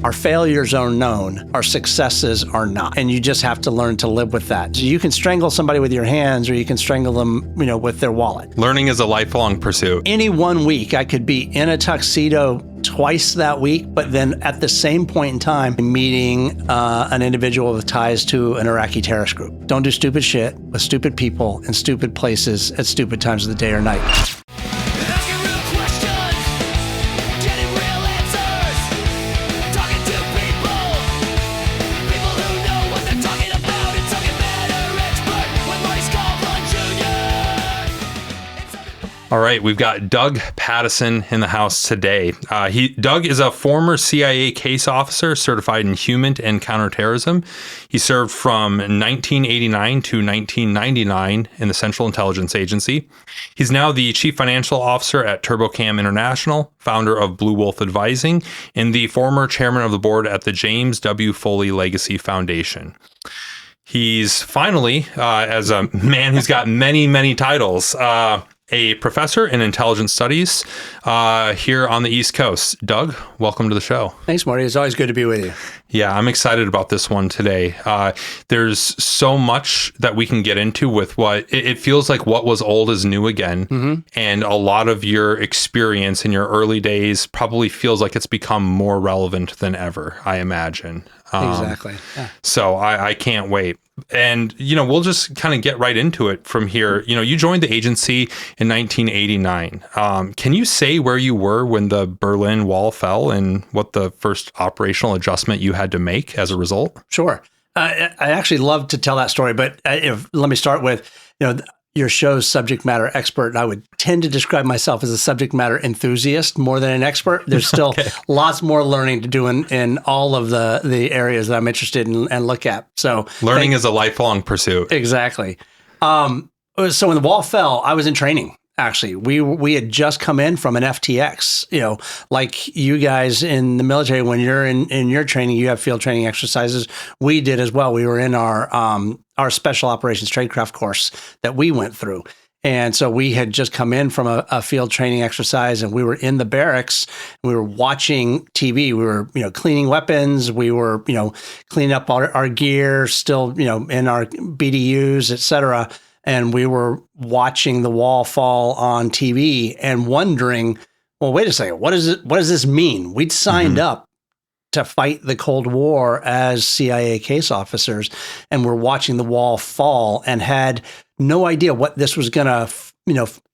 Our failures are known, our successes are not. And you just have to learn to live with that. So you can strangle somebody with your hands or you can strangle them, with their wallet. Learning is a lifelong pursuit. Any one week, I could be in a tuxedo twice that week, but then at the same point in time, meeting an individual with ties to an Iraqi terrorist group. Don't do stupid shit with stupid people in stupid places at stupid times of the day or night. All right, we've got Doug Patteson in the house today. Doug is a former CIA case officer certified in human and counterterrorism. He served from 1989 to 1999 in the Central Intelligence Agency. He's now the chief financial officer at TurboCam International, founder of Blue Wolf Advising, and the former chairman of the board at the James W. Foley Legacy Foundation. He's finally, as a man who's got many, many titles, a professor in intelligence studies here on the East Coast. Doug, welcome to the show. Thanks, Marty. It's always good to be with you. Yeah, I'm excited about this one today. There's so much that we can get into with what it feels like what was old is new again. Mm-hmm. And a lot of your experience in your early days probably feels like it's become more relevant than ever, I imagine. Exactly. Yeah. So I can't wait. And, we'll just kind of get right into it from here. You joined the agency in 1989. Can you say where you were when the Berlin Wall fell and what the first operational adjustment you had to make as a result? Sure. I actually love to tell that story, but let me start with, your show's subject matter expert. And I would tend to describe myself as a subject matter enthusiast more than an expert. There's still lots more learning to do in all of the areas that I'm interested in and look at. So learning is a lifelong pursuit. Exactly. So when the wall fell, I was in training. Actually, we had just come in from an FTX, like you guys in the military, when you're in your training, you have field training exercises. We did as well. We were in our special operations Tradecraft course that we went through. And so we had just come in from a field training exercise and we were in the barracks. We were watching TV. We were, cleaning weapons. We were, cleaning up our gear, still, in our BDUs, et cetera. And we were watching the wall fall on TV and wondering, well, wait a second, what does this mean? We'd signed up to fight the Cold War as CIA case officers, and we're watching the wall fall and had no idea what this was going to,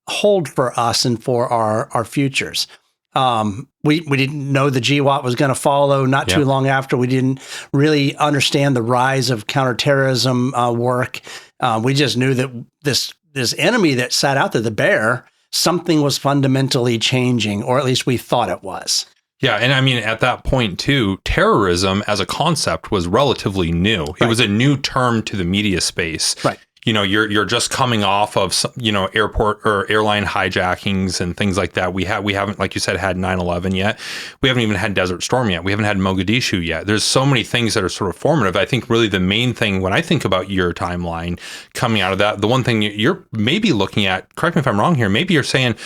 hold for us and for our futures. We didn't know the GWAT was going to follow not too long after. We didn't really understand the rise of counterterrorism work. We just knew that this enemy that sat out there, the bear, something was fundamentally changing, or at least we thought it was. Yeah. And I mean, at that point, too, terrorism as a concept was relatively new. It was a new term to the media space. Right. You're just coming off of, airport or airline hijackings and things like that. We haven't, like you said, had 9/11 yet. We haven't even had Desert Storm yet. We haven't had Mogadishu yet. There's so many things that are sort of formative. I think really the main thing when I think about your timeline coming out of that, the one thing you're maybe looking at, correct me if I'm wrong here, maybe you're saying,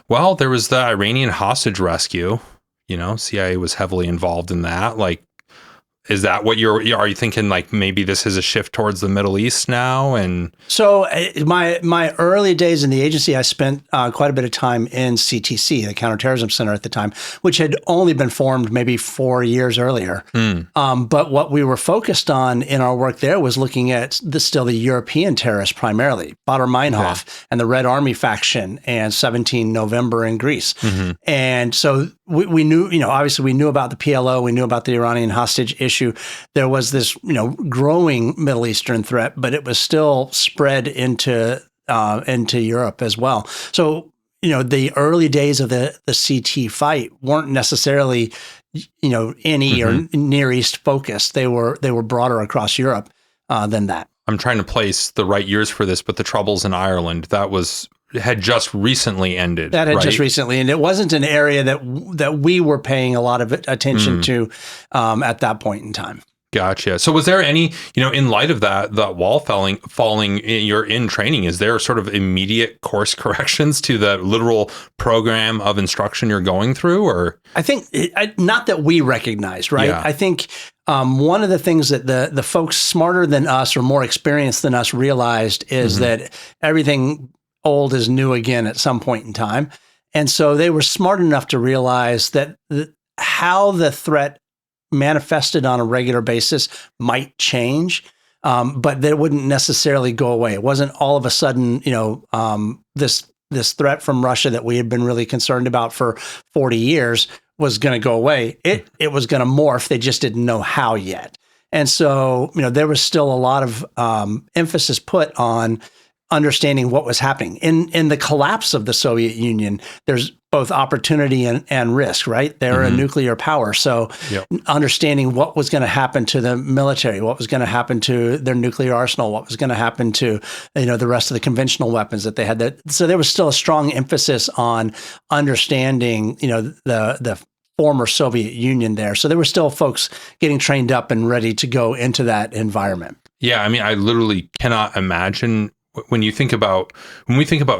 well, there was the Iranian hostage rescue. CIA was heavily involved in that. Like, is that what are you thinking, like maybe this is a shift towards the Middle East now? And so my early days in the agency, I spent quite a bit of time in CTC, the Counterterrorism Center at the time, which had only been formed maybe 4 years earlier. But what we were focused on in our work there was looking at the European terrorists primarily, Baader-Meinhof and the Red Army faction and 17 November in Greece. And so we knew, obviously we knew about the PLO, we knew about the Iranian hostage issue. There was this, growing Middle Eastern threat, but it was still spread into Europe as well. So, the early days of the CT fight weren't necessarily, any or Near East focused. They were broader across Europe than that. I'm trying to place the right years for this, but the Troubles in Ireland, had just recently ended. That had just recently, and it wasn't an area that we were paying a lot of attention to at that point in time. Gotcha. So was there any, in light of that wall falling you're in training, is there sort of immediate course corrections to the literal program of instruction you're going through? Or I think not that we recognized, right? Yeah. I think one of the things that the folks smarter than us or more experienced than us realized is that everything old is new again at some point in time. And so they were smart enough to realize that how the threat manifested on a regular basis might change, but that wouldn't necessarily go away. It wasn't all of a sudden, this threat from Russia that we had been really concerned about for 40 years was going to go away. It was going to morph. They just didn't know how yet. And so, there was still a lot of emphasis put on understanding what was happening. In the collapse of the Soviet Union, there's both opportunity and risk, right? They're a nuclear power. So understanding what was going to happen to the military, what was going to happen to their nuclear arsenal, what was going to happen to, the rest of the conventional weapons that they had. So there was still a strong emphasis on understanding, the former Soviet Union there. So there were still folks getting trained up and ready to go into that environment. Yeah. I mean, I literally cannot imagine when we think about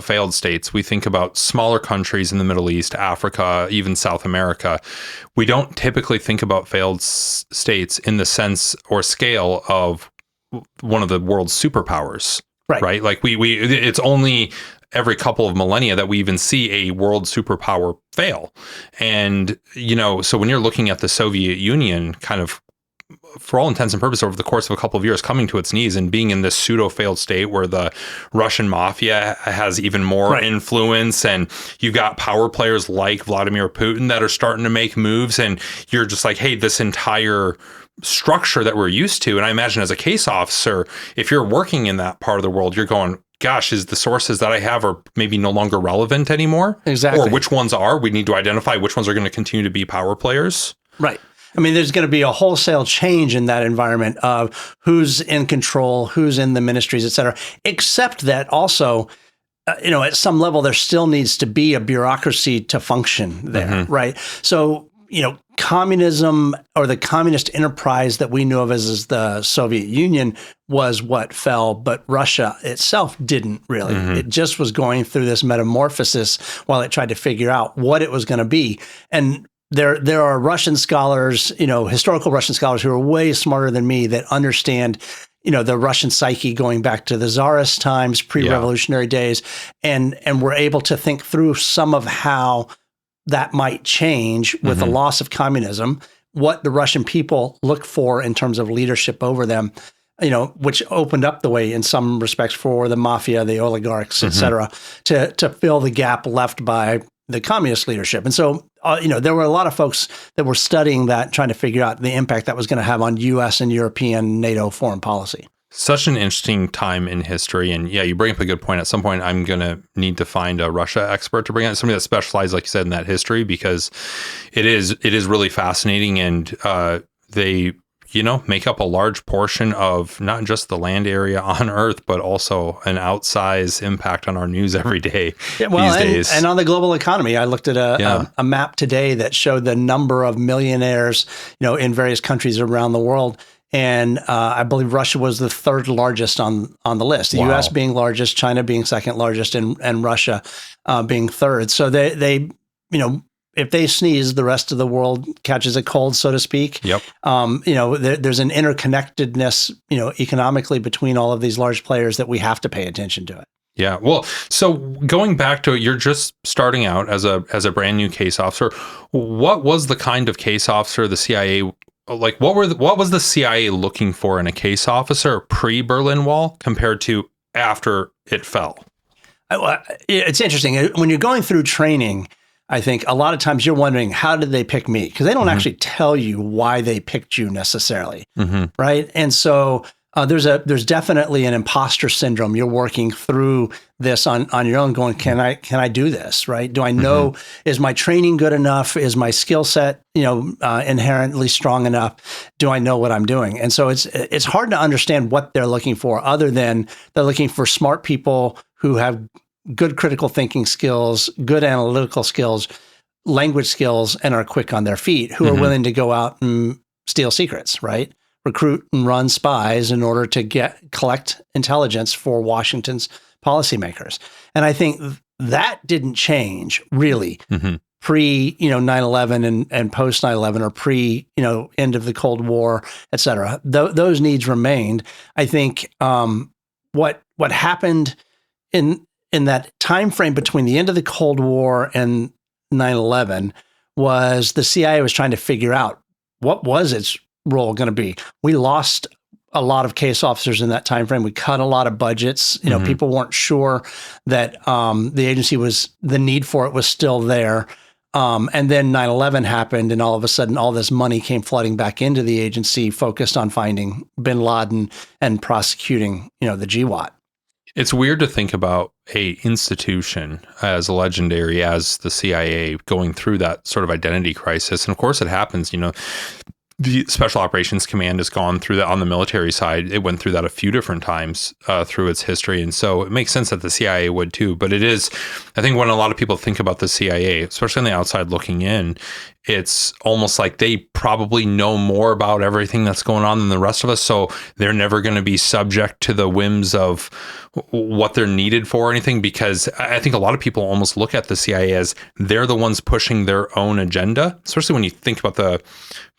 failed states, we think about smaller countries in the Middle East, Africa, even South America. We don't typically think about failed states in the sense or scale of one of the world's superpowers, right? Like it's only every couple of millennia that we even see a world superpower fail. And, so when you're looking at the Soviet Union kind of, for all intents and purposes, over the course of a couple of years, coming to its knees and being in this pseudo-failed state where the Russian mafia has even more influence, and you've got power players like Vladimir Putin that are starting to make moves, and you're just like, hey, this entire structure that we're used to. And I imagine as a case officer, if you're working in that part of the world, you're going, gosh, is the sources that I have are maybe no longer relevant anymore? Exactly. Or which ones are? We need to identify which ones are going to continue to be power players. Right. I mean, there's going to be a wholesale change in that environment of who's in control, who's in the ministries, et cetera, except that also, at some level, there still needs to be a bureaucracy to function there, right? So, communism or the communist enterprise that we knew of as the Soviet Union was what fell, but Russia itself didn't really. It just was going through this metamorphosis while it tried to figure out what it was going to be. And there are Russian scholars, historical Russian scholars who are way smarter than me that understand, the Russian psyche going back to the Tsarist times, pre-revolutionary days, and were able to think through some of how that might change with the loss of communism, what the Russian people look for in terms of leadership over them, which opened up the way in some respects for the mafia, the oligarchs, et cetera, to fill the gap left by the communist leadership. And so, there were a lot of folks that were studying that, trying to figure out the impact that was going to have on U.S. and European NATO foreign policy. Such an interesting time in history. And yeah, you bring up a good point. At some point, I'm going to need to find a Russia expert to bring in, somebody that specializes, like you said, in that history, because it is really fascinating. And they make up a large portion of not just the land area on Earth, but also an outsized impact on our news every day these days. And on the global economy. I looked at a map today that showed the number of millionaires, in various countries around the world. And I believe Russia was the third largest on the list, the U.S. being largest, China being second largest, and Russia being third. So they if they sneeze, the rest of the world catches a cold, so to speak. Yep. There's an interconnectedness, economically between all of these large players that we have to pay attention to it. Yeah. Well, so going back to, you're just starting out as a brand new case officer. What was the kind of case officer the CIA, like what was the CIA looking for in a case officer pre-Berlin Wall compared to after it fell? It's interesting. When you're going through training, I think a lot of times you're wondering, how did they pick me? Because they don't actually tell you why they picked you necessarily, right? And so there's definitely an imposter syndrome. You're working through this on your own, going, can I do this, right? Do I know, is my training good enough? Is my skill set, inherently strong enough? Do I know what I'm doing? And so it's hard to understand what they're looking for, other than they're looking for smart people who have good critical thinking skills, good analytical skills, language skills, and are quick on their feet, who are willing to go out and steal secrets, right? recruit and run spies in order to collect intelligence for Washington's policymakers. And I think that didn't change really pre, 9/11 and post 9/11 or pre, end of the Cold War, et cetera. Those needs remained. I think what happened in that time frame between the end of the Cold War and 9/11 was the CIA was trying to figure out what was its role going to be. We lost a lot of case officers in that time frame. We cut a lot of budgets. People weren't sure that the agency the need for it was still there. And then 9/11 happened, and all of a sudden, all this money came flooding back into the agency, focused on finding bin Laden and prosecuting, the GWAT. It's weird to think about a institution as legendary as the CIA going through that sort of identity crisis. And of course it happens, the Special Operations Command has gone through that on the military side. It went through that a few different times through its history. And so it makes sense that the CIA would too. But it is, I think when a lot of people think about the CIA, especially on the outside looking in, it's almost like they probably know more about everything that's going on than the rest of us. So they're never going to be subject to the whims of what they're needed for or anything, because I think a lot of people almost look at the CIA as they're the ones pushing their own agenda, especially when you think about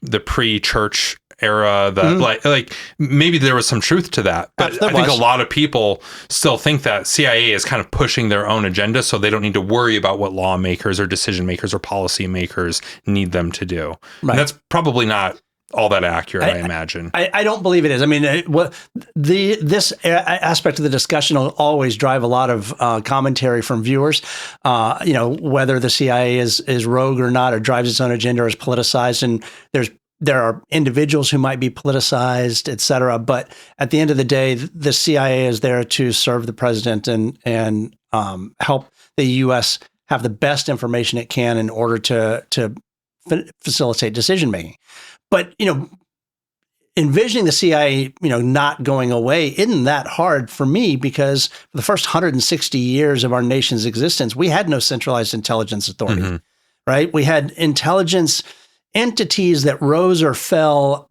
the pre-church era, that like maybe there was some truth to that, but I think a lot of people still think that CIA is kind of pushing their own agenda, so they don't need to worry about what lawmakers or decision makers or policy makers need them to do. Right. And that's probably not all that accurate, I imagine. I don't believe it is. I mean, this aspect of the discussion will always drive a lot of commentary from viewers. Whether the CIA is rogue or not, or drives its own agenda, or is politicized, and there are individuals who might be politicized, et cetera. But at the end of the day, the CIA is there to serve the president and help the U.S. have the best information it can in order to facilitate decision making. But, envisioning the CIA, not going away isn't that hard for me, because for the first 160 years of our nation's existence, we had no centralized intelligence authority, right? We had intelligence entities that rose or fell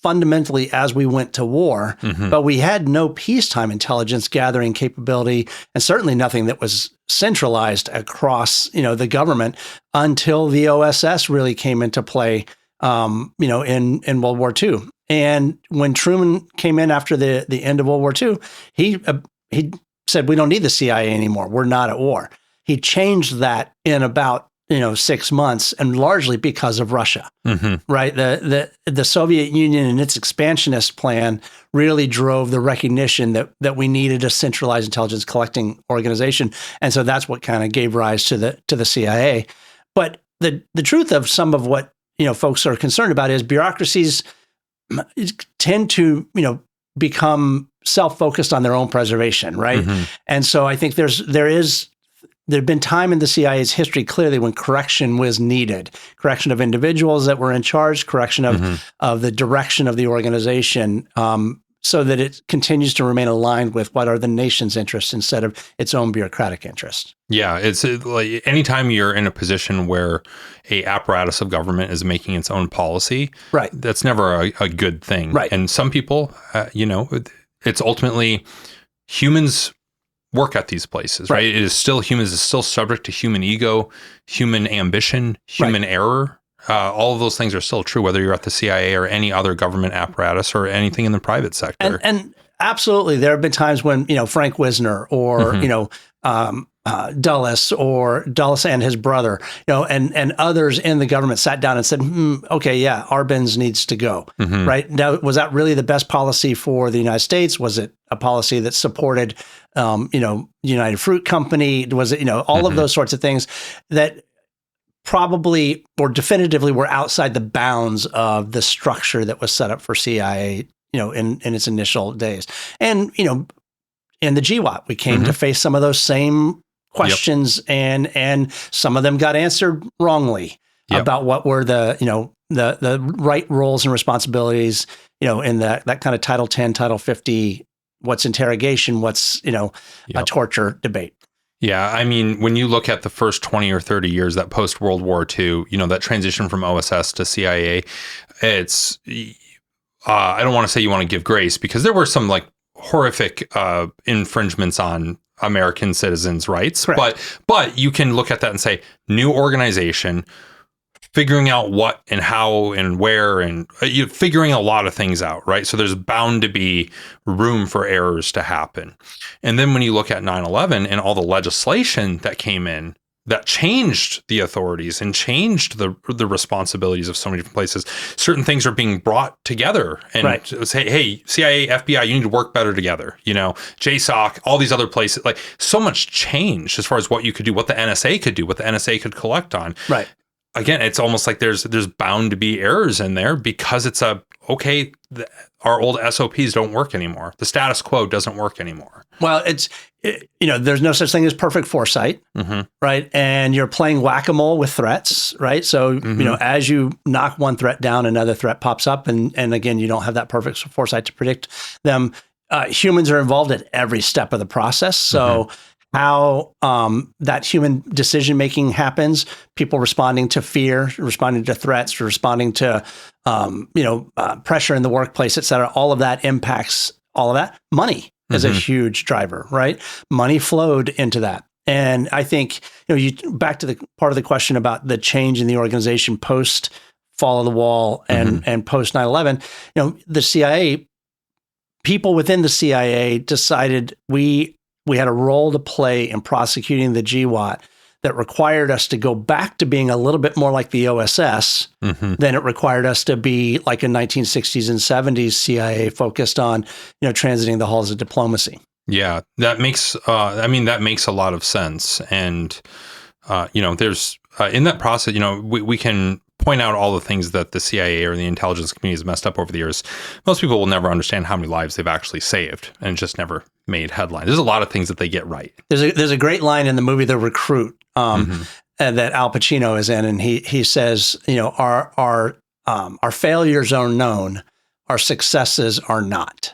fundamentally as we went to war, but we had no peacetime intelligence gathering capability, and certainly nothing that was centralized across, the government until the OSS really came into play, in World War II. And when Truman came in after the end of World War II, he said, we don't need the CIA anymore. We're not at war. He changed that in about 6 months, and largely because of Russia, right? The Soviet Union and its expansionist plan really drove the recognition that we needed a centralized intelligence collecting organization, and so that's what kind of gave rise to the CIA. But the truth of some of what folks are concerned about is bureaucracies tend to become self-focused on their own preservation, right? And so I think there have been time in the CIA's history clearly when correction was needed, correction of individuals that were in charge, correction of the direction of the organization, so that it continues to remain aligned with what are the nation's interests instead of its own bureaucratic interests. Yeah, it's like anytime you're in a position where a apparatus of government is making its own policy, right? That's never a good thing, right? And some people, it's ultimately humans work at these places, right? It is still humans, is still subject to human ego, human ambition, human error. All of those things are still true, whether you're at the CIA or any other government apparatus or anything in the private sector. And absolutely, there have been times when Frank Wisner or Dulles and his brother, and others in the government sat down and said, okay, yeah, Arbenz needs to go, right? Now, was that really the best policy for the United States? Was it a policy that supported, United Fruit Company? Was it, all of those sorts of things that probably or definitively were outside the bounds of the structure that was set up for CIA, in its initial days. And, in the GWAT, we came to face some of those same questions, and some of them got answered wrongly about what were the right roles and responsibilities, in that kind of Title 10, Title 50, what's interrogation, what's, a torture debate. Yeah, I mean, when you look at the first 20 or 30 years, that post-World War II, that transition from OSS to CIA, it's I don't want to say you want to give grace, because there were some like horrific infringements on American citizens' rights. Correct. But you can look at that and say, new organization, figuring out what and how and where, and figuring a lot of things out, right? So there's bound to be room for errors to happen. And then when you look at 9/11 and all the legislation that came in, that changed the authorities and changed the responsibilities of so many different places. Certain things are being brought together and say, hey, CIA, FBI, you need to work better together. JSOC, all these other places, like so much changed as far as what you could do, what the NSA could do, what the NSA could collect on. Right. Again, it's almost like there's bound to be errors in there, because it's our old SOPs don't work anymore. The status quo doesn't work anymore. Well, there's no such thing as perfect foresight, right? And you're playing whack-a-mole with threats, right? So, as you knock one threat down, another threat pops up. And again, you don't have that perfect foresight to predict them. Humans are involved at every step of the process. So how that human decision-making happens, people responding to fear, responding to threats, responding to, pressure in the workplace, et cetera, all of that impacts all of that. Money is a huge driver, right? Money flowed into that. And I think, back to the part of the question about the change in the organization post fall of the wall and post 9/11, the CIA, people within the CIA decided we had a role to play in prosecuting the GWAT that required us to go back to being a little bit more like the OSS than it required us to be like a 1960s and 70s CIA focused on, transiting the halls of diplomacy. Yeah, that makes a lot of sense. And, there's in that process, we can point out all the things that the CIA or the intelligence community has messed up over the years. Most people will never understand how many lives they've actually saved, and just never made headlines. There's a lot of things that they get right. There's a great line in the movie The Recruit that Al Pacino is in, and he says, our failures are known, our successes are not.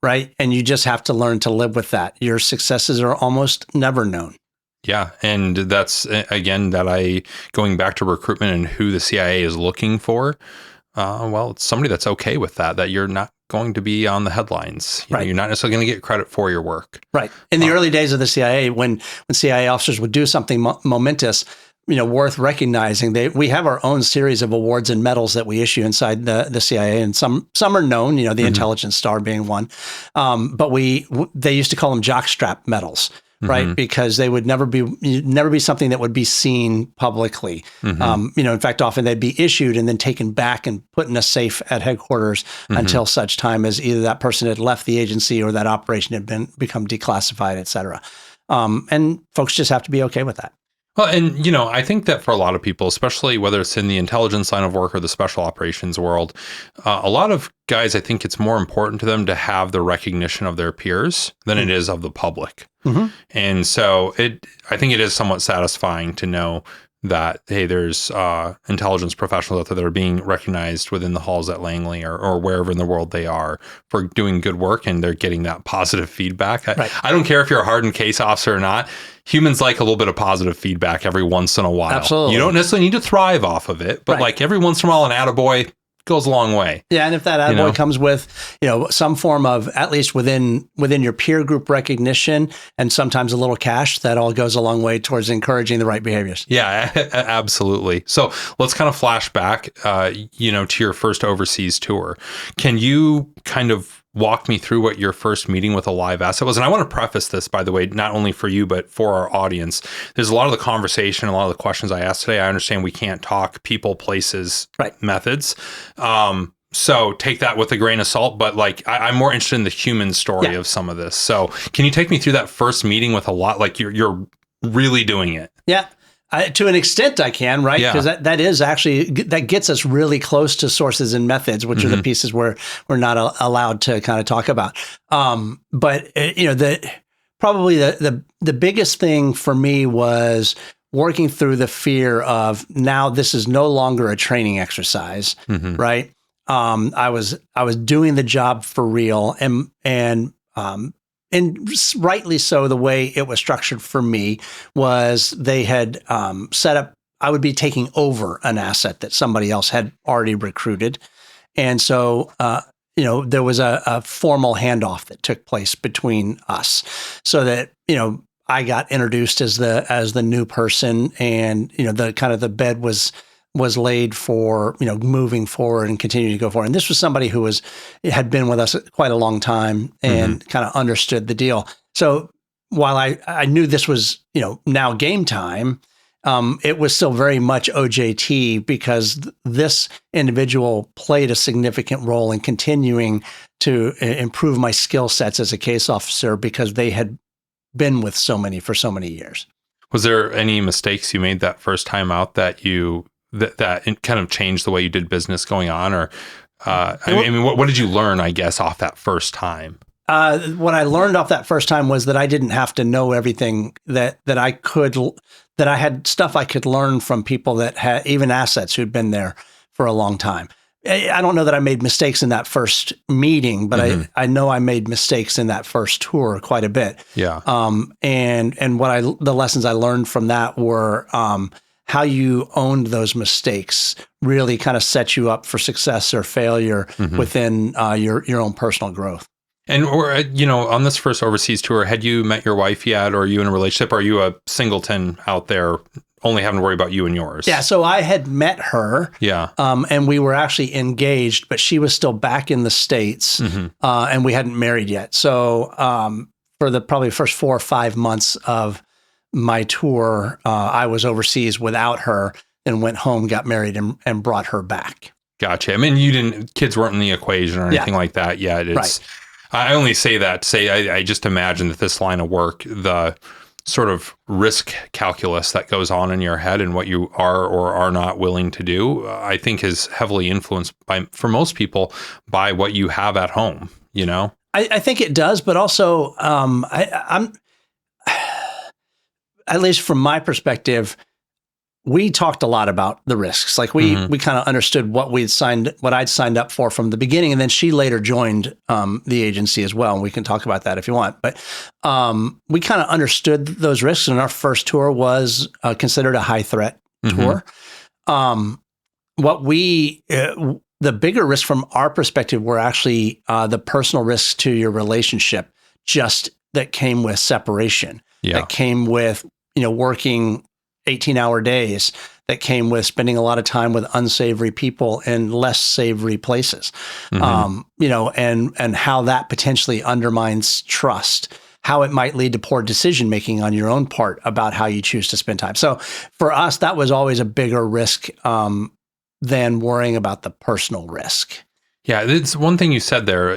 Right, and you just have to learn to live with that. Your successes are almost never known. Yeah, and that's, again, going back to recruitment and who the CIA is looking for, it's somebody that's okay with that you're not going to be on the headlines. You're not necessarily going to get credit for your work. Right. In the early days of the CIA, when CIA officers would do something momentous, worth recognizing, we have our own series of awards and medals that we issue inside the CIA, and some are known, the Intelligence Star being one, but they used to call them jockstrap medals. Right, because they would never be something that would be seen publicly. In fact, often they'd be issued and then taken back and put in a safe at headquarters until such time as either that person had left the agency or that operation had become declassified, et cetera. And folks just have to be okay with that. Well, and, I think that for a lot of people, especially whether it's in the intelligence line of work or the special operations world, a lot of guys, I think it's more important to them to have the recognition of their peers than it is of the public. And so I think it is somewhat satisfying to know that, hey, there's intelligence professionals out there that are being recognized within the halls at Langley or wherever in the world they are for doing good work, and they're getting that positive feedback. I don't care if you're a hardened case officer or not. Humans like a little bit of positive feedback every once in a while. Absolutely. You don't necessarily need to thrive off of it, but like every once in a while, an attaboy goes a long way. Yeah, and if that attaboy comes with, some form of, at least within your peer group, recognition and sometimes a little cash, that all goes a long way towards encouraging the right behaviors. Yeah, absolutely. So let's kind of flash back, to your first overseas tour. Can you kind of walk me through what your first meeting with a live asset was? And I want to preface this, by the way, not only for you, but for our audience. There's a lot of the conversation, a lot of the questions I asked today. I understand we can't talk people, places, methods. So take that with a grain of salt, but I'm more interested in the human story of some of this. So can you take me through that first meeting with a lot, like you're really doing it? Yeah. To an extent I can, right? Because that is actually, that gets us really close to sources and methods, which are the pieces we're not allowed to kind of talk about. But probably the biggest thing for me was working through the fear of, now this is no longer a training exercise, right? I was doing the job for real, and rightly so. The way it was structured for me was they had set up, I would be taking over an asset that somebody else had already recruited. And so there was a formal handoff that took place between us, so that I got introduced as the new person, and the kind of the bed was laid for moving forward and continuing to go forward. And this was somebody who had been with us quite a long time and kind of understood the deal. So while I knew this was now game time, it was still very much OJT, because this individual played a significant role in continuing to improve my skill sets as a case officer, because they had been with for so many years. Was there any mistakes you made that first time out that that kind of changed the way you did business going on? Or what did you learn, I guess, off that first time? What I learned off that first time was that I didn't have to know everything, that I had stuff I could learn from people that had even assets who'd been there for a long time. I don't know that I made mistakes in that first meeting, but I know I made mistakes in that first tour quite a bit. Yeah. And the lessons I learned from that were how you owned those mistakes really kind of set you up for success or failure within your own personal growth. And on this first overseas tour, had you met your wife yet, or are you in a relationship? Or are you a singleton out there, only having to worry about you and yours? Yeah, so I had met her. Yeah. And we were actually engaged, but she was still back in the States, and we hadn't married yet. So for the probably first 4 or 5 months of my tour, I was overseas without her, and went home, got married, and brought her back. Gotcha. I mean, kids weren't in the equation or anything like that yet. Right. I only say that to say I just imagine that this line of work, the sort of risk calculus that goes on in your head and what you are or are not willing to do, I think is heavily influenced for most people by what you have at home, I think it does, but also I'm at least from my perspective, we talked a lot about the risks. Like we kind of understood what I'd signed up for from the beginning. And then she later joined the agency as well. And we can talk about that if you want. But we kind of understood those risks. And our first tour was considered a high threat tour. The bigger risks from our perspective were actually the personal risks to your relationship, just that came with separation, that came with, working 18-hour days, that came with spending a lot of time with unsavory people in less savory places, and how that potentially undermines trust, how it might lead to poor decision-making on your own part about how you choose to spend time. So for us, that was always a bigger risk than worrying about the personal risk. Yeah, it's one thing you said there,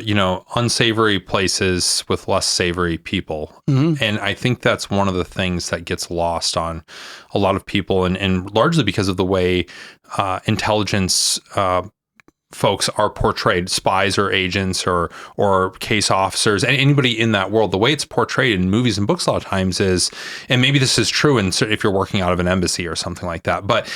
unsavory places with less savory people. And I think that's one of the things that gets lost on a lot of people, and largely because of the way intelligence folks are portrayed, spies or agents or case officers, and anybody in that world. The way it's portrayed in movies and books a lot of times is, and maybe this is true if you're working out of an embassy or something like that, but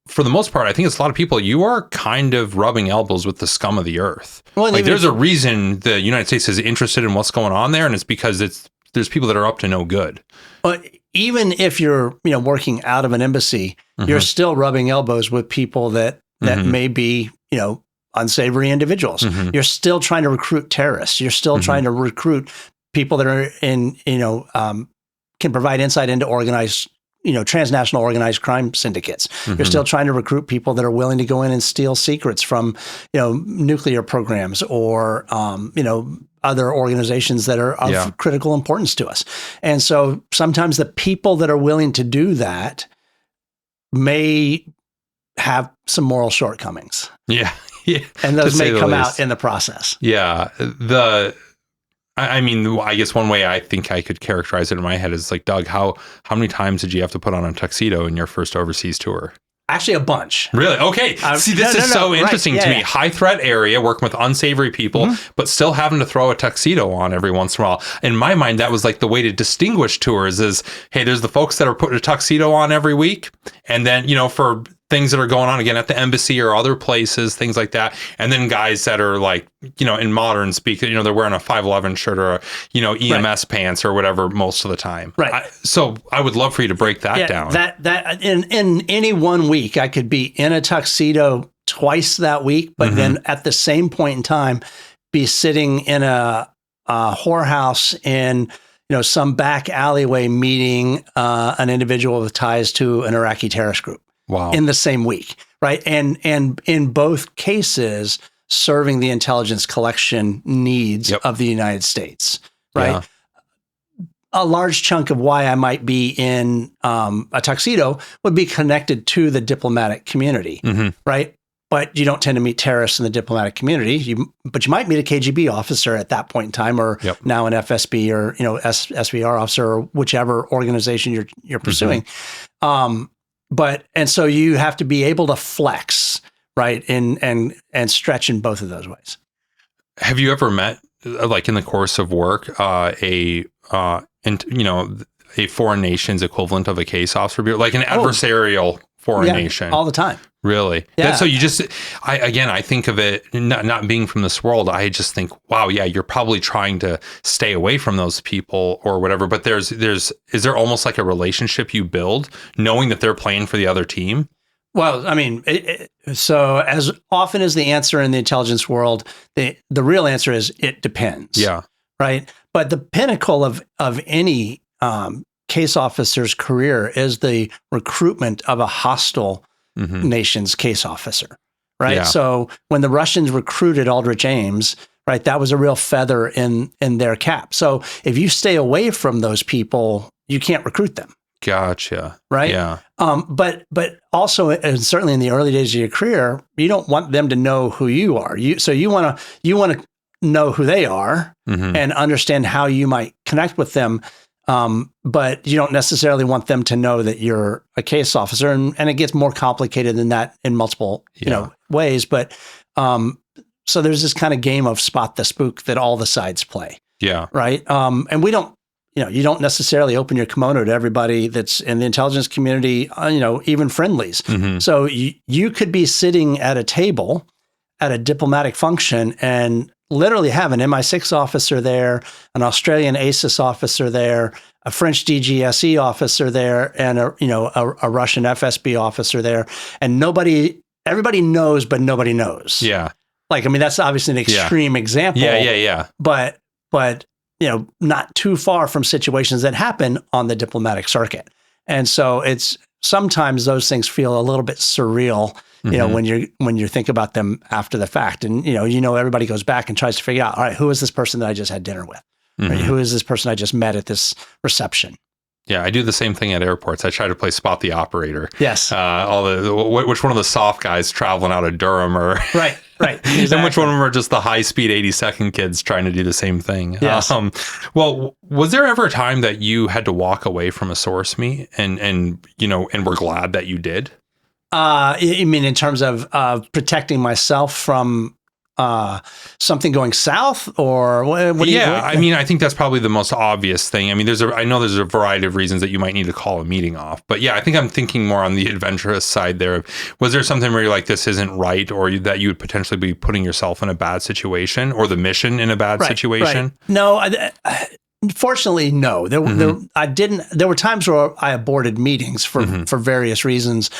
for the most part, I think it's a lot of people, you are kind of rubbing elbows with the scum of the earth. Well, there's a reason the United States is interested in what's going on there, and it's because there's people that are up to no good. But even if you're working out of an embassy, you're still rubbing elbows with people that may be unsavory individuals. You're still trying to recruit terrorists. You're still trying to recruit people that are can provide insight into organized transnational organized crime syndicates. You're still trying to recruit people that are willing to go in and steal secrets from, nuclear programs or, other organizations that are of critical importance to us. And so sometimes the people that are willing to do that may have some moral shortcomings. Yeah. And those may come out in the process. Yeah. I guess one way I think I could characterize it in my head is like, Doug, how many times did you have to put on a tuxedo in your first overseas tour? Actually, a bunch. Really? Okay. See, this is so interesting to me. High threat area, working with unsavory people, but still having to throw a tuxedo on every once in a while. In my mind, that was like the way to distinguish tours is, hey, there's the folks that are putting a tuxedo on every week. And then, for things that are going on again at the embassy or other places, things like that. And then guys that are like, in modern speak, they're wearing a 511 shirt or, EMS pants or whatever most of the time. Right. So I would love for you to break that down. That in any one week, I could be in a tuxedo twice that week, but then at the same point in time, be sitting in a whorehouse in some back alleyway meeting an individual with ties to an Iraqi terrorist group. Wow. In the same week, right? And in both cases, serving the intelligence collection needs of the United States, right? Yeah. A large chunk of why I might be in a tuxedo would be connected to the diplomatic community, right? But you don't tend to meet terrorists in the diplomatic community. But you might meet a KGB officer at that point in time, or now an FSB or SVR officer, or whichever organization you're pursuing. And so you have to be able to flex, right, and stretch in both of those ways. Have you ever met, like in the course of work, a foreign nation's equivalent of a case officer bureau, like an adversarial foreign nation? All the time. Really? Yeah. So you just, I think of it not being from this world. I just think, wow, yeah, you're probably trying to stay away from those people or whatever. But is there almost like a relationship you build knowing that they're playing for the other team? Well, I mean, so as often as the answer in the intelligence world, the real answer is it depends. Yeah. Right. But the pinnacle of any case officer's career is the recruitment of a hostile nation's case officer, right? Yeah. So when the Russians recruited Aldrich Ames, right, that was a real feather in their cap. So if you stay away from those people, you can't recruit them. Gotcha. Right? Yeah. But also, and certainly in the early days of your career, you don't want them to know who you are. So you want to know who they are and understand how you might connect with them. But you don't necessarily want them to know that you're a case officer, and it gets more complicated than that in multiple ways. But so there's this kind of game of spot the spook that all the sides play. Yeah. Right. And we don't, you don't necessarily open your kimono to everybody that's in the intelligence community, even friendlies. So you could be sitting at a table at a diplomatic function and literally have an MI6 officer there, an Australian ASIS officer there, a French DGSE officer there, and a Russian FSB officer there, and everybody knows, but nobody knows. Yeah, that's obviously an extreme example. Yeah. But not too far from situations that happen on the diplomatic circuit, and so it's sometimes those things feel a little bit surreal. When you think about them after the fact, and everybody goes back and tries to figure out, all right, who is this person that I just had dinner with? Right? Who is this person I just met at this reception? Yeah, I do the same thing at airports. I try to play spot the operator. Yes. Which one of the soft guys traveling out of Durham or right, exactly. And which one of them are just the high speed 80-second kids trying to do the same thing? Yes. Well, was there ever a time that you had to walk away from a source meet and were glad that you did? You mean in terms of protecting myself from something going south, or what? I think that's probably the most obvious thing. I mean, I know there's a variety of reasons that you might need to call a meeting off, but yeah, I think I'm thinking more on the adventurous side there. Was there something where you're like, this isn't right, or that you would potentially be putting yourself in a bad situation, or the mission in a bad situation? Right. No, fortunately, no. There were times where I aborted meetings for various reasons.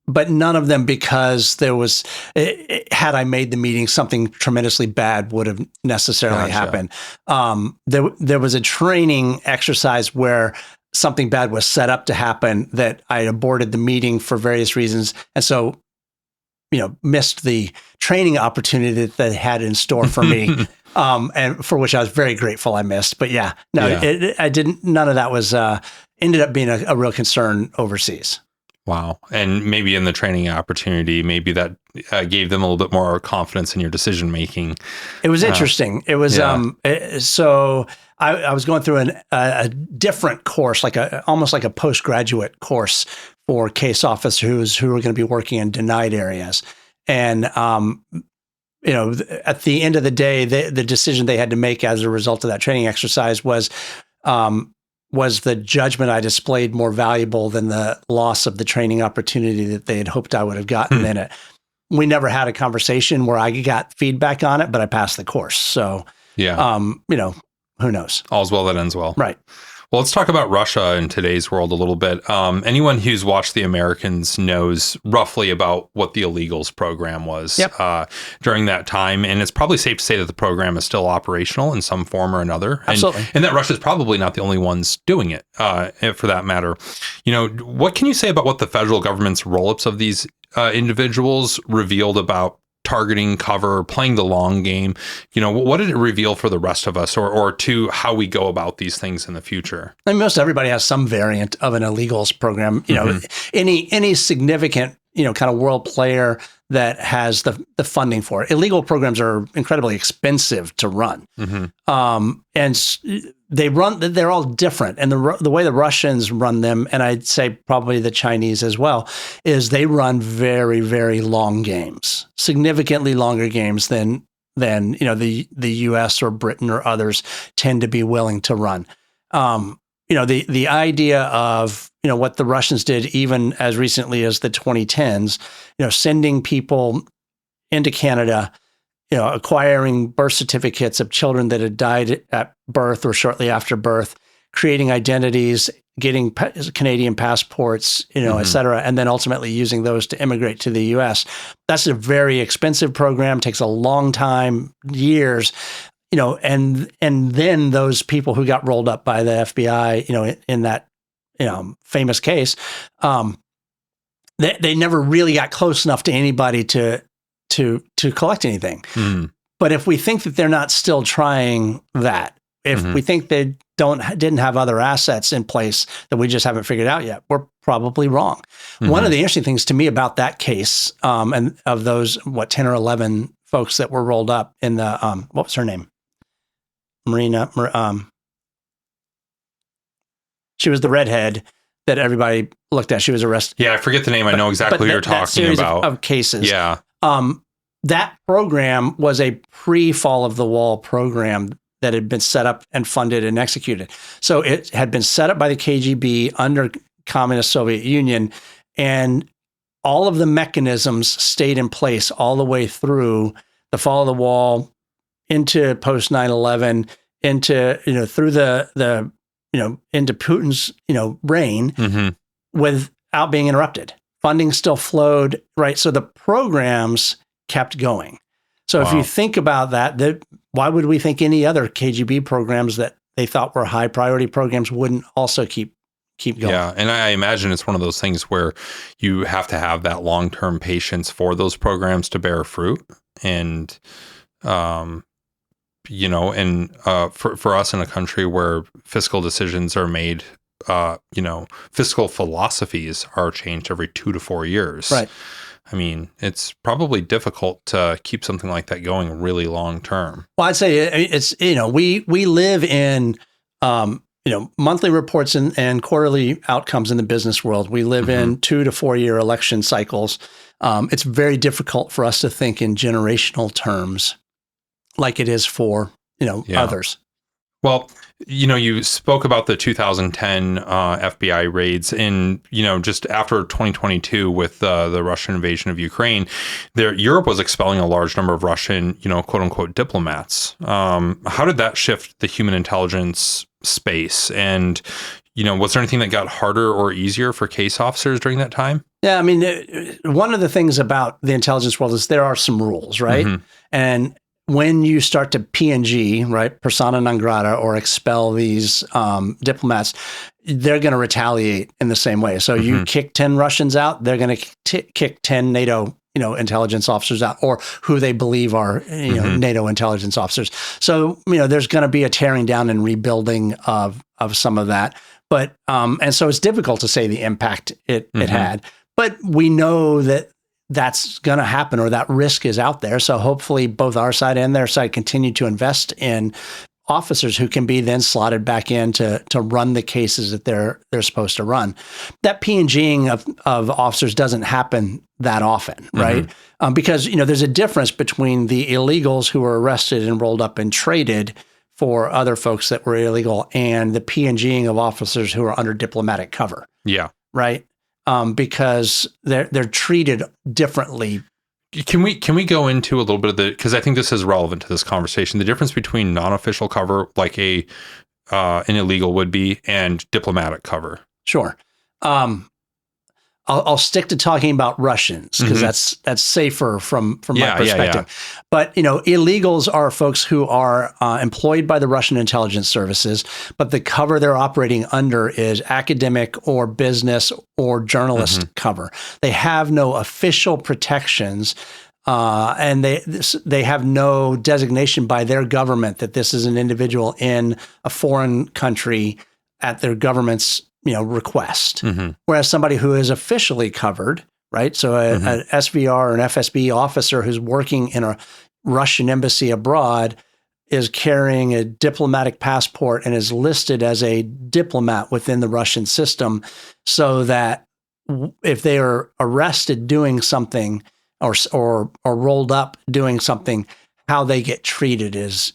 But none of them because had I made the meeting, something tremendously bad would have necessarily happened. There was a training exercise where something bad was set up to happen that I aborted the meeting for various reasons. And so, missed the training opportunity that they had in store for me. And for which I was very grateful I missed. But I didn't, none of that was, ended up being a real concern overseas. Wow. And maybe in the training opportunity, maybe that gave them a little bit more confidence in your decision making. It was interesting. It was so I was going through a different course, almost like a postgraduate course for case officers who were going to be working in denied areas. And at the end of the day, the decision they had to make as a result of that training exercise was the judgment I displayed more valuable than the loss of the training opportunity that they had hoped I would have gotten in it. We never had a conversation where I got feedback on it, but I passed the course. So, who knows? All's well that ends well. Right. Well, let's talk about Russia in today's world a little bit. Anyone who's watched The Americans knows roughly about what the illegals program was during that time. And it's probably safe to say that the program is still operational in some form or another. Absolutely. And that Russia's probably not the only ones doing it, for that matter. What can you say about what the federal government's roll-ups of these individuals revealed about targeting, cover, playing the long game? What did it reveal for the rest of us, or to how we go about these things in the future? I mean, most everybody has some variant of an illegals program. Any significant, kind of world player that has the funding for it. Illegal programs are incredibly expensive to run. And they're all different. And the way the Russians run them, and I'd say probably the Chinese as well, is they run very, very long games, significantly longer games than the US or Britain or others tend to be willing to run. The idea of, what the Russians did even as recently as the 2010s, sending people into Canada, acquiring birth certificates of children that had died at birth or shortly after birth, creating identities, getting Canadian passports, et cetera, and then ultimately using those to immigrate to the US. That's a very expensive program, takes a long time, years. And then those people who got rolled up by the FBI, in that, famous case, they never really got close enough to anybody to collect anything. But if we think that they're not still trying that, if we think they didn't have other assets in place that we just haven't figured out yet, we're probably wrong. One of the interesting things to me about that case, and of those 10 or 11 folks that were rolled up in the what was her name? Marina. She was the redhead that everybody looked at. She was arrested. Yeah, I forget the name. I know exactly what you're talking about. Of cases. Yeah. That program was a pre-fall of the wall program that had been set up and funded and executed. So it had been set up by the KGB under Communist Soviet Union, and all of the mechanisms stayed in place all the way through the fall of the wall, into post 9/11, into through the into Putin's reign, without being interrupted. Funding still flowed, right? So the programs kept going. So if you think about that, why would we think any other KGB programs that they thought were high priority programs wouldn't also keep going? Yeah, and I imagine it's one of those things where you have to have that long-term patience for those programs to bear fruit. And for us in a country where fiscal decisions are made, fiscal philosophies are changed every 2 to 4 years. Right. I mean, it's probably difficult to keep something like that going really long term. Well, I'd say it's, we live in, monthly reports and quarterly outcomes in the business world. We live in 2 to 4 year election cycles. It's very difficult for us to think in generational terms like it is for, others. Well, you spoke about the 2010 FBI raids, and just after 2022 with the Russian invasion of Ukraine, Europe was expelling a large number of Russian, quote unquote diplomats. How did that shift the human intelligence space? And was there anything that got harder or easier for case officers during that time? Yeah, I mean, one of the things about the intelligence world is there are some rules, right? And when you start to P&G, right, persona non grata, or expel these diplomats, they're going to retaliate in the same way. So you kick 10 Russians out, they're going to kick 10 NATO, intelligence officers out, or who they believe are, NATO intelligence officers. So, there's going to be a tearing down and rebuilding of some of that. But, and so it's difficult to say the impact it had. But we know that that's going to happen, or that risk is out there. So hopefully both our side and their side continue to invest in officers who can be then slotted back in to run the cases that they're supposed to run. That P&Ging of officers doesn't happen that often, right? Because, there's a difference between the illegals who were arrested and rolled up and traded for other folks that were illegal, and the P&Ging of officers who are under diplomatic cover. Yeah. Right? Because they're treated differently. Can we go into a little bit of because I think this is relevant to this conversation, the difference between non-official cover, like a an illegal would be, and diplomatic cover. Sure. I'll stick to talking about Russians because that's safer from my perspective. Yeah. But illegals are folks who are employed by the Russian intelligence services, but the cover they're operating under is academic or business or journalist cover. They have no official protections, and they have no designation by their government that this is an individual in a foreign country at their government's request. Whereas somebody who is officially covered, right? So an SVR or an FSB officer who's working in a Russian embassy abroad is carrying a diplomatic passport and is listed as a diplomat within the Russian system, so that if they are arrested doing something or rolled up doing something, how they get treated is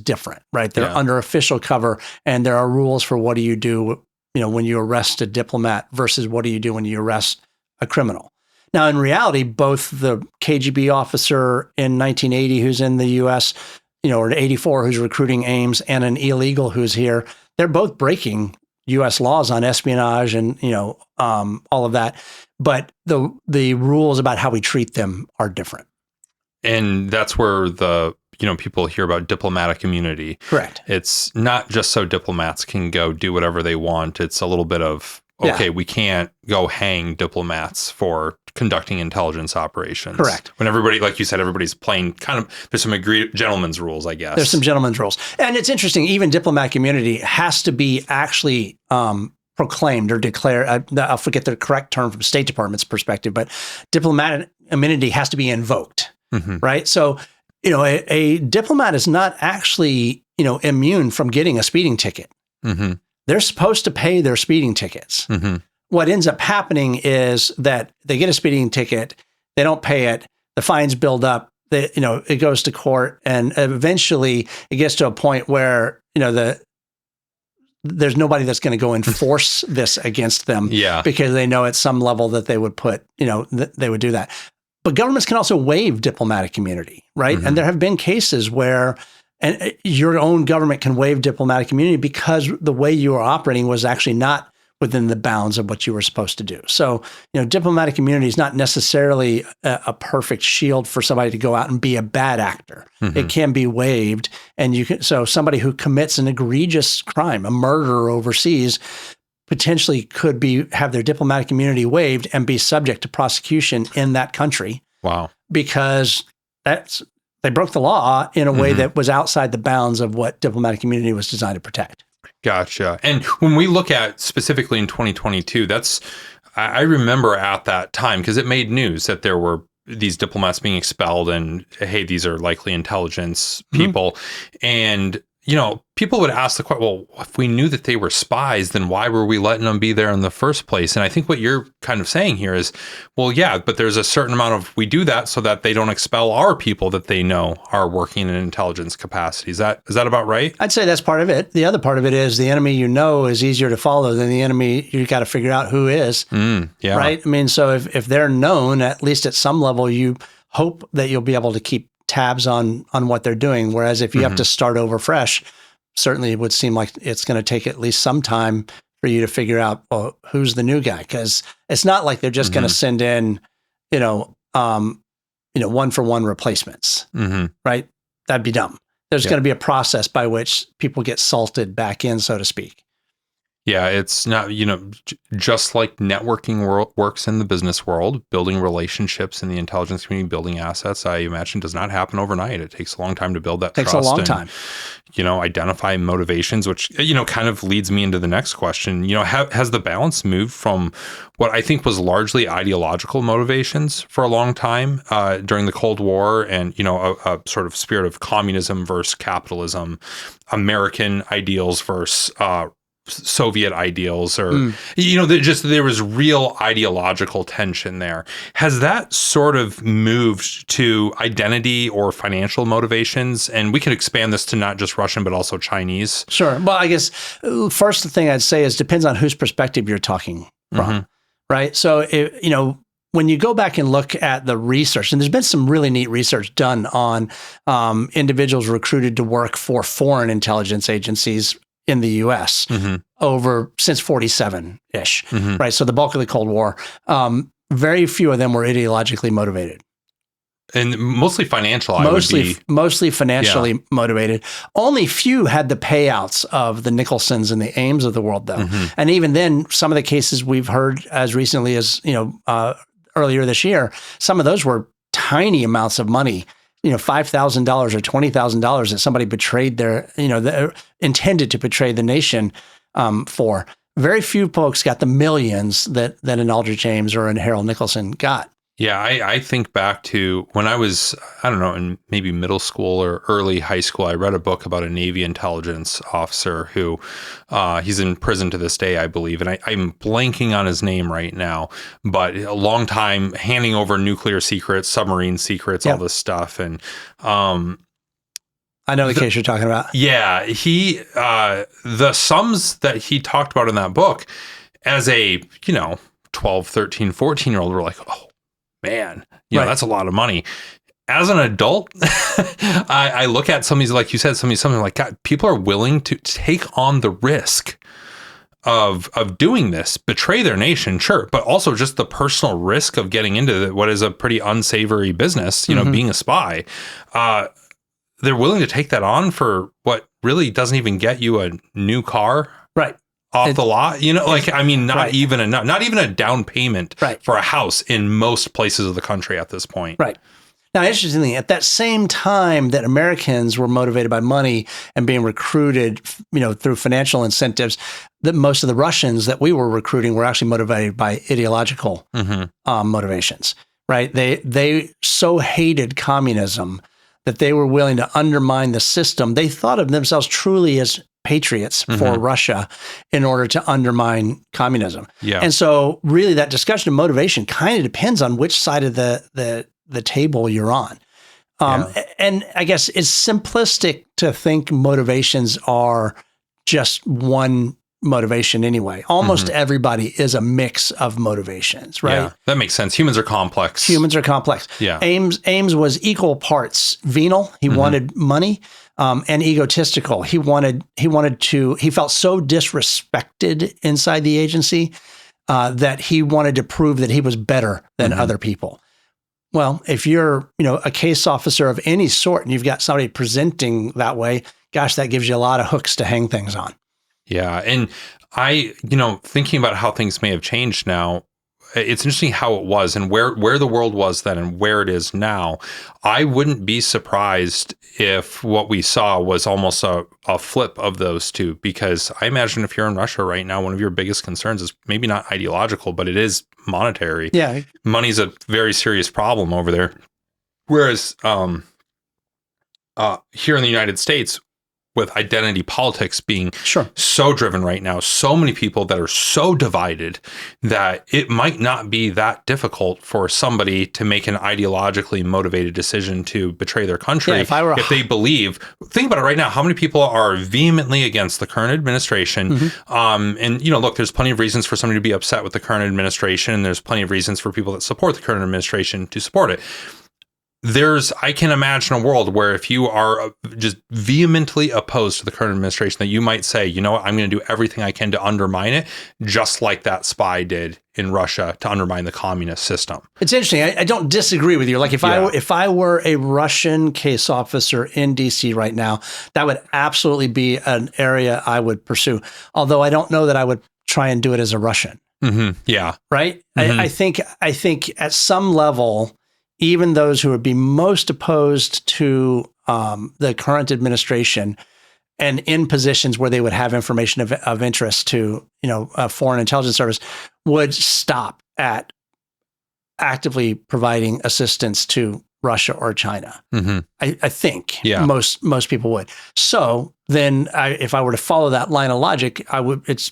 different, right? They're under official cover, and there are rules for what do you do when you arrest a diplomat versus what do you do when you arrest a criminal. Now, in reality, both the KGB officer in 1980 who's in the U.S., or in 84 who's recruiting Ames, and an illegal who's here, they're both breaking U.S. laws on espionage and all of that. But the rules about how we treat them are different. And that's where people hear about diplomatic immunity. Correct. It's not just so diplomats can go do whatever they want. It's a little bit of, we can't go hang diplomats for conducting intelligence operations. Correct. When everybody, like you said, everybody's playing there's some agreed gentleman's rules, I guess. There's some gentleman's rules. And it's interesting, even diplomatic immunity has to be actually proclaimed or declared. I'll forget the correct term from State Department's perspective, but diplomatic immunity has to be invoked, right? So, a diplomat is not actually, immune from getting a speeding ticket. They're supposed to pay their speeding tickets. What ends up happening is that they get a speeding ticket, they don't pay it, the fines build up, it goes to court, and eventually it gets to a point where, there's nobody that's going to go enforce this against them because they know at some level that they would they would do that. But governments can also waive diplomatic immunity, right? And there have been cases where your own government can waive diplomatic immunity because the way you were operating was actually not within the bounds of what you were supposed to do. So, diplomatic immunity is not necessarily a perfect shield for somebody to go out and be a bad actor. It can be waived, and so somebody who commits an egregious crime, a murder overseas, potentially could have their diplomatic immunity waived and be subject to prosecution in that country. Wow. Because they broke the law in a way that was outside the bounds of what diplomatic immunity was designed to protect. Gotcha. And when we look at specifically in 2022, I remember at that time, because it made news that there were these diplomats being expelled and, hey, these are likely intelligence people. And, people would ask the question, well, if we knew that they were spies, then why were we letting them be there in the first place? And I think what you're kind of saying here is, well, yeah, but there's a certain amount of, we do that so that they don't expel our people that they know are working in intelligence capacity. Is that about right? I'd say that's part of it. The other part of it is the enemy is easier to follow than the enemy you got to figure out who is. Right? I mean, so if they're known, at least at some level, you hope that you'll be able to keep tabs on what they're doing. Whereas if you have to start over fresh, certainly it would seem like it's going to take at least some time for you to figure out, well, who's the new guy? Because it's not like they're just going to send in, one-for-one replacements, right? That'd be dumb. There's going to be a process by which people get salted back in, so to speak. Yeah, it's not, just like networking works in the business world, building relationships in the intelligence community, building assets, I imagine does not happen overnight. It takes a long time to build that trust. Takes a long time. Identify motivations, which, kind of leads me into the next question. Has the balance moved from what I think was largely ideological motivations for a long time during the Cold War and, a sort of spirit of communism versus capitalism, American ideals versus Soviet ideals, or there was real ideological tension there. Has that sort of moved to identity or financial motivations? And we can expand this to not just Russian, but also Chinese. Sure. Well, I guess first the thing I'd say is depends on whose perspective you're talking from, right? So, when you go back and look at the research, and there's been some really neat research done on individuals recruited to work for foreign intelligence agencies, in the U.S. over since 47-ish, right? So the bulk of the Cold War, very few of them were ideologically motivated. And mostly financial, mostly financially motivated. Only few had the payouts of the Nicholsons and the Ames of the world, though. And even then, some of the cases we've heard as recently as earlier this year, some of those were tiny amounts of money. $5,000 or $20,000 that somebody betrayed intended to betray the nation for. Very few folks got the millions that an Aldrich Ames or an Harold Nicholson got. Yeah, I think back to when I was, I don't know, in maybe middle school or early high school, I read a book about a Navy intelligence officer who he's in prison to this day, I believe. And I'm blanking on his name right now, but a long time handing over nuclear secrets, submarine secrets, all this stuff. And I know the case you're talking about. Yeah, the sums that he talked about in that book as a, 12, 13, 14-year-old were like, oh, man, that's a lot of money. As an adult, I look at some of these, like you said, something like, God, people are willing to take on the risk of doing this, betray their nation, sure, but also just the personal risk of getting into what is a pretty unsavory business, being a spy. They're willing to take that on for what really doesn't even get you a new car. Right. Off the lot, not even a down payment for a house in most places of the country at this point. Right. Now, interestingly, at that same time that Americans were motivated by money and being recruited, through financial incentives, that most of the Russians that we were recruiting were actually motivated by ideological motivations. Right. They so hated communism that they were willing to undermine the system. They thought of themselves truly as patriots for Russia in order to undermine communism. Yeah. And so really that discussion of motivation kind of depends on which side of the table you're on. And I guess it's simplistic to think motivations are just one motivation anyway. Almost everybody is a mix of motivations, right? Yeah, that makes sense. Humans are complex. Yeah. Ames was equal parts venal. He wanted money. And egotistical. He felt so disrespected inside the agency that he wanted to prove that he was better than other people. Well, if you're, a case officer of any sort and you've got somebody presenting that way, gosh, that gives you a lot of hooks to hang things on. Yeah. And thinking about how things may have changed now, it's interesting how it was and where the world was then and where it is now. I wouldn't be surprised if what we saw was almost a flip of those two, because I imagine if you're in Russia right now, one of your biggest concerns is maybe not ideological, but it is monetary. Yeah. Money's a very serious problem over there. Whereas here in the United States, with identity politics being so driven right now, so many people that are so divided that it might not be that difficult for somebody to make an ideologically motivated decision to betray their country. Yeah, if they believe, think about it right now, how many people are vehemently against the current administration? And look, there's plenty of reasons for somebody to be upset with the current administration, and there's plenty of reasons for people that support the current administration to support it. I can imagine a world where if you are just vehemently opposed to the current administration, that you might say, I'm going to do everything I can to undermine it, just like that spy did in Russia to undermine the communist system. It's interesting. I don't disagree with you. Like if I were a Russian case officer in DC right now, that would absolutely be an area I would pursue. Although I don't know that I would try and do it as a Russian. Yeah. Right. I think at some level, even those who would be most opposed to the current administration and in positions where they would have information of interest to, a foreign intelligence service, would stop at actively providing assistance to Russia or China. I think most people would. So then if I were to follow that line of logic, it's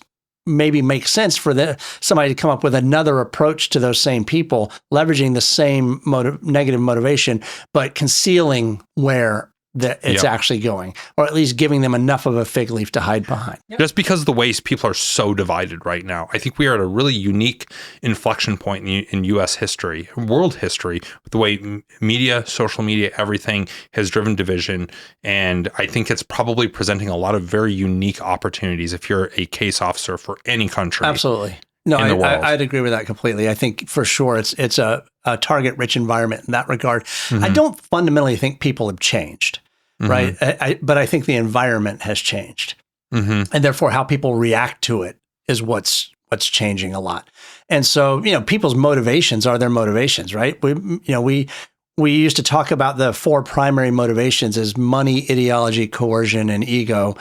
maybe makes sense for somebody to come up with another approach to those same people, leveraging the same negative motivation, but concealing where that it's actually going, or at least giving them enough of a fig leaf to hide behind. Just because of the ways people are so divided right now. I think we are at a really unique inflection point in U.S. history, world history, with the way media, social media, everything has driven division. And I think it's probably presenting a lot of very unique opportunities if you're a case officer for any country. Absolutely. No, I'd agree with that completely. I think for sure it's a target-rich environment in that regard. I don't fundamentally think people have changed. Right. But I think the environment has changed. And therefore how people react to it is what's changing a lot. And so, people's motivations are their motivations, right? We used to talk about the 4 primary motivations as money, ideology, coercion, and ego,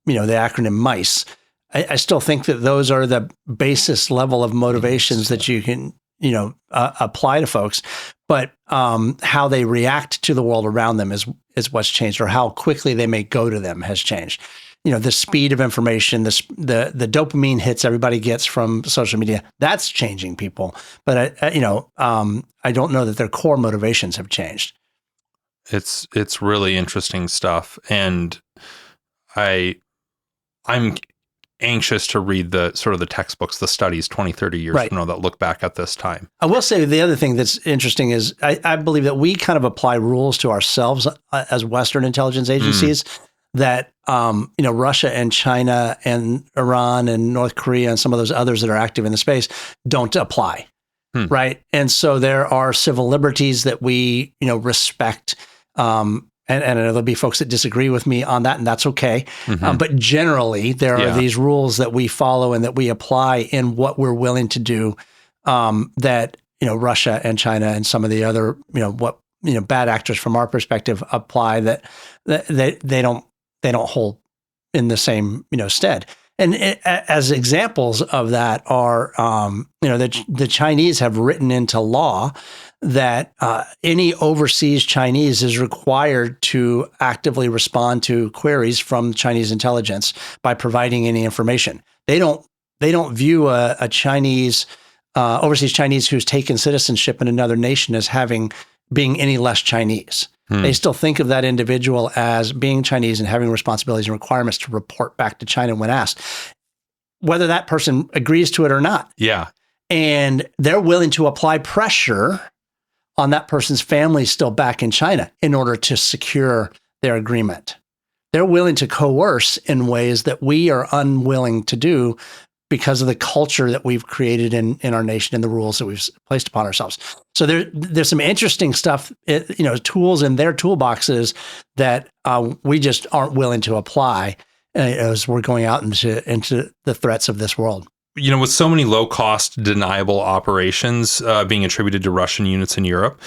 the acronym MICE. I still think that those are the basis level of motivations that you can, apply to folks. But how they react to the world around them is what's changed, or how quickly they may go to them has changed. The speed of information, the dopamine hits everybody gets from social media, that's changing people. But I don't know that their core motivations have changed. It's really interesting stuff, and I'm anxious to read the sort of the textbooks, the studies 20, 30 years from now that look back at this time. I will say the other thing that's interesting is I believe that we kind of apply rules to ourselves as Western intelligence agencies that, Russia and China and Iran and North Korea and some of those others that are active in the space don't apply. Right. And so there are civil liberties that we, respect. And I know there'll be folks that disagree with me on that, and that's okay. But generally, there are these rules that we follow and that we apply in what we're willing to do. That Russia and China and some of the other bad actors from our perspective apply that they don't hold in the same stead. And as examples of that are the Chinese have written into law that any overseas Chinese is required to actively respond to queries from Chinese intelligence by providing any information. They don't view a Chinese overseas Chinese who's taken citizenship in another nation as being any less Chinese. They still think of that individual as being Chinese and having responsibilities and requirements to report back to China when asked, whether that person agrees to it or not. Yeah. And they're willing to apply pressure on that person's family still back in China in order to secure their agreement. They're willing to coerce in ways that we are unwilling to do because of the culture that we've created in our nation and the rules that we've placed upon ourselves. So there's some interesting stuff, tools in their toolboxes that we just aren't willing to apply as we're going out into the threats of this world. With so many low-cost, deniable operations being attributed to Russian units in Europe,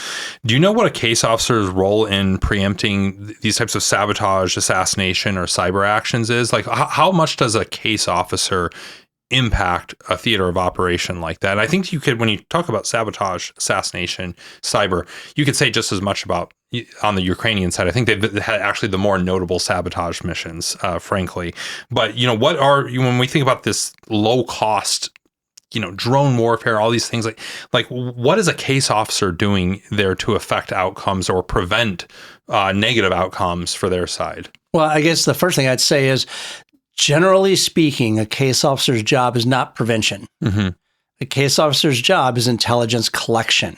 do you know what a case officer's role in preempting these types of sabotage, assassination, or cyber actions is? Like, how much does a case officer impact a theater of operation like that? And I think you could, when you talk about sabotage, assassination, cyber, you could say just as much about on the Ukrainian side. I think they've had actually the more notable sabotage missions, frankly. But, what are, when we think about this low cost, drone warfare, all these things, like what is a case officer doing there to affect outcomes or prevent negative outcomes for their side? Well, I guess the first thing I'd say is, generally speaking, a case officer's job is not prevention. A case officer's job is intelligence collection,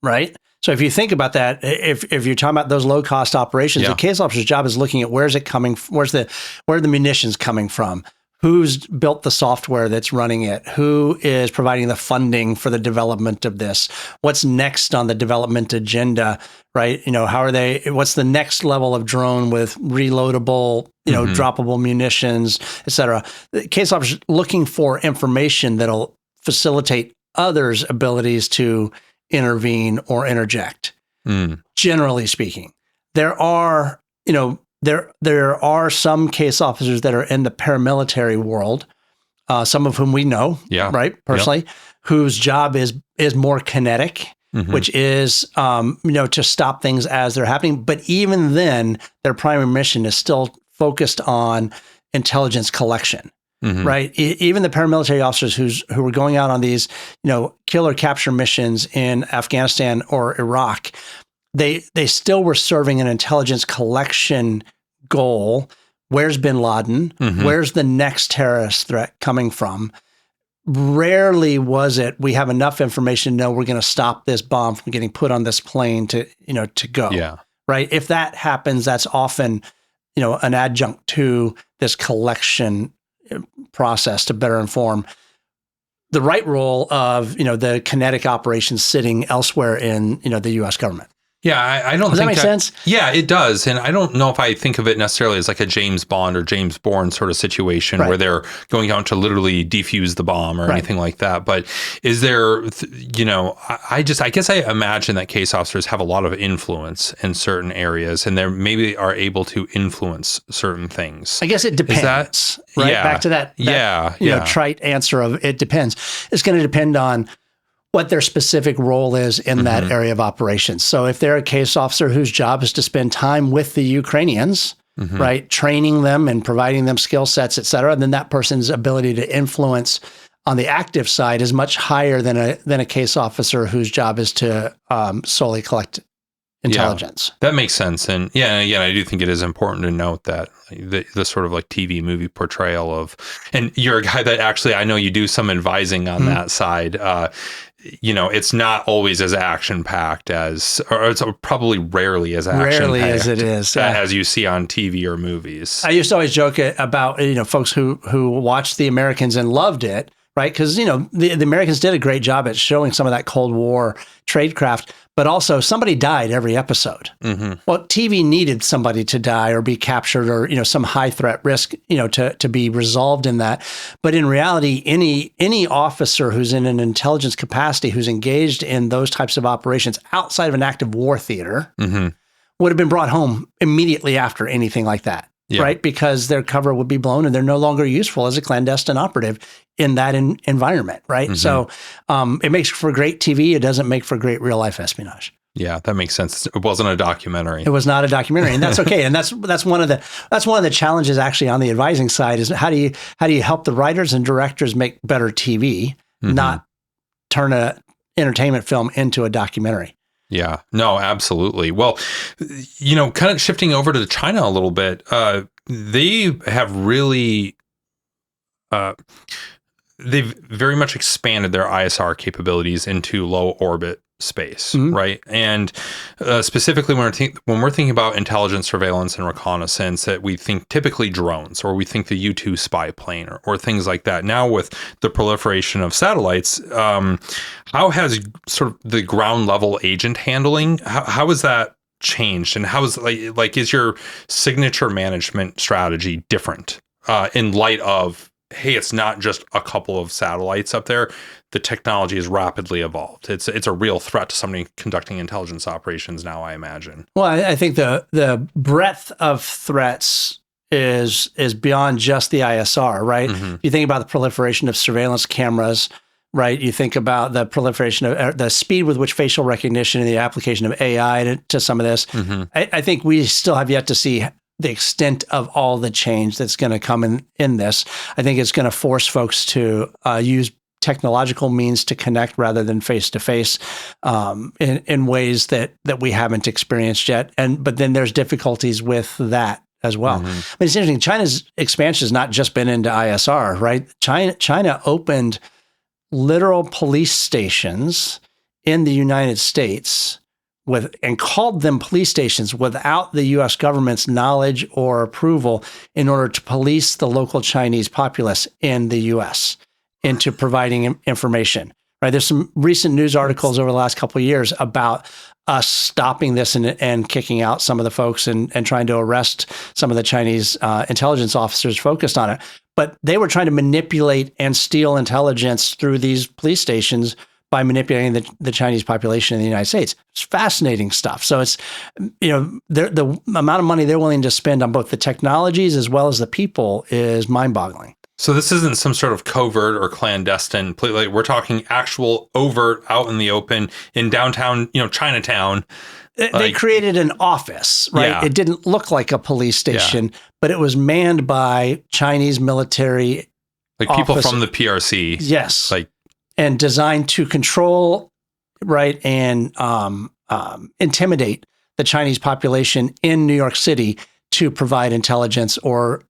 right? So if you think about that, if you're talking about those low cost operations, a case officer's job is looking at where are the munitions coming from? Who's built the software that's running it? Who is providing the funding for the development of this? What's next on the development agenda, right? What's the next level of drone with reloadable, droppable munitions, et cetera? The case officer looking for information that'll facilitate others' abilities to intervene or interject. Generally speaking, there are some case officers that are in the paramilitary world, some of whom we know, right, personally, whose job is more kinetic, which is, to stop things as they're happening. But even then, their primary mission is still focused on intelligence collection, right? Even the paramilitary officers who were going out on these, kill or capture missions in Afghanistan or Iraq, they still were serving an intelligence collection goal. Where's bin Laden? Where's the next terrorist threat coming from? Rarely was it, we have enough information to know we're going to stop this bomb from getting put on this plane to go. Yeah. Right. If that happens, that's often, an adjunct to this collection process to better inform the right role of, the kinetic operations sitting elsewhere in, the U.S. government. Yeah, I don't think that make sense? Yeah, it does. And I don't know if I think of it necessarily as like a James Bond or James Bourne sort of situation where they're going out to literally defuse the bomb or anything like that. But is there, I guess I imagine that case officers have a lot of influence in certain areas and they maybe are able to influence certain things. I guess it depends, right? Yeah, back to that trite answer of it depends. It's going to depend on what their specific role is in that area of operations. So if they're a case officer whose job is to spend time with the Ukrainians, right, training them and providing them skill sets, et cetera, then that person's ability to influence on the active side is much higher than a case officer whose job is to solely collect intelligence. Yeah, that makes sense. And I do think it is important to note that the sort of like TV movie portrayal of, and you're a guy that actually, I know you do some advising on that side. It's not always as action-packed or it's probably rarely as action-packed. Rarely as it is. As you see on TV or movies. I used to always joke about, folks who watched The Americans and loved it, right? Because, the Americans did a great job at showing some of that Cold War tradecraft, but also somebody died every episode. Well, TV needed somebody to die or be captured or, some high threat risk, to be resolved in that. But in reality, any officer who's in an intelligence capacity, who's engaged in those types of operations outside of an active war theater would have been brought home immediately after anything like that. Yeah. Right? Because their cover would be blown and they're no longer useful as a clandestine operative in that environment. Right. So it makes for great TV. It doesn't make for great real life espionage. Yeah, that makes sense. It wasn't a documentary. It was not a documentary, and that's okay. And that's one of the challenges actually on the advising side is how do you help the writers and directors make better TV, not turn a entertainment film into a documentary. Yeah, no, absolutely. Well, kind of shifting over to China a little bit, they have really, they've very much expanded their ISR capabilities into low orbit space, right? And specifically when we're thinking about intelligence, surveillance, and reconnaissance, that we think typically drones, or we think the U-2 spy plane, or things like that. Now with the proliferation of satellites, how has sort of the ground level agent handling, how has that changed? And how is is your signature management strategy different in light of, hey, it's not just a couple of satellites up there. The technology has rapidly evolved. It's a real threat to somebody conducting intelligence operations now, I imagine. Well, I think the breadth of threats is beyond just the ISR, right? You think about the proliferation of surveillance cameras, right? You think about the proliferation of the speed with which facial recognition and the application of AI to some of this. I think we still have yet to see the extent of all the change that's going to come in this. I think it's going to force folks to use technological means to connect rather than face-to-face in ways that we haven't experienced yet. But then there's difficulties with that as well. I mean, it's interesting. China's expansion has not just been into ISR, right? China opened literal police stations in the United States and called them police stations without the U.S. government's knowledge or approval in order to police the local Chinese populace in the U.S. into providing information. Right? There's some recent news articles over the last couple of years about us stopping this and kicking out some of the folks and trying to arrest some of the Chinese intelligence officers focused on it. But they were trying to manipulate and steal intelligence through these police stations by manipulating the Chinese population in the United States. It's fascinating stuff. So it's, the amount of money they're willing to spend on both the technologies as well as the people is mind-boggling. So this isn't some sort of covert or clandestine, we're talking actual overt out in the open in downtown, Chinatown. They created an office, right? Yeah. It didn't look like a police station, but it was manned by Chinese military people from the PRC. Yes. And designed to control, right, and intimidate the Chinese population in New York City to provide intelligence or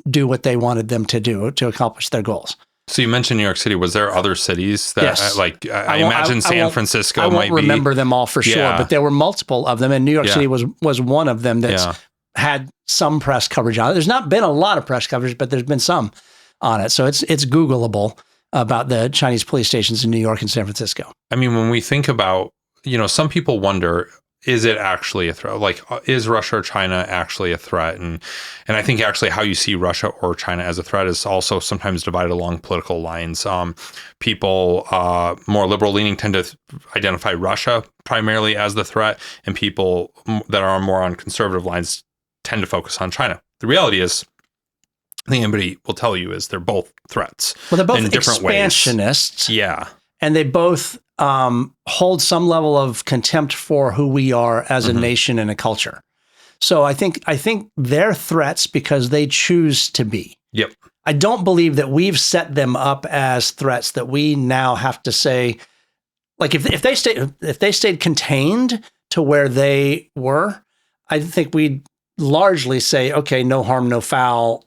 do what they wanted them to do to accomplish their goals. So you mentioned New York City. Was there other cities that, yes. I imagine San Francisco might be? I won't remember them all for sure, but there were multiple of them, and New York City was one of them that's had some press coverage on it. There's not been a lot of press coverage, but there's been some on it. So it's Googleable about the Chinese police stations in New York and San Francisco. I mean, when we think about, some people wonder, is it actually a threat? Like, is Russia or China actually a threat? And I think actually how you see Russia or China as a threat is also sometimes divided along political lines. People more liberal leaning tend to identify Russia primarily as the threat, and people that are more on conservative lines tend to focus on China. The reality is, I think anybody will tell you, is they're both threats. Well, they're both in different expansionists. ways. Yeah. And they both hold some level of contempt for who we are as a nation and a culture. So I think they're threats because they choose to be. Yep. I don't believe that we've set them up as threats that we now have to say, like if they stayed contained to where they were, I think we'd largely say, okay, no harm, no foul.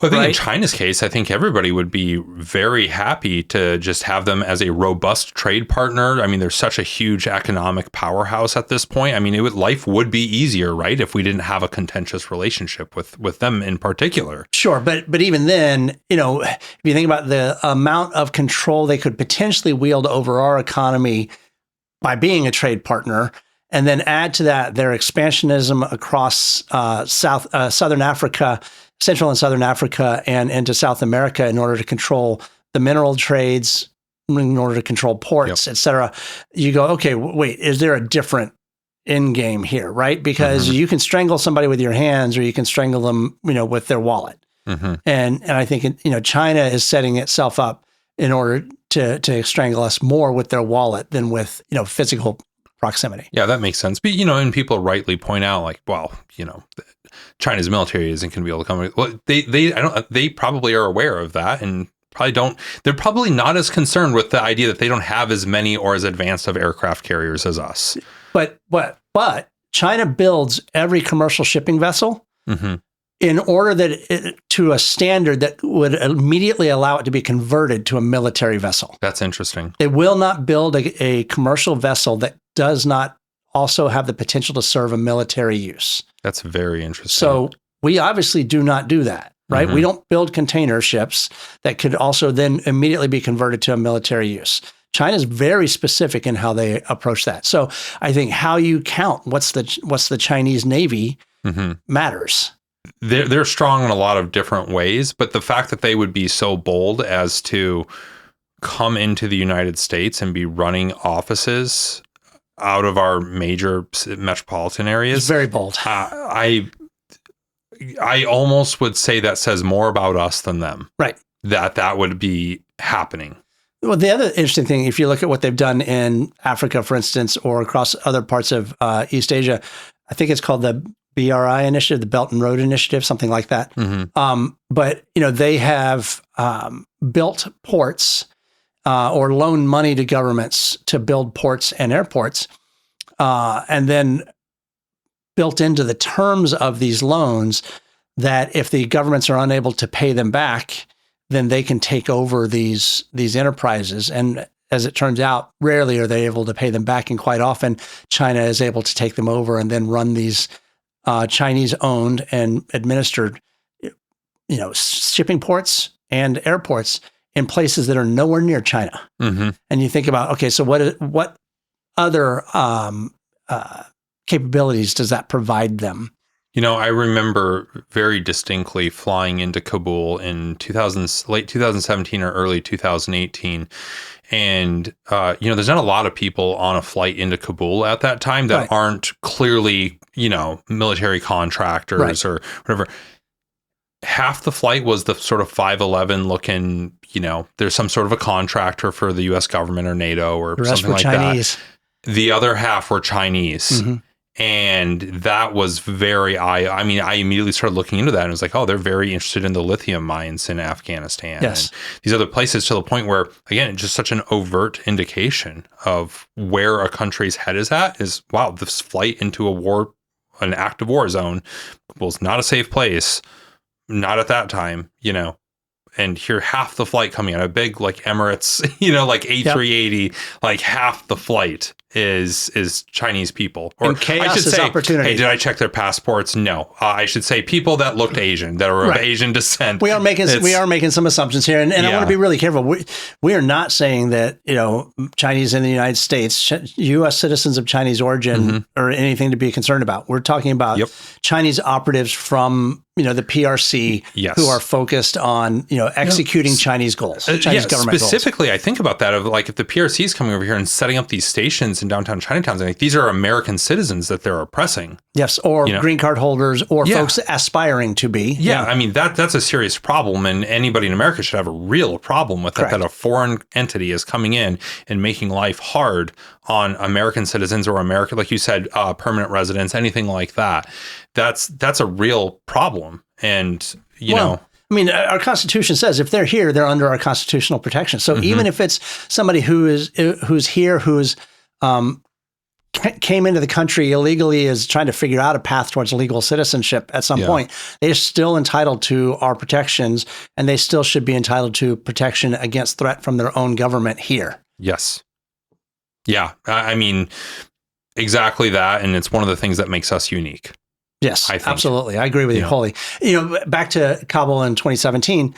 Well, I think in China's case, I think everybody would be very happy to just have them as a robust trade partner. I mean, they're such a huge economic powerhouse at this point. I mean, life would be easier, right, if we didn't have a contentious relationship with them in particular. Sure, but even then, if you think about the amount of control they could potentially wield over our economy by being a trade partner, and then add to that their expansionism across Southern Africa, Central and Southern Africa, and into South America in order to control the mineral trades, in order to control ports, et cetera. You go, okay, wait, is there a different end game here, right? Because you can strangle somebody with your hands, or you can strangle them, with their wallet. And I think, China is setting itself up in order to strangle us more with their wallet than with, physical proximity. Yeah, that makes sense. But, and people rightly point out, like, well, China's military isn't going to be able to come. Well, they probably are aware of that, and probably don't. They're probably not as concerned with the idea that they don't have as many or as advanced of aircraft carriers as us. But China builds every commercial shipping vessel in order that to a standard that would immediately allow it to be converted to a military vessel. That's interesting. They will not build a commercial vessel that does not also have the potential to serve a military use. That's very interesting. So we obviously do not do that, right? We don't build container ships that could also then immediately be converted to a military use. China's very specific in how they approach that. So I think how you count what's the Chinese Navy matters. They're strong in a lot of different ways, but the fact that they would be so bold as to come into the United States and be running offices out of our major metropolitan areas. It's very bold. I almost would say that says more about us than them. Right. That would be happening. Well, the other interesting thing, if you look at what they've done in Africa, for instance, or across other parts of East Asia, I think it's called the BRI initiative, the Belt and Road Initiative, something like that. But, they have built ports or loan money to governments to build ports and airports, and then built into the terms of these loans that if the governments are unable to pay them back, then they can take over these enterprises. And as it turns out, rarely are they able to pay them back, and quite often China is able to take them over and then run these Chinese-owned and administered, shipping ports and airports in places that are nowhere near China. And you think about, okay, so what other capabilities does that provide them? I remember very distinctly flying into Kabul in late 2017 or early 2018. And, there's not a lot of people on a flight into Kabul at that time that aren't clearly, military contractors or whatever. Half the flight was the sort of 5'11" looking, there's some sort of a contractor for the U.S. government or NATO or something like Chinese. that. The other half were Chinese. And that was I immediately started looking into that and was like, oh, they're very interested in the lithium mines in Afghanistan. Yes. And these other places, to the point where, again, it's just such an overt indication of where a country's head is at is, wow, this flight into an active war zone was not a safe place, not at that time, and here half the flight coming out, a big like Emirates, like A380, like half the flight is Chinese people. Or and chaos I should is say, opportunity. hey, did I check their passports? No. I should say people that looked Asian, that are of Asian descent. We are making some assumptions here, and I want to be really careful. We are not saying that Chinese in the United States, U.S. citizens of Chinese origin, or anything to be concerned about. We're talking about Chinese operatives from the PRC who are focused on executing Chinese goals, Chinese government specifically, goals. I think about that of like if the PRC is coming over here and setting up these stations in downtown Chinatown, like these are American citizens that they're oppressing. Yes, or green card holders, or folks aspiring to be. Yeah, I mean that's a serious problem, and anybody in America should have a real problem with it. That a foreign entity is coming in and making life hard on American citizens or American, like you said, permanent residents, anything like that. That's a real problem, and I mean, our Constitution says if they're here, they're under our constitutional protection. So even if it's somebody who's here, who's came into the country illegally, is trying to figure out a path towards legal citizenship at some point, they're still entitled to our protections, and they still should be entitled to protection against threat from their own government here. Yes. Yeah. I mean, exactly that. And it's one of the things that makes us unique. Yes, absolutely. I agree with you wholly. Back to Kabul in 2017,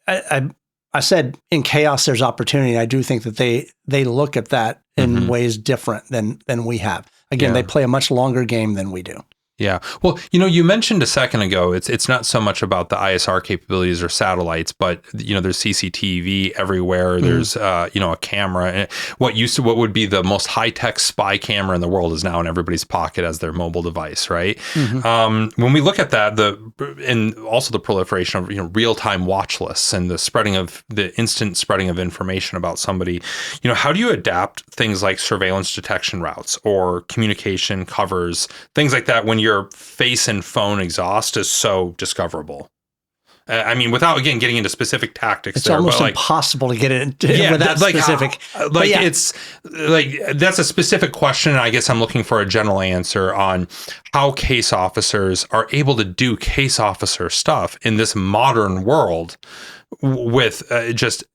I said in chaos, there's opportunity. I do think that they look at that in ways different than we have. Again, they play a much longer game than we do. Yeah. Well, you mentioned a second ago, it's not so much about the ISR capabilities or satellites, but, there's CCTV everywhere. There's, a camera. What would be the most high-tech spy camera in the world is now in everybody's pocket as their mobile device, right? When we look at that, and also the proliferation of, real-time watch lists and the instant spreading of information about somebody, how do you adapt things like surveillance detection routes or communication covers, things like that, when your face and phone exhaust is so discoverable? I mean, without, again, getting into specific tactics, it's almost impossible to get into with that specific. It's like, that's a specific question. And I guess I'm looking for a general answer on how case officers are able to do case officer stuff in this modern world with just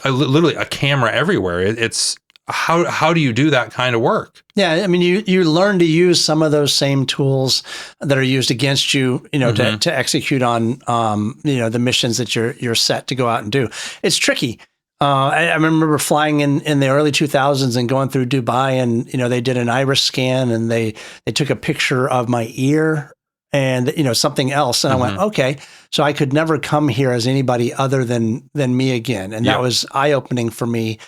literally a camera everywhere. It's how do you do that kind of work? Yeah, I mean, you learn to use some of those same tools that are used against you, to execute on, the missions that you're set to go out and do. It's tricky. I remember flying in the early 2000s and going through Dubai, and they did an iris scan, and they took a picture of my ear and something else, and I went, okay, so I could never come here as anybody other than me again, and that was eye-opening for me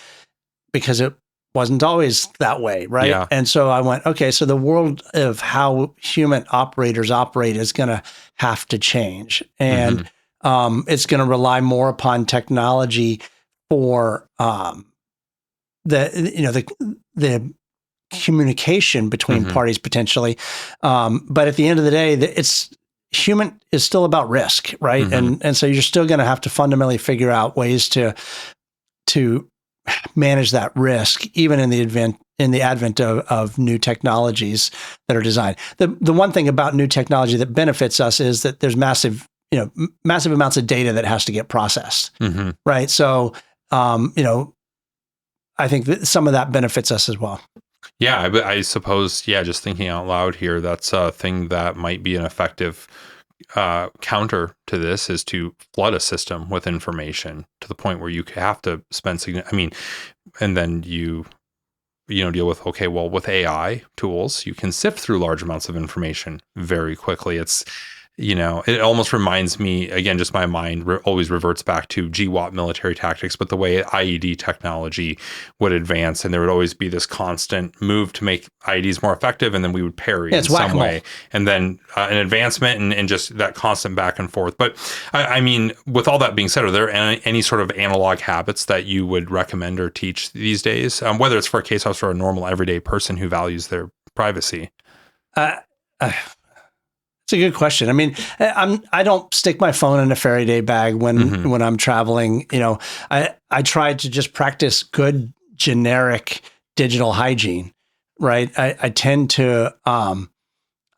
because it wasn't always that way, right? Yeah. And so I went, okay, so the world of how human operators operate is going to have to change, and it's going to rely more upon technology for the communication between parties potentially. But at the end of the day, human is still about risk, right? And so you're still going to have to fundamentally figure out ways to manage that risk, even in the advent of new technologies that are designed. The one thing about new technology that benefits us is that there's massive amounts of data that has to get processed, right? So, I think that some of that benefits us as well. Yeah, I suppose, just thinking out loud here, that's a thing that might be an effective counter to this, is to flood a system with information to the point where you have to spend and then you deal with, okay, well, with AI tools, you can sift through large amounts of information very quickly. It's, it almost reminds me, again, just my mind always reverts back to GWAT military tactics, but the way IED technology would advance, and there would always be this constant move to make IEDs more effective, and then we would parry in some way. And then an advancement and just that constant back and forth. But I mean, with all that being said, are there any sort of analog habits that you would recommend or teach these days, whether it's for a case officer or a normal everyday person who values their privacy? It's a good question. I mean, I don't stick my phone in a Faraday bag when I'm traveling. You know, I try to just practice good generic digital hygiene, right? I tend to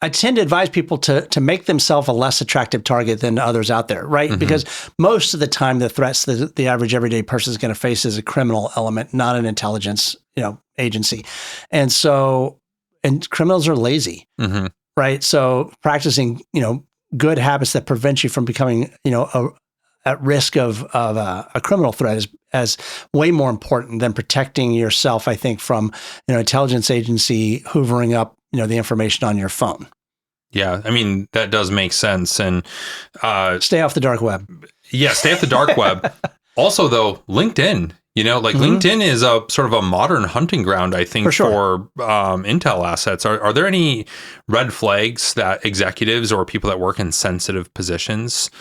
advise people to make themselves a less attractive target than others out there, right? Because most of the time, the threats that the average everyday person is going to face is a criminal element, not an intelligence, agency, and criminals are lazy. Right. So practicing, good habits that prevent you from becoming, at risk of a criminal threat is as way more important than protecting yourself, I think, from, intelligence agency hoovering up, the information on your phone. Yeah. I mean, that does make sense. And stay off the dark web. Yeah. Stay off the dark web. Also, though, LinkedIn. LinkedIn is a sort of a modern hunting ground, I think, for intel assets. Are there any red flags that executives or people that work in sensitive positions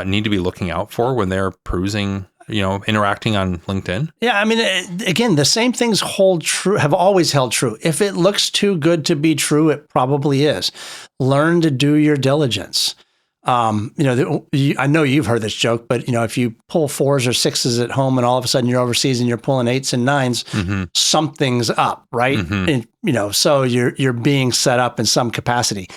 need to be looking out for when they're perusing, interacting on LinkedIn? Yeah, I mean, again, the same things hold true, have always held true. If it looks too good to be true, it probably is. Learn to do your diligence. I know you've heard this joke, but if you pull 4s or 6s at home and all of a sudden you're overseas and you're pulling 8s and 9s, something's up, right? And, so you're being set up in some capacity.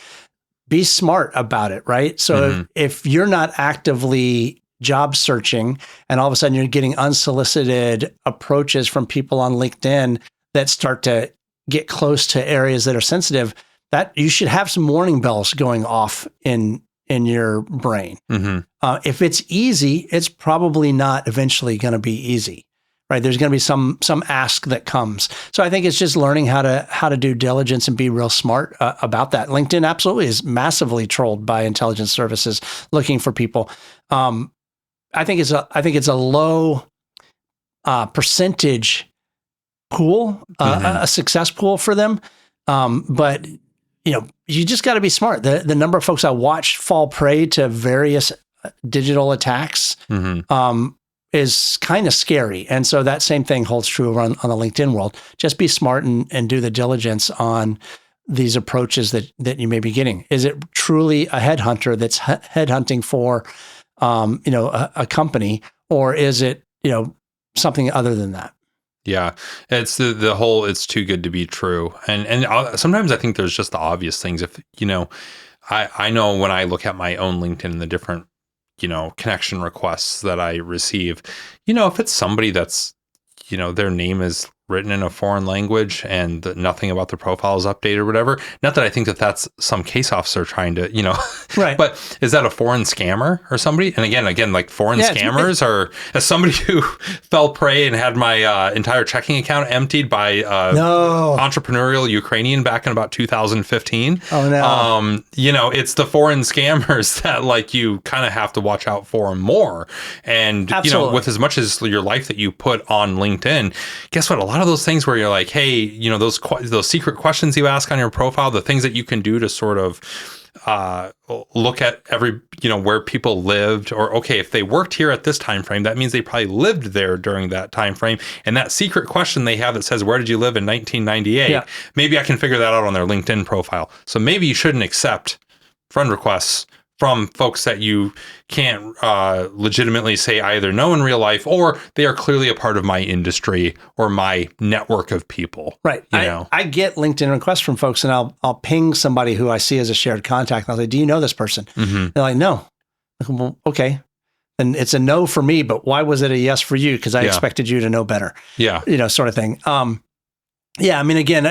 Be smart about it, right? So if you're not actively job searching and all of a sudden you're getting unsolicited approaches from people on LinkedIn that start to get close to areas that are sensitive, that you should have some warning bells going off in your brain. If it's easy, it's probably not eventually going to be easy, right? There's going to be some ask that comes. So I think it's just learning how to do diligence and be real smart about that. LinkedIn absolutely is massively trolled by intelligence services looking for people. I think it's a low percentage pool, a success pool for them, but you just got to be smart. The number of folks I watched fall prey to various digital attacks is kind of scary. And so that same thing holds true on the LinkedIn world. Just be smart and do the diligence on these approaches that you may be getting. Is it truly a headhunter that's headhunting for, a company, or is it, something other than that? Yeah, it's the whole, it's too good to be true. And sometimes I think there's just the obvious things. If, I know when I look at my own LinkedIn and the different, connection requests that I receive, if it's somebody that's, their name is written in a foreign language and nothing about the profile is updated or whatever. Not that I think that that's some case officer trying to, right. But is that a foreign scammer or somebody? And again, like foreign scammers are, as somebody who fell prey and had my entire checking account emptied by entrepreneurial Ukrainian back in about 2015. Oh no. It's the foreign scammers that you kind of have to watch out for more. And, Absolutely. With as much as your life that you put on LinkedIn, guess what? A lot of those things where you're like, hey, those secret questions you ask on your profile, the things that you can do to sort of look at every, where people lived, or okay, if they worked here at this time frame, that means they probably lived there during that time frame. And that secret question they have that says, where did you live in 1998? Maybe I can figure that out on their LinkedIn profile. So maybe you shouldn't accept friend requests from folks that you can't legitimately say either know in real life, or they are clearly a part of my industry or my network of people. Right. I get LinkedIn requests from folks, and I'll ping somebody who I see as a shared contact. And I'll say, do you know this person? They're like, no. Like, well, okay. And it's a no for me, but why was it a yes for you? Because I expected you to know better. Yeah. Sort of thing. I mean, again,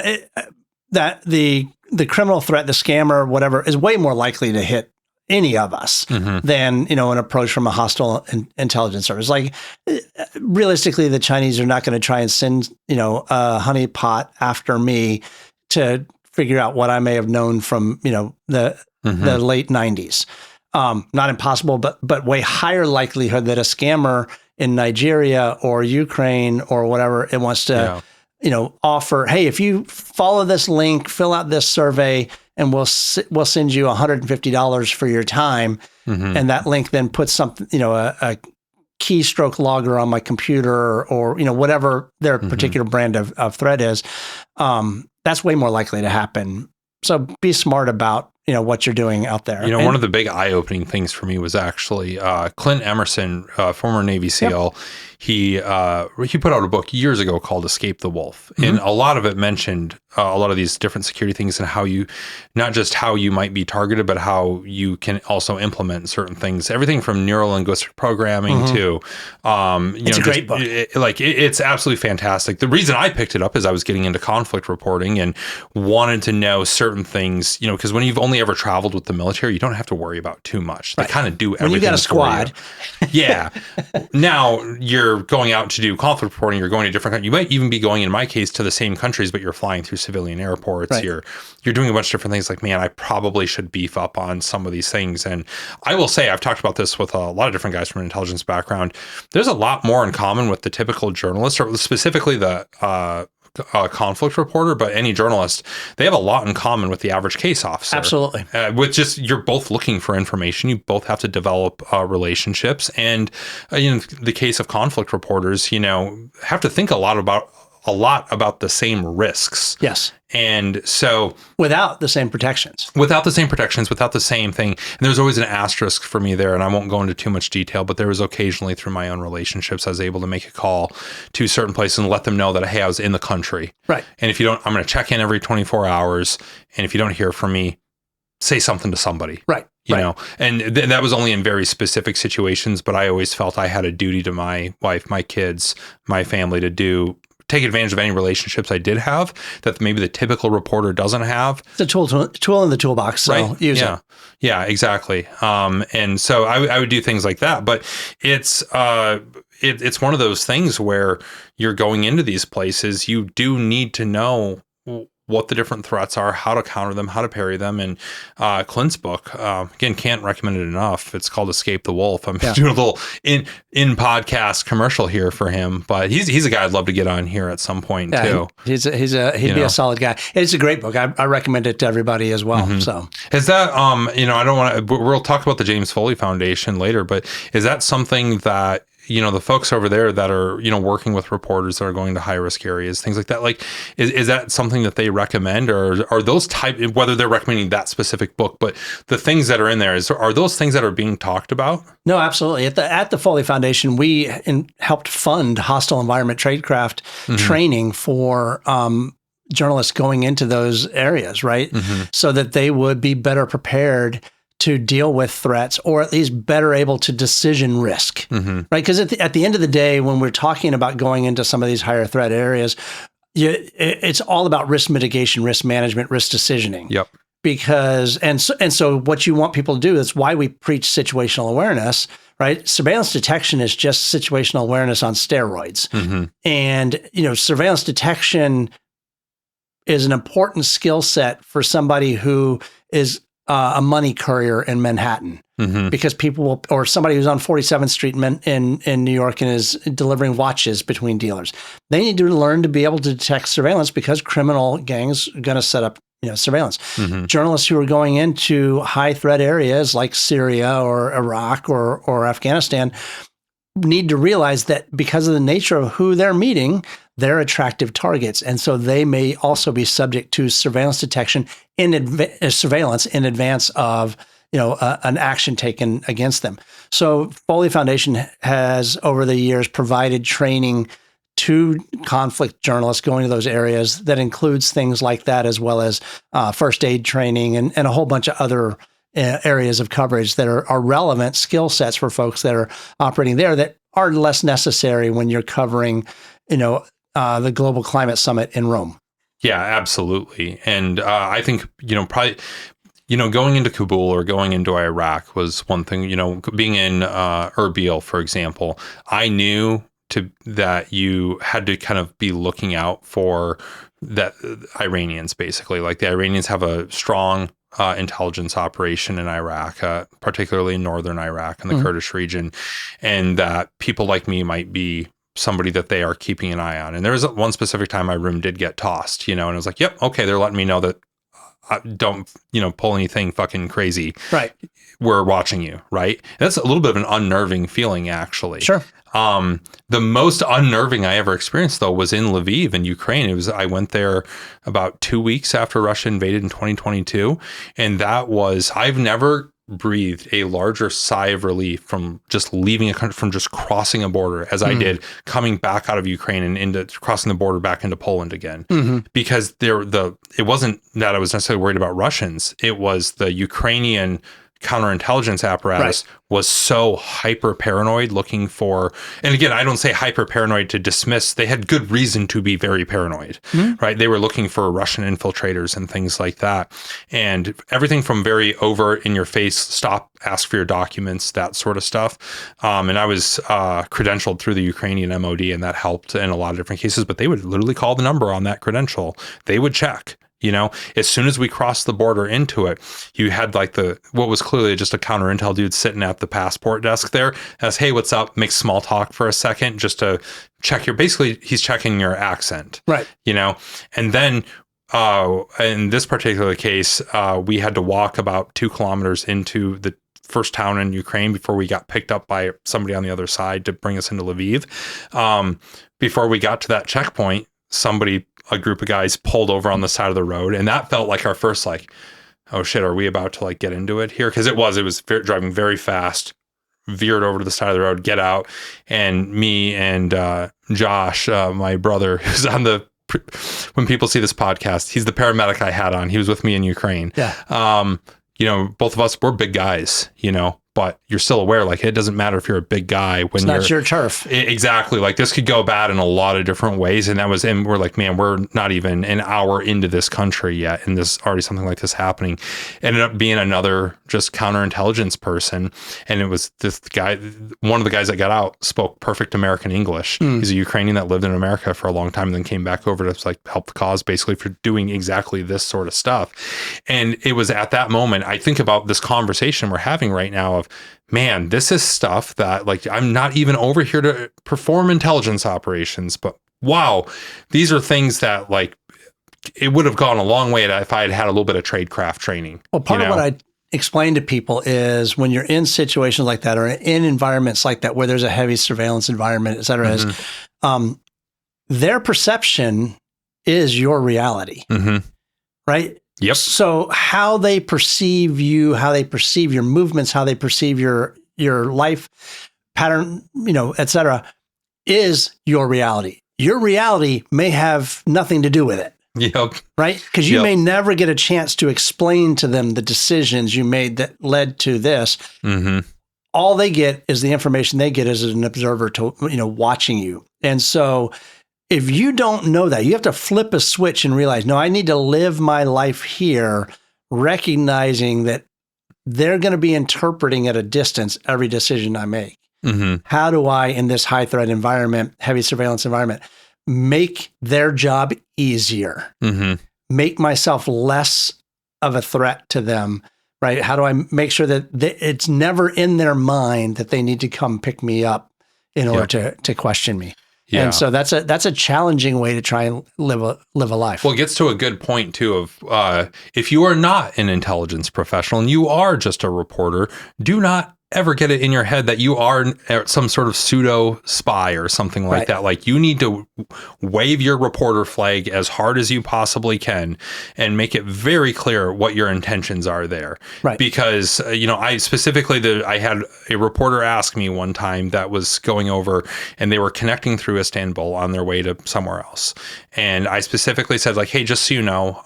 that the criminal threat, the scammer, whatever, is way more likely to hit any of us than, an approach from a hostile intelligence service. Like, realistically, the Chinese are not going to try and send, a honeypot after me to figure out what I may have known from, the late 90s. Not impossible, but way higher likelihood that a scammer in Nigeria or Ukraine or whatever it wants to, offer, hey, if you follow this link, fill out this survey, and we'll send you $150 for your time. And that link then puts something, a keystroke logger on my computer, or whatever their particular brand of threat is. That's way more likely to happen So be smart about, what you're doing out there. One of the big eye-opening things for me was actually Clint Emerson, former Navy SEAL. Yep. He put out a book years ago called Escape the Wolf. Mm-hmm. And a lot of it mentioned a lot of these different security things and how you, not just how you might be targeted, but how you can also implement certain things. Everything from neuro-linguistic programming to, it's a great book. It's absolutely fantastic. The reason I picked it up is I was getting into conflict reporting and wanted to know certain things, because when you've only ever traveled with the military, you don't have to worry about too much. They kind of do everything. When you got a squad. Yeah. Now you're going out to do conflict reporting. You're going to different countries. You might even be going, in my case, to the same countries, but you're flying through civilian airports. Right. You're doing a bunch of different things. Like, man, I probably should beef up on some of these things. And I will say, I've talked about this with a lot of different guys from an intelligence background. There's a lot more in common with the typical journalist, or specifically the conflict reporter, but any journalist. They have a lot in common with the average case officer. Absolutely. With just, you're both looking for information. You both have to develop relationships. And the case of conflict reporters, have to think a lot about the same risks. Yes. And so without the same protections, without the same thing. And there's always an asterisk for me there. And I won't go into too much detail, but there was occasionally through my own relationships, I was able to make a call to certain places and let them know that, hey, I was in the country. Right. And if you don't, I'm going to check in every 24 hours. And if you don't hear from me, say something to somebody. Right. You know, and that was only in very specific situations, but I always felt I had a duty to my wife, my kids, my family to take advantage of any relationships I did have that maybe the typical reporter doesn't have. It's a tool in the toolbox, so use it. Yeah, exactly. And so I would do things like that, but it's one of those things where you're going into these places, you do need to know what the different threats are, how to counter them, how to parry them. And Clint's book, again, can't recommend it enough. It's called Escape the Wolf. I'm doing a little in podcast commercial here for him, but he's a guy I'd love to get on here at some point too. He'd be a solid guy. It's a great book. I recommend it to everybody as well. Mm-hmm. So is that I don't want to. We'll talk about the James Foley Foundation later, but is that something that the folks over there that are, working with reporters that are going to high risk areas, things like that, like, is that something that they recommend, or are those whether they're recommending that specific book, but the things that are in there, are those things that are being talked about? No, absolutely. At the Foley Foundation, we helped fund hostile environment tradecraft training for journalists going into those areas, right? Mm-hmm. So that they would be better prepared to deal with threats, or at least better able to decision risk, right? Because at the end of the day, when we're talking about going into some of these higher threat areas, it's all about risk mitigation, risk management, risk decisioning. Yep. Because and so what you want people to do, that's why we preach situational awareness, right? Surveillance detection is just situational awareness on steroids, and surveillance detection is an important skill set for somebody who is a money courier in Manhattan, because people will, or somebody who's on 47th Street in New York and is delivering watches between dealers. They need to learn to be able to detect surveillance, because criminal gangs are going to set up surveillance. Journalists who are going into high threat areas like Syria or Iraq or Afghanistan need to realize that because of the nature of who they're meeting, they're attractive targets. And so they may also be subject to surveillance detection surveillance in advance of, an action taken against them. So Foley Foundation has, over the years, provided training to conflict journalists going to those areas that includes things like that, as well as first aid training and a whole bunch of other areas of coverage that are relevant skill sets for folks that are operating there that are less necessary when you're covering, the Global Climate Summit in Rome. Yeah, absolutely. And I think, probably, going into Kabul or going into Iraq was one thing. Being in Erbil, for example, I knew that you had to kind of be looking out for that Iranians, basically. Like, the Iranians have a strong intelligence operation in Iraq, particularly in northern Iraq and the Kurdish region, and that people like me might be somebody that they are keeping an eye on. And there was one specific time my room did get tossed, and it was like, yep, okay, they're letting me know that don't, pull anything fucking crazy. Right. We're watching you. Right. That's a little bit of an unnerving feeling, actually. Sure. The most unnerving I ever experienced, though, was in Lviv in Ukraine. I went there about 2 weeks after Russia invaded in 2022. And I've never breathed a larger sigh of relief from just leaving a country, from just crossing a border as I did coming back out of Ukraine and into crossing the border back into Poland again. Because it wasn't that I was necessarily worried about Russians. It was the Ukrainian counterintelligence apparatus was so hyper paranoid looking for, and again, I don't say hyper paranoid to dismiss, they had good reason to be very paranoid, right? They were looking for Russian infiltrators and things like that. And everything from very overt in your face, stop, ask for your documents, that sort of stuff. And I was credentialed through the Ukrainian MOD, and that helped in a lot of different cases, but they would literally call the number on that credential. They would check. As soon as we crossed the border into it, you had like what was clearly just a counterintel dude sitting at the passport desk there as, hey, what's up? Make small talk for a second just to check he's checking your accent. Right. And then in this particular case, we had to walk about 2 kilometers into the first town in Ukraine before we got picked up by somebody on the other side to bring us into Lviv. Before we got to that checkpoint, a group of guys pulled over on the side of the road, and that felt like our first oh shit, are we about to get into it here? Because it was driving very fast, veered over to the side of the road, get out, and me and Josh, my brother, who's when people see this podcast, he's the paramedic I had on. He was with me in Ukraine. Yeah. Both of us, we're big guys, but you're still aware, it doesn't matter if you're a big guy when it's not your turf. Exactly. This could go bad in a lot of different ways. And we're like, man, we're not even an hour into this country yet. And there's already something like this happening. Ended up being another just counterintelligence person. And it was this guy, one of the guys that got out spoke perfect American English. He's a Ukrainian that lived in America for a long time and then came back over to help the cause basically for doing exactly this sort of stuff. And it was at that moment, I think about this conversation we're having right now of, man, this is stuff that I'm not even over here to perform intelligence operations, but wow, these are things that it would have gone a long way if I had had a little bit of tradecraft training. Well, part of what I explain to people is when you're in situations like that or in environments like that where there's a heavy surveillance environment, et cetera, is their perception is your reality, right? Yep. So how they perceive you, how they perceive your movements, how they perceive your life pattern, et cetera, is your reality. Your reality may have nothing to do with it. Yep. Right? Because you may never get a chance to explain to them the decisions you made that led to this. All they get is the information they get as an observer to, watching you. And so if you don't know that, you have to flip a switch and realize, no, I need to live my life here, recognizing that they're going to be interpreting at a distance every decision I make. How do I, in this high threat environment, heavy surveillance environment, make their job easier, make myself less of a threat to them, right? How do I make sure that it's never in their mind that they need to come pick me up in order to question me? Yeah. And so that's a challenging way to try and live a life. Well, it gets to a good point too of if you are not an intelligence professional and you are just a reporter, do not ever get it in your head that you are some sort of pseudo spy or something like that. You need to wave your reporter flag as hard as you possibly can and make it very clear what your intentions are there. Right. Because, I specifically, I had a reporter ask me one time that was going over and they were connecting through Istanbul on their way to somewhere else. And I specifically said hey, just so you know,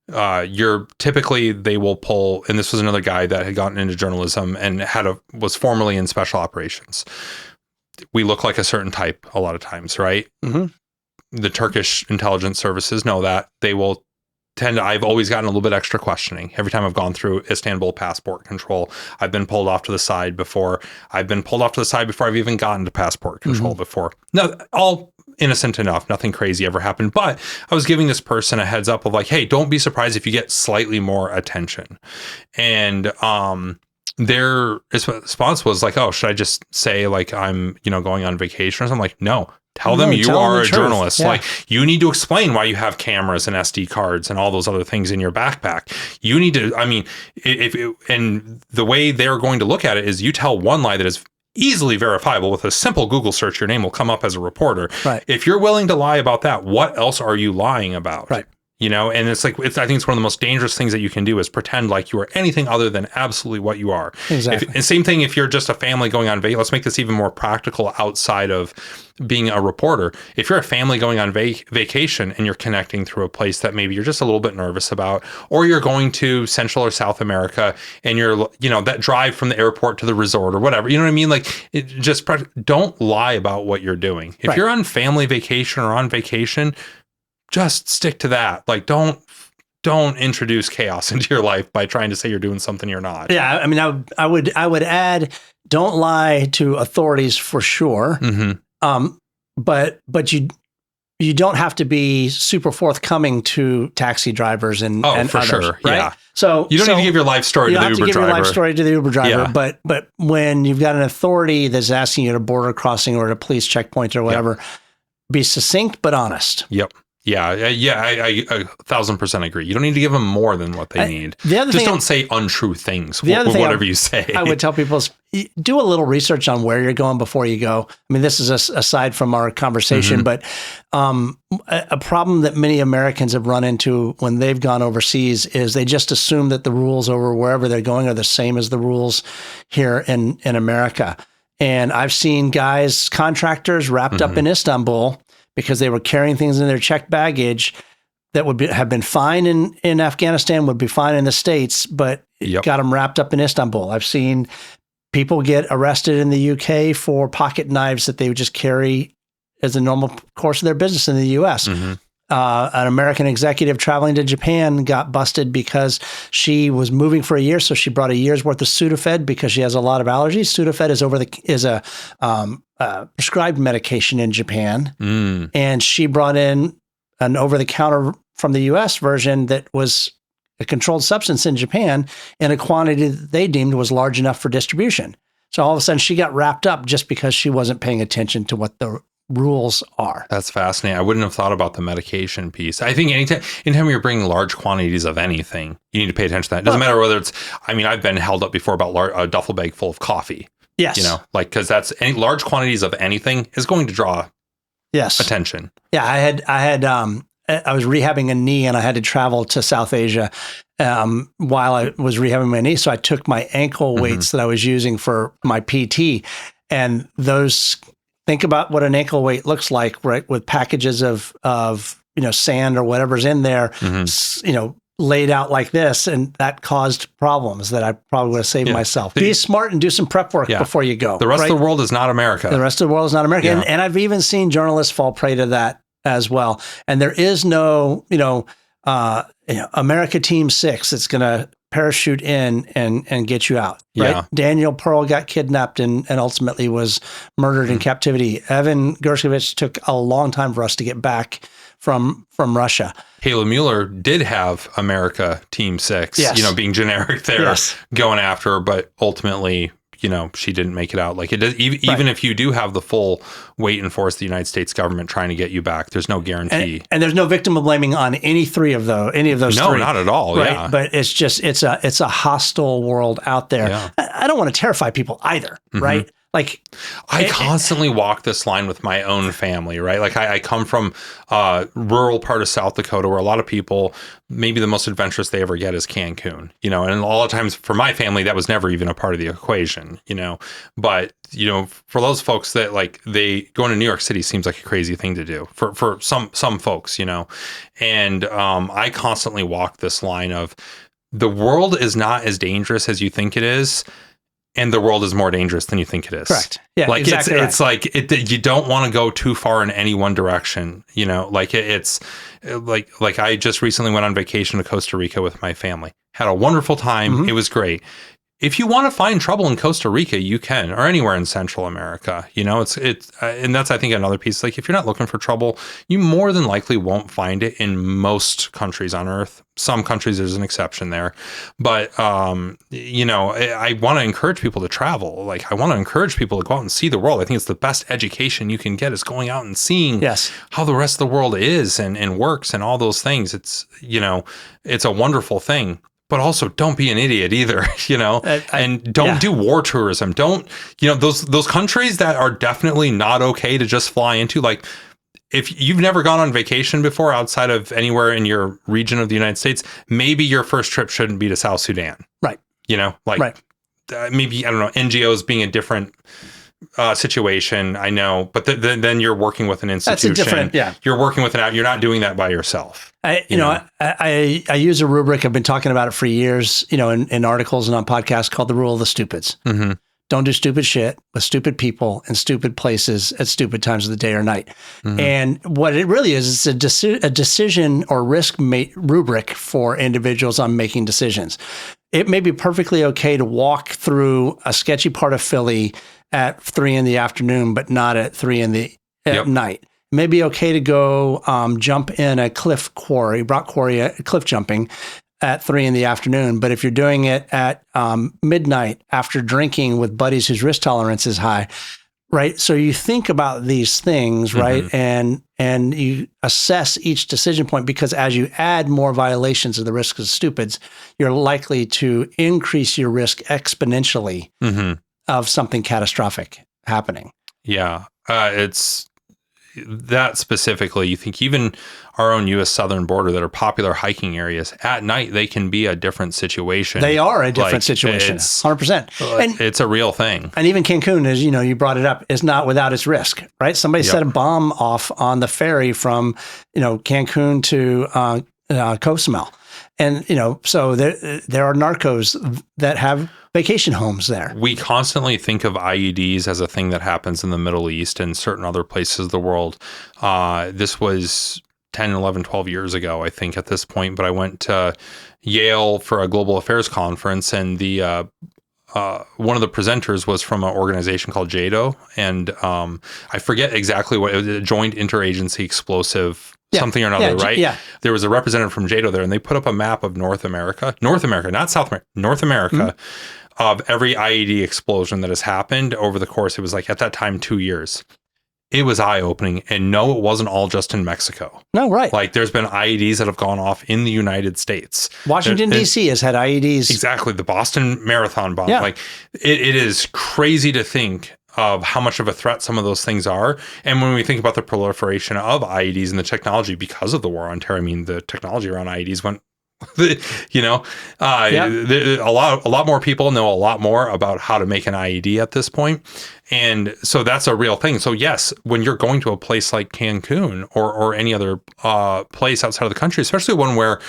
they will pull, and this was another guy that had gotten into journalism and was formerly in special operations. We look like a certain type a lot of times, right? The Turkish intelligence services know that. They will I've always gotten a little bit extra questioning every time I've gone through Istanbul passport control. I've been pulled off to the side before. I've even gotten to passport control before. No, all innocent enough. Nothing crazy ever happened. But I was giving this person a heads up of hey, don't be surprised if you get slightly more attention. And their response was oh, should I just say I'm going on vacation or something? No, Tell them you are a journalist. Yeah. Like, you need to explain why you have cameras and SD cards and all those other things in your backpack. You need to, I mean, and the way they're going to look at it is you tell one lie that is easily verifiable with a simple Google search, your name will come up as a reporter. Right. If you're willing to lie about that, what else are you lying about? Right. You know, and it's like, I think it's one of the most dangerous things that you can do is pretend like you are anything other than absolutely what you are. Exactly. And same thing if you're just a family going on vacation. Let's make this even more practical outside of being a reporter. If you're a family going on vacation and you're connecting through a place that maybe you're just a little bit nervous about, or you're going to Central or South America and you're, you know, that drive from the airport to the resort or whatever, you know what I mean? Like, don't lie about what you're doing. If you're on family vacation or on vacation, just stick to that. Like, don't introduce chaos into your life by trying to say you're doing something you're not. Yeah, I mean, I would add, don't lie to authorities for sure. But you don't have to be super forthcoming to taxi drivers and for others, sure, right? yeah. So you don't need to give your life story to the Uber driver. You don't have to give your life story to the Uber driver, but when you've got an authority that's asking you at a border crossing or at a police checkpoint or whatever, be succinct but honest. Yep. Yeah, I 1,000% agree. You don't need to give them more than what they need. Just don't say untrue things with whatever you say. I would tell people is do a little research on where you're going before you go. I mean, this is aside from our conversation, but a problem that many Americans have run into when they've gone overseas is they just assume that the rules over wherever they're going are the same as the rules here in America. And I've seen contractors wrapped up in Istanbul because they were carrying things in their checked baggage that would have been fine in Afghanistan, would be fine in the States, but got them wrapped up in Istanbul. I've seen people get arrested in the UK for pocket knives that they would just carry as a normal course of their business in the US. An American executive traveling to Japan got busted because she was moving for a year, so she brought a year's worth of Sudafed because she has a lot of allergies. Sudafed is a prescribed medication in Japan, and she brought in an over-the-counter from the U.S. version that was a controlled substance in Japan in a quantity that they deemed was large enough for distribution. So all of a sudden, she got wrapped up just because she wasn't paying attention to what the rules are. That's fascinating. I wouldn't have thought about the medication piece. I think anytime you're bringing large quantities of anything, you need to pay attention to that. It doesn't matter whether it's, I mean, I've been held up before about a duffel bag full of coffee. Yes. You know, like, because that's any large quantities of anything is going to draw attention. Yeah. I was rehabbing a knee and I had to travel to South Asia while I was rehabbing my knee. So I took my ankle weights that I was using for my PT, and think about what an ankle weight looks like, right? With packages of sand or whatever's in there, laid out like this, and that caused problems that I probably would have saved myself. Be smart and do some prep work before you go. The rest of the world is not America. The rest of the world is not America. Yeah. And I've even seen journalists fall prey to that as well. And there is no, America Team 6 that's going to parachute in and get you out. Right? Yeah. Daniel Pearl got kidnapped and ultimately was murdered in captivity. Evan Gershkovich took a long time for us to get back from Russia. Kayla Mueller did have America Team 6, being generic there, going after her, but ultimately, she didn't make it out. Like, it does, even if you do have the full weight and force of the United States government trying to get you back, there's no guarantee. And there's no victim of blaming on any of those no, three. Not at all. Right? Yeah. But it's just, it's a hostile world out there. Yeah. I don't want to terrify people either. Right. Like, I constantly walk this line with my own family, right? Like, I come from a rural part of South Dakota where a lot of people, maybe the most adventurous they ever get is Cancun, and a lot of times for my family, that was never even a part of the equation, but, for those folks that they going to New York City seems like a crazy thing to do for some folks, and I constantly walk this line of the world is not as dangerous as you think it is. And the world is more dangerous than you think it is. Correct. Yeah, exactly. It's like you don't want to go too far in any one direction. It's like I just recently went on vacation to Costa Rica with my family. Had a wonderful time. It was great. if you want to find trouble in Costa Rica, you can, or anywhere in Central America. You know, and that's, I think, another piece. Like, if you're not looking for trouble, you more than likely won't find it in most countries on Earth. Some countries, there's an exception there. But, you know, I want to encourage people to travel. Like, I want to encourage people to go out and see the world. I think it's the best education you can get is going out and seeing how the rest of the world is and works and all those things. It's, you know, it's a wonderful thing. But also, don't be an idiot either, you know, and don't do war tourism. Don't, you know, those countries that are definitely not okay to just fly into. Like, if you've never gone on vacation before outside of anywhere in your region of the United States, maybe your first trip shouldn't be to South Sudan. Right. You know, like maybe, I don't know, NGOs being a different situation, I know, but then you're working with an institution. That's a different, You're working with you're not doing that by yourself. I use a rubric. I've been talking about it for years, you know, in articles and on podcasts called the rule of the stupids. Mm-hmm. Don't do stupid shit with stupid people in stupid places at stupid times of the day or night. Mm-hmm. And what it really is, it's a decision or risk rubric for individuals on making decisions. It may be perfectly okay to walk through a sketchy part of Philly at 3 p.m, but not at 3 at night. It may be okay to go jump in a rock quarry, cliff jumping at 3 p.m. But if you're doing it at midnight after drinking with buddies whose risk tolerance is high, right? So you think about these things, right? And you assess each decision point, because as you add more violations of the risk of stupids, you're likely to increase your risk exponentially of something catastrophic happening. Yeah. It's that specifically. You think even our own U.S. southern border that are popular hiking areas, at night, they can be a different situation. They are a different situation, 100%. And it's a real thing. And even Cancun, as you know, you brought it up, is not without its risk, right? Somebody set a bomb off on the ferry from, you know, Cancun to Cozumel. And, you know, so there are narcos that have vacation homes there. We constantly think of IEDs as a thing that happens in the Middle East and certain other places of the world. This was 10, 11, 12 years ago, I think, at this point. But I went to Yale for a global affairs conference, and the one of the presenters was from an organization called JADO. And I forget exactly what, it was a joint interagency explosive something or another, right? Yeah. There was a representative from JADO there, and they put up a map of North America, not South America, North America, of every IED explosion that has happened over the course. It was like, at that time, 2 years. It was eye-opening. And no, it wasn't all just in Mexico. No, right. Like, there's been IEDs that have gone off in the United States. Washington, D.C. has had IEDs. Exactly. The Boston Marathon bomb. Yeah. Like, it is crazy to think of how much of a threat some of those things are. And when we think about the proliferation of IEDs and the technology because of the war on terror, I mean, the technology around IEDs went, you know, a lot more people know a lot more about how to make an IED at this point. And so that's a real thing. So yes, when you're going to a place like Cancun or any other place outside of the country, especially one where,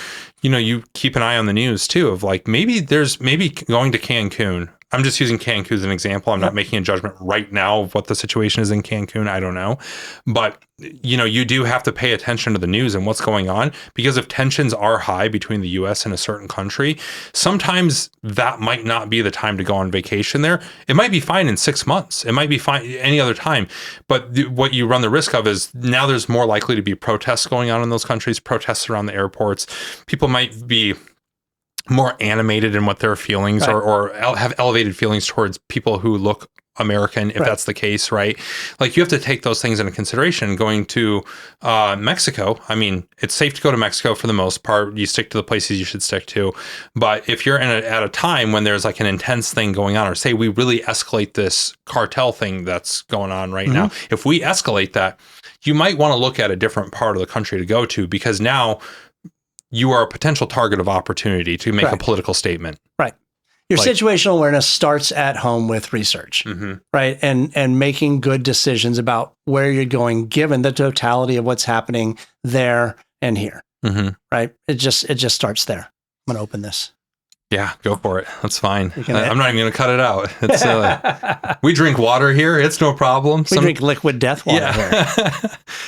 you know, you keep an eye on the news too, of like, maybe going to Cancun. I'm just using Cancun as an example. I'm not making a judgment right now of what the situation is in Cancun. I don't know. But, you know, you do have to pay attention to the news and what's going on, because if tensions are high between the U.S. and a certain country, sometimes that might not be the time to go on vacation there. It might be fine in 6 months. It might be fine any other time. But what you run the risk of is now there's more likely to be protests going on in those countries, protests around the airports. People might be more animated in what their feelings or have elevated feelings towards people who look American, if that's the case, right? Like, you have to take those things into consideration. Going to Mexico, I mean, it's safe to go to Mexico for the most part. You stick to the places you should stick to. But if you're at a time when there's like an intense thing going on, or say we really escalate this cartel thing that's going on right now, if we escalate that, you might want to look at a different part of the country to go to, because now you are a potential target of opportunity to make a political statement. Right. Your situational awareness starts at home with research, right? And making good decisions about where you're going, given the totality of what's happening there and here, right? It just starts there. I'm going to open this. Yeah, go for it. That's fine. I'm not even going to cut it out. It's we drink water here. It's no problem. We drink liquid death water here.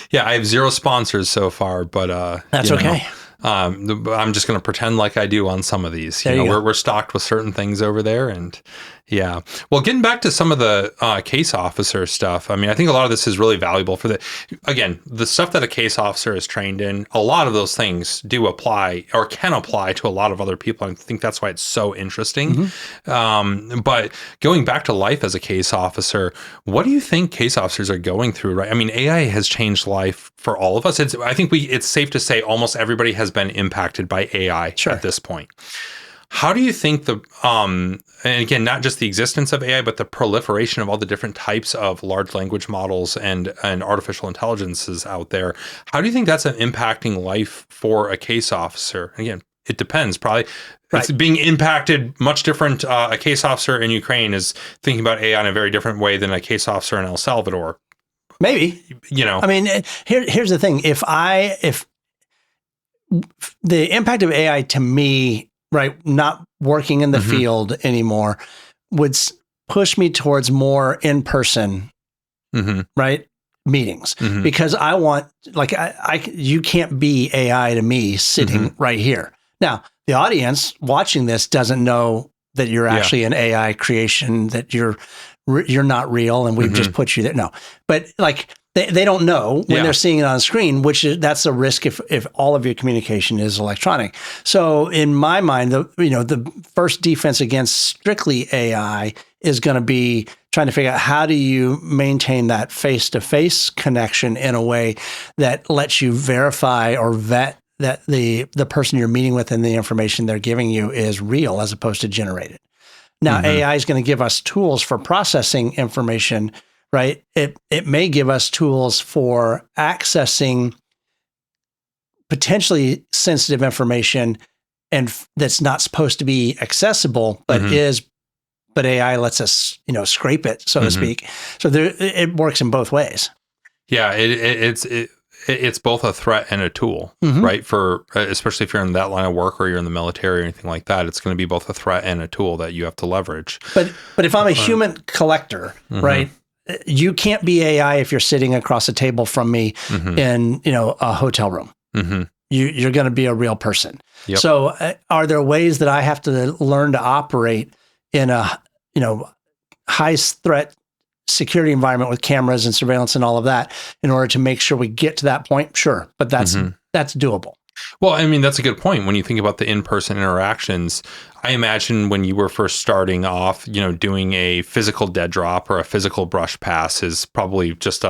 Yeah, I have 0 sponsors so far, but that's okay. I'm just going to pretend like I do on some of these. You know, we're stocked with certain things over there, and yeah. Well, getting back to some of the case officer stuff, I mean, I think a lot of this is really valuable for the stuff that a case officer is trained in. A lot of those things do apply or can apply to a lot of other people. I think that's why it's so interesting. But going back to life as a case officer, what do you think case officers are going through? Right? I mean, AI has changed life for all of us. I think it's safe to say almost everybody has been impacted by AI at this point. How do you think and again, not just the existence of AI, but the proliferation of all the different types of large language models and artificial intelligences out there, how do you think that's impacting life for a case officer? Again, it depends. Probably it's being impacted much different. A case officer in Ukraine is thinking about AI in a very different way than a case officer in El Salvador. Maybe. You know, I mean, here's the thing. If the impact of AI to me, right, not working in the field anymore, would push me towards more in-person, right, meetings, because I want, like, you can't be AI to me sitting right here. Now, the audience watching this doesn't know that you're actually an AI creation, that you're not real, and we've just put you there. No, but like, they don't know when they're seeing it on the screen, that's a risk if all of your communication is electronic. So in my mind, the first defense against strictly AI is going to be trying to figure out how do you maintain that face-to-face connection in a way that lets you verify or vet that the person you're meeting with and the information they're giving you is real as opposed to generated. Now, AI is going to give us tools for processing information, right? It may give us tools for accessing potentially sensitive information and that's not supposed to be accessible, but but AI lets us, scrape it, so to speak. So it works in both ways. Yeah, it's both a threat and a tool, right? For especially if you're in that line of work or you're in the military or anything like that, it's going to be both a threat and a tool that you have to leverage. But if I'm a human collector, right? You can't be AI if you're sitting across a table from me in, a hotel room. You're going to be a real person. Yep. So are there ways that I have to learn to operate in a, high threat security environment with cameras and surveillance and all of that in order to make sure we get to that point? Sure. But that's doable. Well, I mean, that's a good point. When you think about the in-person interactions, I imagine when you were first starting off, doing a physical dead drop or a physical brush pass is probably just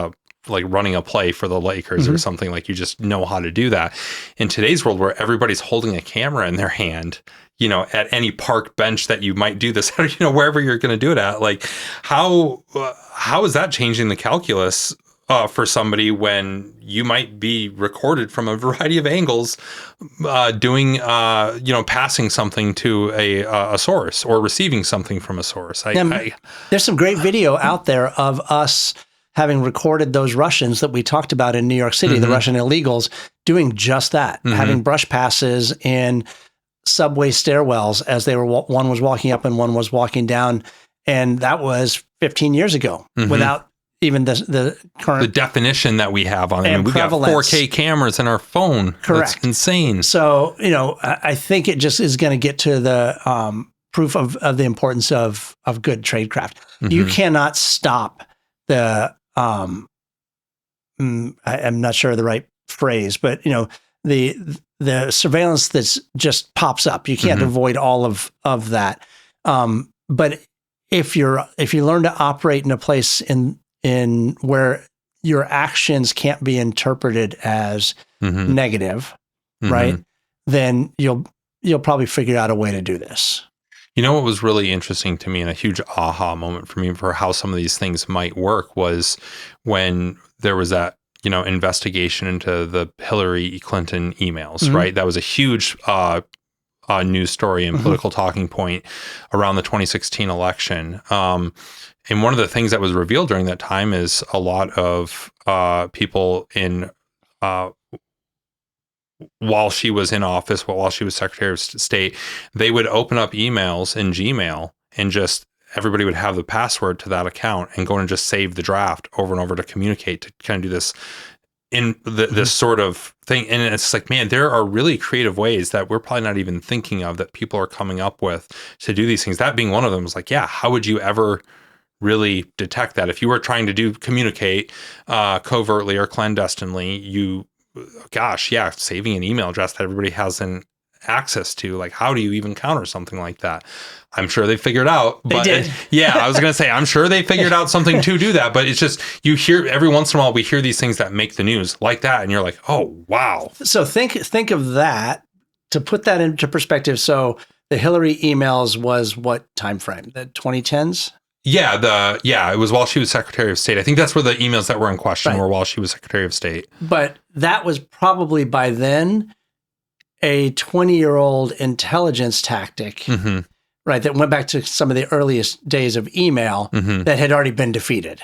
like running a play for the Lakers or something. Like, you just know how to do that. In today's world where everybody's holding a camera in their hand, at any park bench that you might do this, wherever you're going to do it at, like how is that changing the calculus for somebody when you might be recorded from a variety of angles, doing, passing something to a source or receiving something from a source? There's some great video out there of us having recorded those Russians that we talked about in New York City, the Russian illegals, doing just that, having brush passes in subway stairwells as one was walking up and one was walking down. And that was 15 years ago without even the current... The definition that we have on it. I mean, we've got 4K cameras in our phone. Correct. That's insane. So, I think it just is going to get to the proof of the importance of good tradecraft. You cannot stop the... I'm not sure of the right phrase, but, the surveillance that's just pops up. You can't avoid all of that. But if you learn to operate in a place in where your actions can't be interpreted as negative, right? Then you'll probably figure out a way to do this. What was really interesting to me and a huge aha moment for me for how some of these things might work was when there was that, investigation into the Hillary Clinton emails, right? That was a huge news story and political talking point around the 2016 election. And one of the things that was revealed during that time is a lot of people in while she was in office, while she was Secretary of State, they would open up emails in Gmail and just everybody would have the password to that account and go and just save the draft over and over to communicate, to kind of do this in this sort of thing. And it's like, man, there are really creative ways that we're probably not even thinking of that people are coming up with to do these things. That being one of them is like, yeah, how would you ever really detect that? If you were trying to communicate covertly or clandestinely, saving an email address that everybody has access to, like, how do you even counter something like that? I'm sure they figured out. But they did. I was going to say, I'm sure they figured out something to do that. But it's just, you hear every once in a while, we hear these things that make the news like that. And you're like, oh, wow. So think of that, to put that into perspective. So the Hillary emails was what time frame? The 2010s? Yeah, it was while she was Secretary of State. I think that's where the emails that were in question were while she was Secretary of State. But that was probably by then a 20-year-old intelligence tactic, right, that went back to some of the earliest days of email that had already been defeated.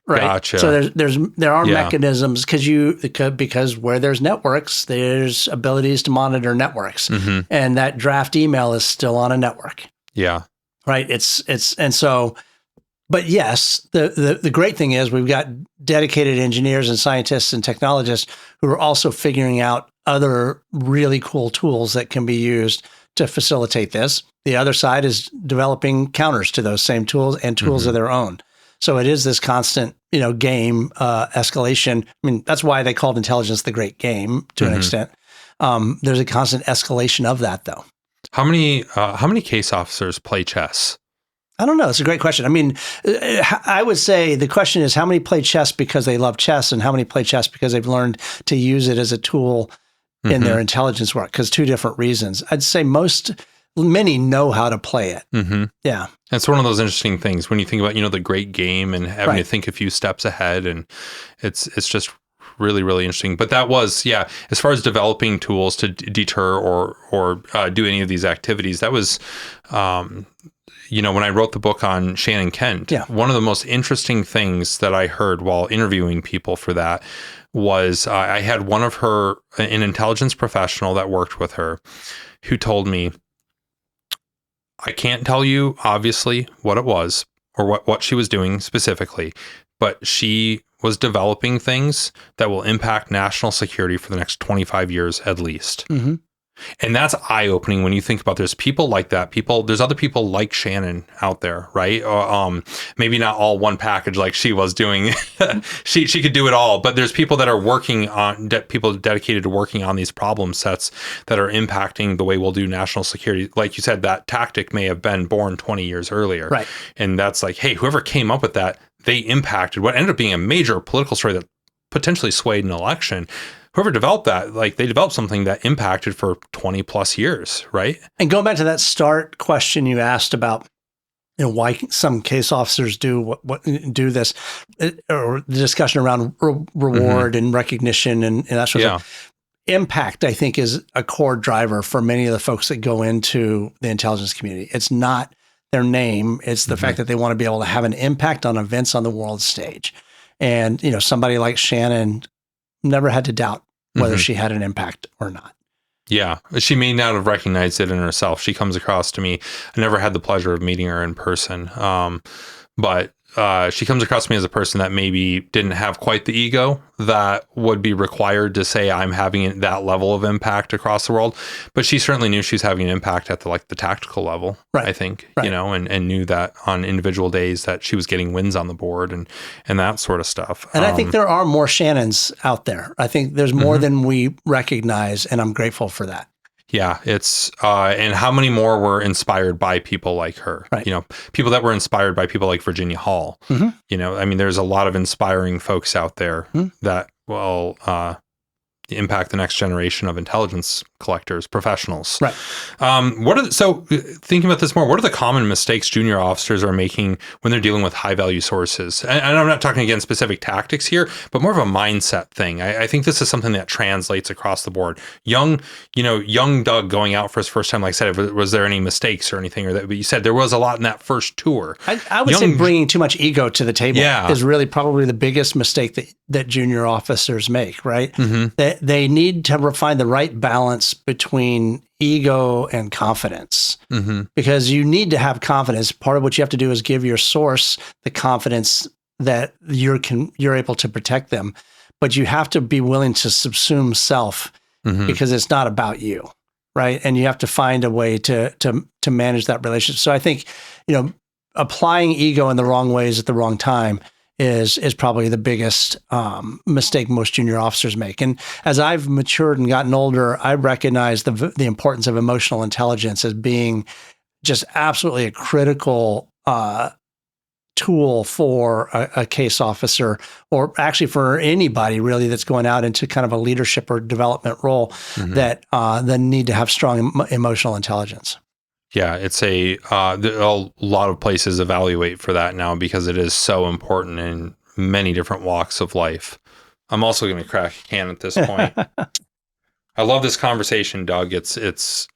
Right. Gotcha. So there are mechanisms because where there's networks, there's abilities to monitor networks. And that draft email is still on a network. Yeah. Right. But yes, the great thing is we've got dedicated engineers and scientists and technologists who are also figuring out other really cool tools that can be used to facilitate this. The other side is developing counters to those same tools and tools of their own. So it is this constant, game escalation. I mean, that's why they called intelligence the great game to an extent. There's a constant escalation of that, though. How many case officers play chess? I don't know. It's a great question. I mean, I would say the question is how many play chess because they love chess and how many play chess because they've learned to use it as a tool in their intelligence work, because two different reasons. I'd say many know how to play it. Yeah. It's one of those interesting things when you think about, the great game and having to think a few steps ahead, and it's just really, really interesting. But that was, as far as developing tools to deter or do any of these activities, that was, when I wrote the book on Shannon Kent, one of the most interesting things that I heard while interviewing people for that was I had one of an intelligence professional that worked with her, who told me, I can't tell you obviously what it was or what she was doing specifically, but she was developing things that will impact national security for the next 25 years at least. And that's eye-opening when you think about there's people like that. There's other people like Shannon out there, right? Maybe not all one package like she was doing. she could do it all, but there's people that are working on, people dedicated to working on these problem sets that are impacting the way we'll do national security. Like you said, that tactic may have been born 20 years earlier. Right. And that's like, hey, whoever came up with that, they impacted what ended up being a major political story that potentially swayed an election. Whoever developed that, they developed something that impacted for 20 plus years, right? And going back to that start question you asked about, why some case officers do do this, or the discussion around reward and recognition and that sort of thing. Impact, I think, is a core driver for many of the folks that go into the intelligence community. It's not their name; it's the fact that they want to be able to have an impact on events on the world stage. And somebody like Shannon never had to doubt whether she had an impact or not. Yeah, she may not have recognized it in herself. She comes across to me. I never had the pleasure of meeting her in person, but she comes across to me as a person that maybe didn't have quite the ego that would be required to say I'm having that level of impact across the world. But she certainly knew she was having an impact at the tactical level, I think, and knew that on individual days that she was getting wins on the board and that sort of stuff. And I think there are more Shannons out there. I think there's more than we recognize, and I'm grateful for that. Yeah, it's and how many more were inspired by people like her? Right. People that were inspired by people like Virginia Hall. There's a lot of inspiring folks out there that will impact the next generation of intelligence collectors, professionals. Right. So thinking about this more, what are the common mistakes junior officers are making when they're dealing with high value sources? And I'm not talking again specific tactics here, but more of a mindset thing. I think this is something that translates across the board. Young Doug going out for his first time, like I said, was there any mistakes or anything, but you said there was a lot in that first tour. I would say bringing too much ego to the table is really probably the biggest mistake that junior officers make, right? They need to find the right balance between ego and confidence, because you need to have confidence. Part of what you have to do is give your source the confidence that you're able to protect them. but you have to be willing to subsume self because it's not about you, right? And you have to find a way to manage that relationship. So I think, applying ego in the wrong ways at the wrong time is probably the biggest mistake most junior officers make. And as I've matured and gotten older, I recognize the importance of emotional intelligence as being just absolutely a critical tool for a case officer, or actually for anybody really that's going out into kind of a leadership or development role that need to have strong emotional intelligence. Yeah, it's a lot of places evaluate for that now because it is so important in many different walks of life. I'm also going to crack a can at this point. I love this conversation, Doug. It's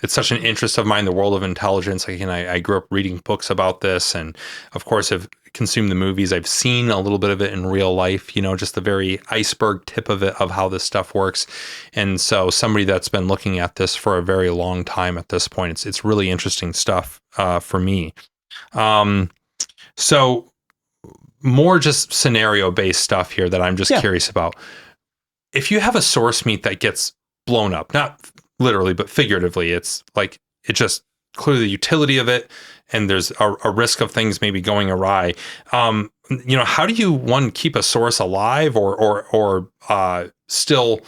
such an interest of mine, the world of intelligence. Again, I grew up reading books about this, and of course, have consumed the movies. I've seen a little bit of it in real life, just the very iceberg tip of it, of how this stuff works. And so somebody that's been looking at this for a very long time at this point, it's really interesting stuff for me. So more just scenario-based stuff here that I'm just curious about. If you have a source meet that gets blown up, not literally, but figuratively, it's like, it just clearly the utility of it, and there's a risk of things maybe going awry. How do you, one, keep a source alive or still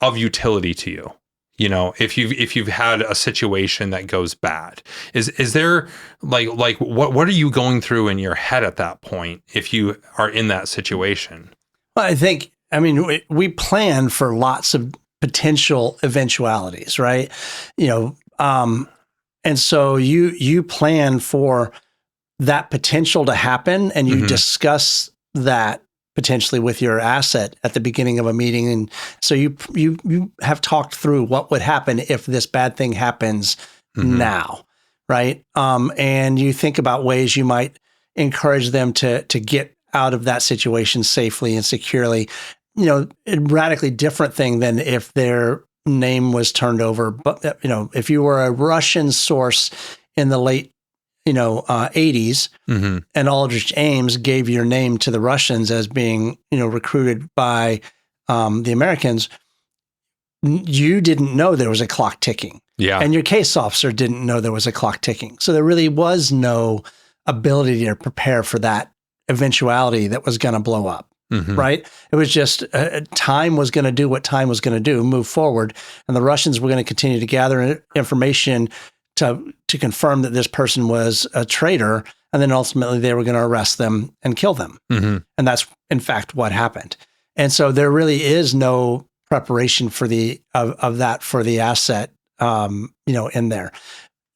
of utility to you? If you've had a situation that goes bad, is there like what are you going through in your head at that point if you are in that situation? Well, we plan for lots of potential eventualities, right? And so you plan for that potential to happen, and you discuss that potentially with your asset at the beginning of a meeting. And so you have talked through what would happen if this bad thing happens now, right? And you think about ways you might encourage them to get out of that situation safely and securely. A radically different thing than if their name was turned over. But, if you were a Russian source in the late, 80s, and Aldrich Ames gave your name to the Russians as being, recruited by the Americans, you didn't know there was a clock ticking. Yeah. And your case officer didn't know there was a clock ticking. So there really was no ability to prepare for that eventuality that was going to blow up. Right? It was just time was going to do what time was going to do, move forward. And the Russians were going to continue to gather information to confirm that this person was a traitor. And then ultimately they were going to arrest them and kill them. And that's, in fact, what happened. And so there really is no preparation for of that for the asset, in there.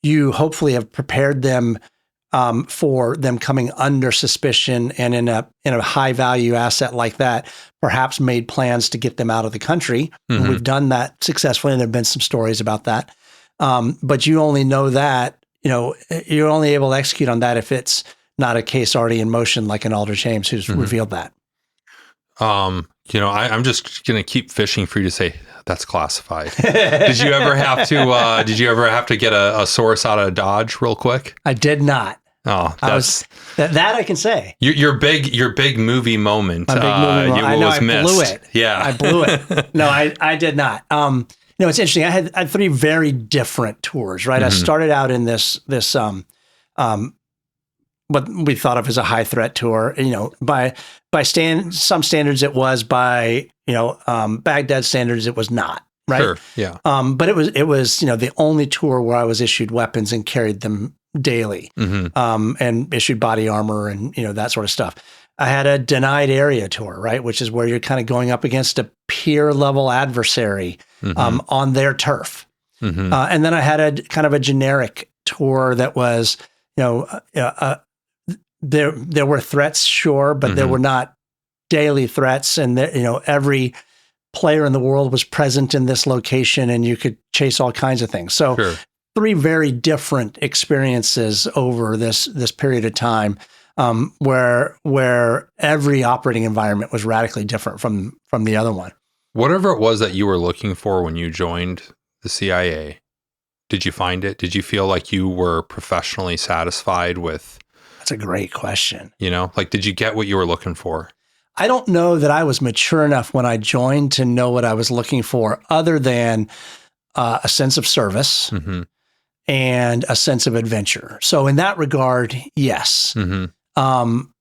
You hopefully have prepared them for them coming under suspicion, and in a high value asset like that, perhaps made plans to get them out of the country. We've done that successfully, and there've been some stories about that. But you only know that, you're only able to execute on that if it's not a case already in motion, like an Aldrich Ames who's revealed that. I'm just going to keep fishing for you to say that's classified. Did you ever have to get a source out of Dodge real quick? I did not. Oh, that I can say. Your big movie moment. My big movie moment. I know I blew it. Yeah, I blew it. No, I did not. It's interesting. I had three very different tours. Right, I started out in this what we thought of as a high threat tour. By some standards it was, by Baghdad standards it was not. Right. Sure. Yeah. But it was the only tour where I was issued weapons and carried them daily, and issued body armor and, that sort of stuff. I had a denied area tour, right, which is where you're kind of going up against a peer level adversary on their turf. And then I had a kind of a generic tour that was, there were threats, sure, but there were not daily threats. And, every player in the world was present in this location, and you could chase all kinds of things. So three very different experiences over this period of time, where every operating environment was radically different from the other one. Whatever it was that you were looking for when you joined the CIA, did you find it? Did you feel like you were professionally satisfied with? That's a great question. Did you get what you were looking for? I don't know that I was mature enough when I joined to know what I was looking for, other than a sense of service and a sense of adventure. So in that regard, yes. Along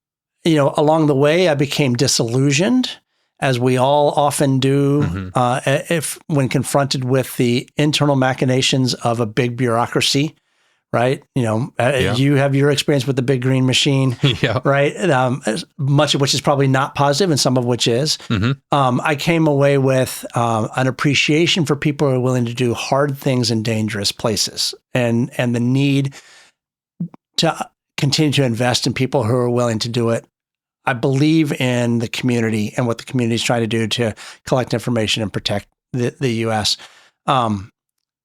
the way, I became disillusioned, as we all often do, if when confronted with the internal machinations of a big bureaucracy. Right. You have your experience with the big green machine, right? Much of which is probably not positive and some of which is. I came away with an appreciation for people who are willing to do hard things in dangerous places, and the need to continue to invest in people who are willing to do it. I believe in the community and what the community is trying to do to collect information and protect the U.S.,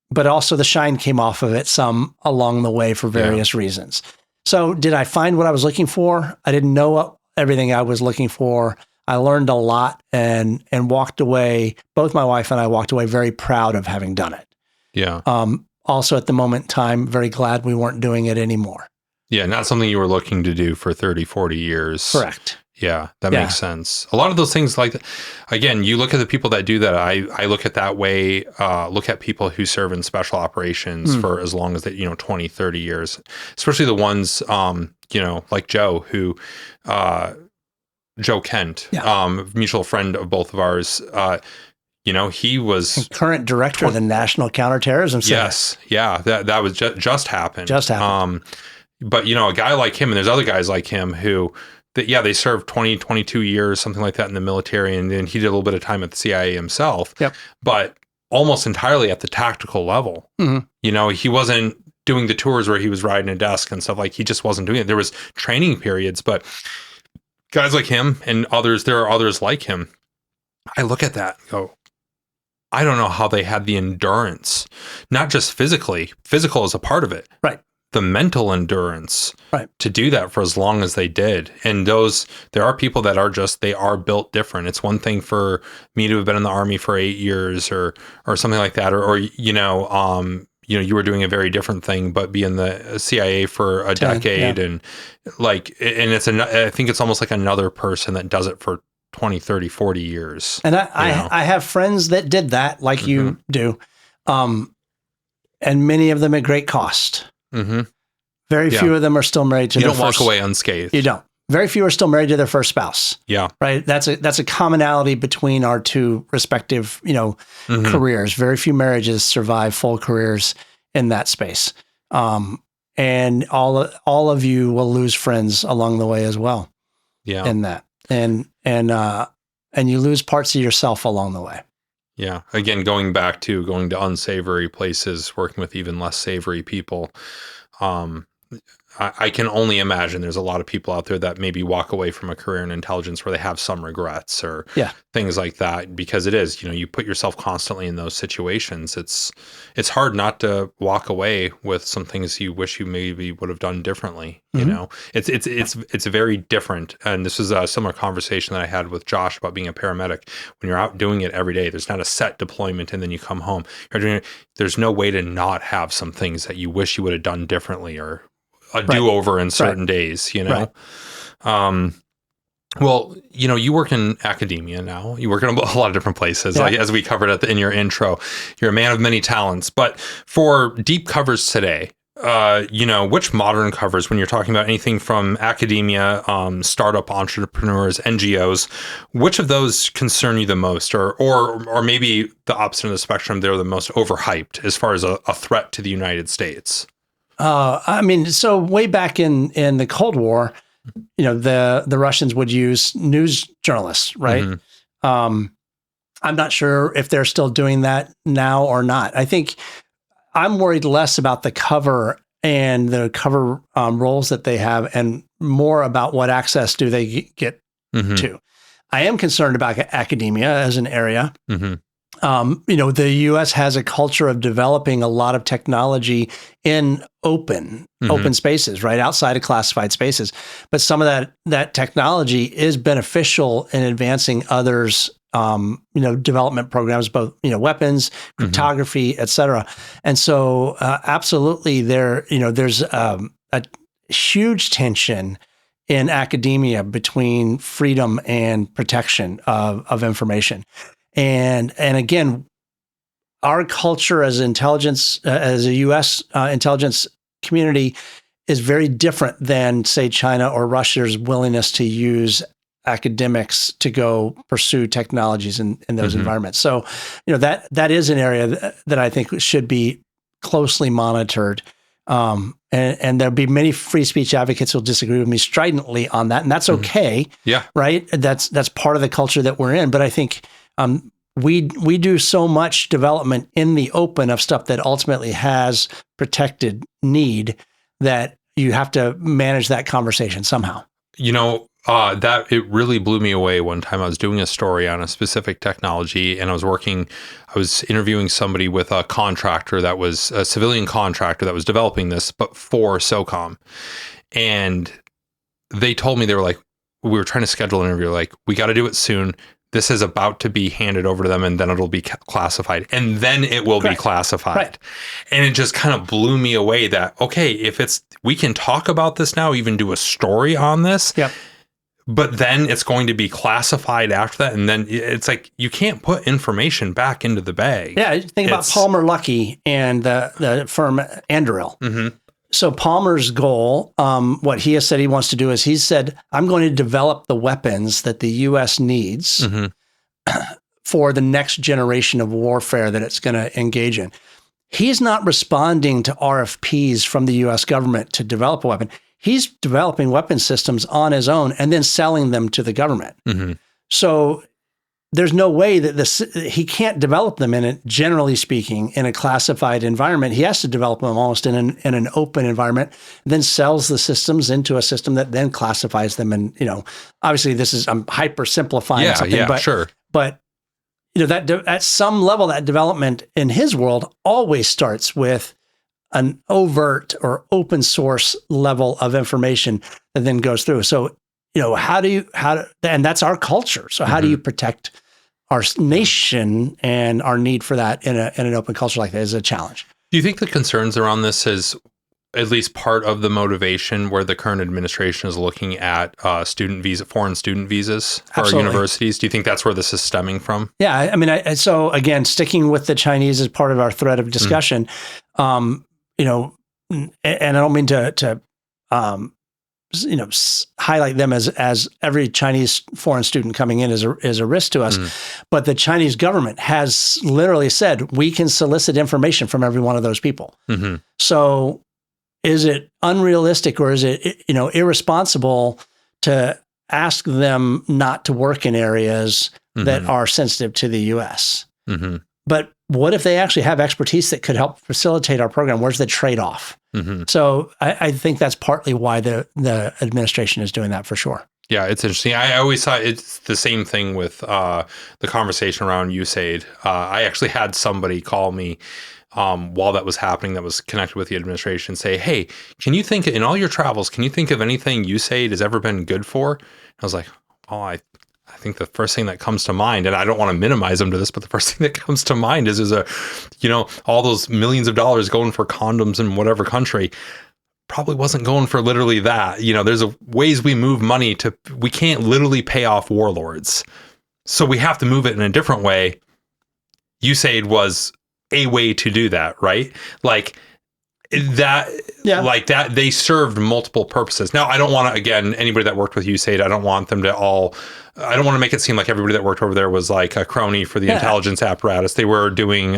but also the shine came off of it some along the way for various reasons. So did I find what I was looking for? I didn't know everything I was looking for. I learned a lot and walked away. Both my wife and I walked away very proud of having done it. Yeah. Also at the moment in time, very glad we weren't doing it anymore. Yeah. Not something you were looking to do for 30, 40 years. Correct. Yeah, that makes sense. A lot of those things, like, again, you look at the people that do that. I look at that way, look at people who serve in special operations for as long as 20, 30 years, especially the ones, like Joe, Joe Kent, mutual friend of both of ours. He was and current director of the National Counterterrorism Center. Yes. Yeah. That was just happened. Just happened. But, a guy like him, and there's other guys like him who, they served 20, 22 years, something like that in the military. And then he did a little bit of time at the CIA himself, but almost entirely at the tactical level. He wasn't doing the tours where he was riding a desk and stuff. Like, he just wasn't doing it. There was training periods, but guys like him and others, there are others like him. I look at that and go, I don't know how they had the endurance, not just physically. Physical is a part of it. Right. The mental endurance to do that for as long as they did. And there are people that they are built different. It's one thing for me to have been in the Army for 8 years or something like that. Or you were doing a very different thing, but be in the CIA for a decade. And I think it's almost like another person that does it for 20, 30, 40 years. And I have friends that did that like you do. And many of them at great cost. Very few of them are still married to their first. You don't walk away unscathed. You don't. Very few are still married to their first spouse. Yeah. Right. That's a commonality between our two respective, careers. Very few marriages survive full careers in that space. And all of you will lose friends along the way as well. Yeah. In that. And you lose parts of yourself along the way. Yeah. Again, going to unsavory places, working with even less savory people. I can only imagine there's a lot of people out there that maybe walk away from a career in intelligence where they have some regrets or things like that, because it is, you put yourself constantly in those situations. It's hard not to walk away with some things you wish you maybe would have done differently. It's very different. And this is a similar conversation that I had with Josh about being a paramedic. When you're out doing it every day, there's not a set deployment and then you come home. You're doing it. There's no way to not have some things that you wish you would have done differently or a do-over in certain days, Well, you work in academia now. You work in a lot of different places, like as we covered in your intro. You're a man of many talents. But for deep covers today, which modern covers, when you're talking about anything from academia, startup entrepreneurs, NGOs, which of those concern you the most, or maybe the opposite of the spectrum, they're the most overhyped as far as a threat to the United States? So way back in the Cold War, the Russians would use news journalists, right? I'm not sure if they're still doing that now or not. I think I'm worried less about the cover and the cover roles that they have and more about what access do they get to. I am concerned about academia as an area. The U.S. has a culture of developing a lot of technology in open spaces, right outside of classified spaces. But some of that technology is beneficial in advancing others' development programs, both weapons, cryptography, et cetera. And so, absolutely, there's a huge tension in academia between freedom and protection of information. And again, our culture as intelligence, as a U.S. Intelligence community, is very different than, say, China or Russia's willingness to use academics to go pursue technologies in those environments. So, that is an area that I think should be closely monitored. And there'll be many free speech advocates who will disagree with me stridently on that, and that's okay. Yeah, right. That's part of the culture that we're in. But I think we do so much development in the open of stuff that ultimately has protected need that you have to manage that conversation somehow. That it really blew me away one time. I was doing a story on a specific technology, and I was interviewing somebody with a contractor that was a civilian contractor that was developing this, but for SOCOM. And they told me, they were like, we were trying to schedule an interview, like, we got to do it soon. This is about to be handed over to them, and then it'll be classified, and then it will be classified. Right. And it just kind of blew me away that, okay, if we can talk about this now, even do a story on this. Yep. But then it's going to be classified after that. And then it's like, you can't put information back into the bag. Yeah. Think about Palmer Luckey and the firm Adversarial. Mm-hmm. So Palmer's goal, what he has said he wants to do is, he said, I'm going to develop the weapons that the U.S. needs for the next generation of warfare that it's going to engage in. He's not responding to RFPs from the U.S. government to develop a weapon. He's developing weapon systems on his own and then selling them to the government. Mm-hmm. So there's no way that he can't develop them generally speaking, in a classified environment. He has to develop them almost in an open environment, then sells the systems into a system that then classifies them. And, obviously I'm hyper simplifying something, but sure. But that at some level, that development in his world always starts with an overt or open source level of information that then goes through. So, and that's our culture. So how do you protect our nation and our need for that in an open culture like that is a challenge. Do you think the concerns around this is at least part of the motivation where the current administration is looking at foreign student visas for our universities? Do you think that's where this is stemming from? Yeah. I mean, so again, sticking with the Chinese as part of our thread of discussion, and I don't mean to highlight them as every Chinese foreign student coming in is a risk to us. But the Chinese government has literally said, we can solicit information from every one of those people. Mm-hmm. So is it unrealistic, or is it, irresponsible to ask them not to work in areas that are sensitive to the U.S.? Mm-hmm. But what if they actually have expertise that could help facilitate our program? Where's the trade-off? Mm-hmm. So I think that's partly why the administration is doing that, for sure. Yeah, it's interesting. I always thought it's the same thing with the conversation around USAID. I actually had somebody call me while that was happening, that was connected with the administration, say, hey, can you think, in all your travels, can you think of anything USAID has ever been good for? I was like, oh, I think the first thing that comes to mind, and I don't want to minimize them to this, but the first thing that comes to mind is all those millions of dollars going for condoms in whatever country probably wasn't going for literally that. There's ways we move money we can't literally pay off warlords. So we have to move it in a different way. USAID was a way to do that, right? Like that, like that, they served multiple purposes. Now, I don't want to, again, anybody that worked with USAID, I don't want them to I don't want to make it seem like everybody that worked over there was like a crony for the intelligence apparatus. They were doing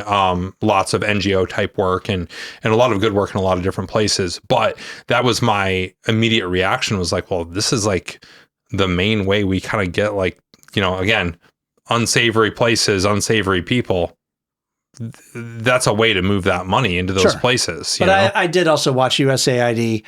lots of NGO type work and a lot of good work in a lot of different places. But that was my immediate reaction, was like, well, this is like the main way we kind of get, like, again, unsavory places, unsavory people. That's a way to move that money into those places. But I did also watch USAID,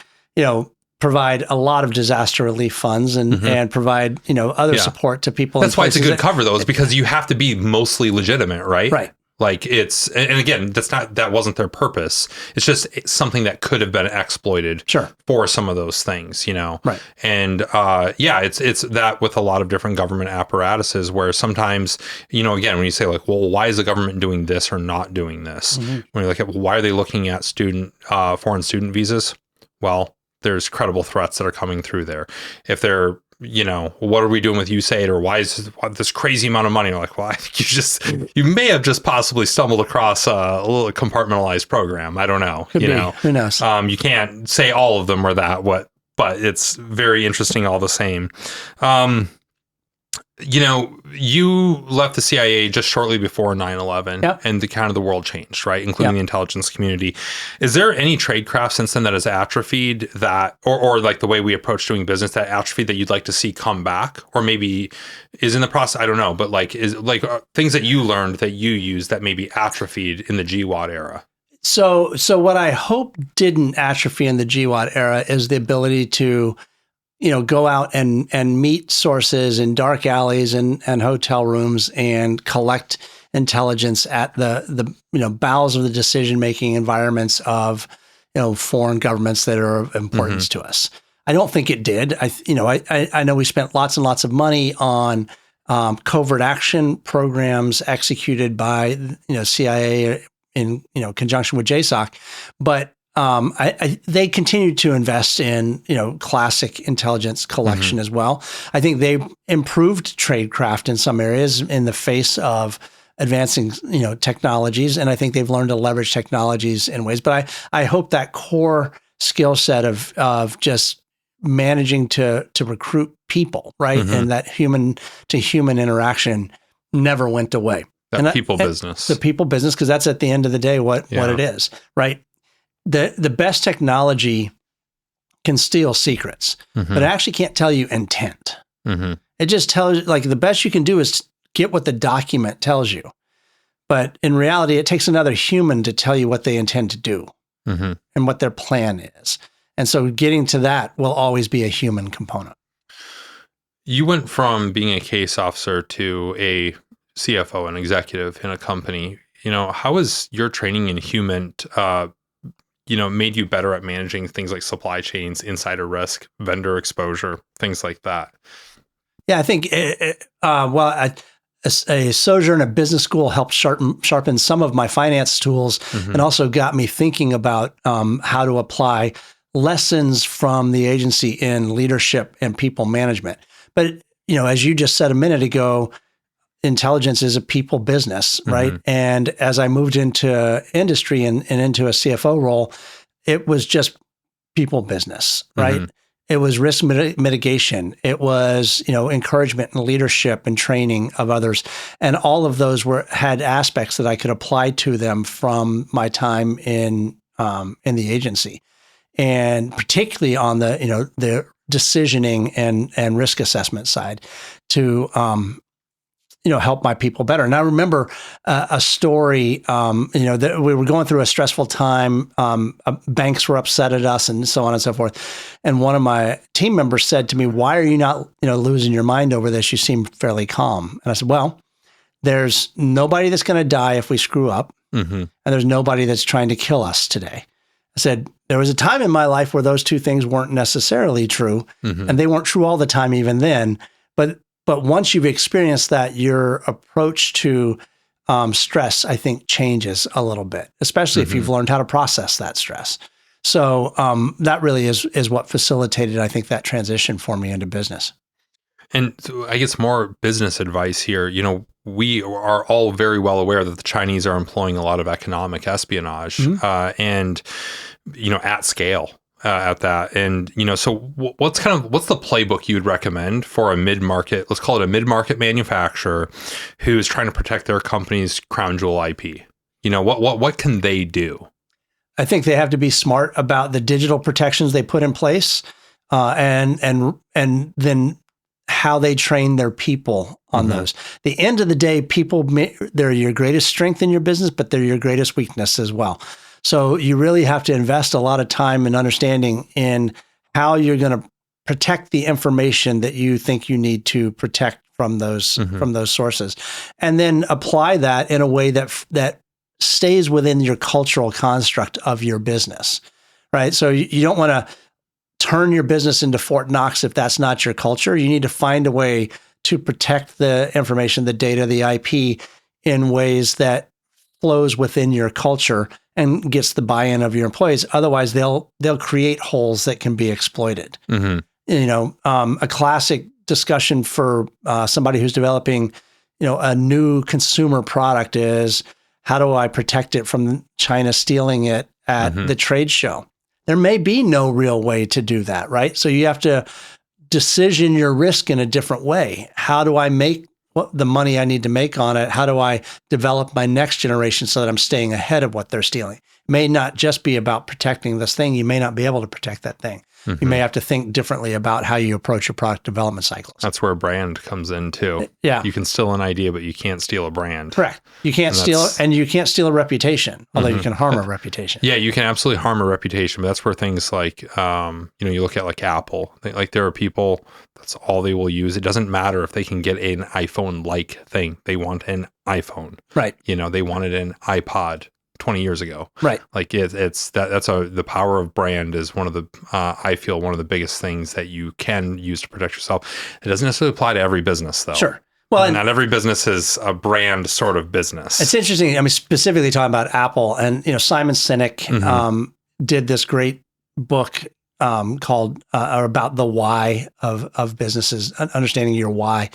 provide a lot of disaster relief funds and provide, other support to people. That's why it's a good cover, though, is because you have to be mostly legitimate, right? Right. Like and again, that wasn't their purpose. It's just something that could have been exploited for some of those things, Right. And it's that with a lot of different government apparatuses where sometimes, again, when you say like, well, why is the government doing this or not doing this? When you look at, why are they looking at foreign student visas? Well, there's credible threats that are coming through there. If they're, what are we doing with USAID, or why is this crazy amount of money? Like, well, I think you may have just possibly stumbled across a little compartmentalized program. I don't know. Could be. Who knows? You can't say all of them are that, but it's very interesting all the same. You left the CIA just shortly before 9/11, yep. and the world changed, right? Including the intelligence community. Is there any tradecraft since then that has atrophied that, or like the way we approach doing business that atrophied that you'd like to see come back, or maybe is in the process? I don't know, but things that you learned that you use that maybe atrophied in the GWAT era. So what I hope didn't atrophy in the GWAT era is the ability to go out and meet sources in dark alleys and hotel rooms and collect intelligence at the bowels of the decision-making environments of, foreign governments that are of importance to us. I don't think it did. I know we spent lots and lots of money on covert action programs executed by, CIA in, conjunction with JSOC, but they continue to invest in, classic intelligence collection as well. I think they improved tradecraft in some areas in the face of advancing, technologies. And I think they've learned to leverage technologies in ways, but I hope that core skill set of just managing to recruit people, right? And that human to human interaction never went away. That people business. The people business, because that's at the end of the day what it is, right? The best technology can steal secrets, but it actually can't tell you intent. It just tells you, like, the best you can do is get what the document tells you. But in reality, it takes another human to tell you what they intend to do and what their plan is. And so getting to that will always be a human component. You went from being a case officer to a CFO, an executive in a company. How has your training in human made you better at managing things like supply chains, insider risk, vendor exposure, things like that? Yeah, I think, a sojourn at business school helped sharpen some of my finance tools and also got me thinking about how to apply lessons from the agency in leadership and people management. But, as you just said a minute ago, intelligence is a people business, right? And as I moved into industry and into a CFO role, it was just people business, right? It was risk mitigation. It was, encouragement and leadership and training of others. And all of those had aspects that I could apply to them from my time in the agency. And particularly on the decisioning and risk assessment side to, help my people better. And I remember a story, that we were going through a stressful time. Banks were upset at us and so on and so forth. And one of my team members said to me, "Why are you not, losing your mind over this? You seem fairly calm." And I said, "Well, there's nobody that's going to die if we screw up. And there's nobody that's trying to kill us today." I said, there was a time in my life where those two things weren't necessarily true, and they weren't true all the time even then. But once you've experienced that, your approach to stress, I think, changes a little bit, especially if you've learned how to process that stress. So that really is what facilitated, I think, that transition for me into business. And so I guess more business advice here. We are all very well aware that the Chinese are employing a lot of economic espionage and, at scale. At that. And, so what's the playbook you'd recommend for a mid-market, let's call it a mid-market manufacturer who's trying to protect their company's crown jewel IP? What can they do? I think they have to be smart about the digital protections they put in place, and then how they train their people on those. The end of the day, people, they're your greatest strength in your business, but they're your greatest weakness as well. So you really have to invest a lot of time and understanding in how you're going to protect the information that you think you need to protect from those sources, and then apply that in a way that stays within your cultural construct of your business, right? So you don't want to turn your business into Fort Knox if that's not your culture. You need to find a way to protect the information, the data, the IP in ways that flows within your culture and gets the buy-in of your employees. Otherwise, they'll create holes that can be exploited. A classic discussion for somebody who's developing, a new consumer product is, how do I protect it from China stealing it at the trade show? There may be no real way to do that, right? So you have to decision your risk in a different way. How do I make what the money I need to make on it? How do I develop my next generation so that I'm staying ahead of what they're stealing? It may not just be about protecting this thing. You may not be able to protect that thing. You may have to think differently about how you approach your product development cycles. That's where a brand comes in too. Yeah. You can steal an idea, but you can't steal a brand. Correct. You can't steal, and you can't steal a reputation, although you can harm a reputation. Yeah, you can absolutely harm a reputation, but that's where things like, you look at like Apple, like there are people, that's all they will use. It doesn't matter if they can get an iPhone-like thing. They want an iPhone. Right. They wanted an iPod 20 years ago. Right. Like the power of brand is one of the, I feel one of the biggest things that you can use to protect yourself. It doesn't necessarily apply to every business though. Sure. Well, not every business is a brand sort of business. It's interesting. I mean, specifically talking about Apple and, Simon Sinek did this great book called or about the why of businesses, understanding your why.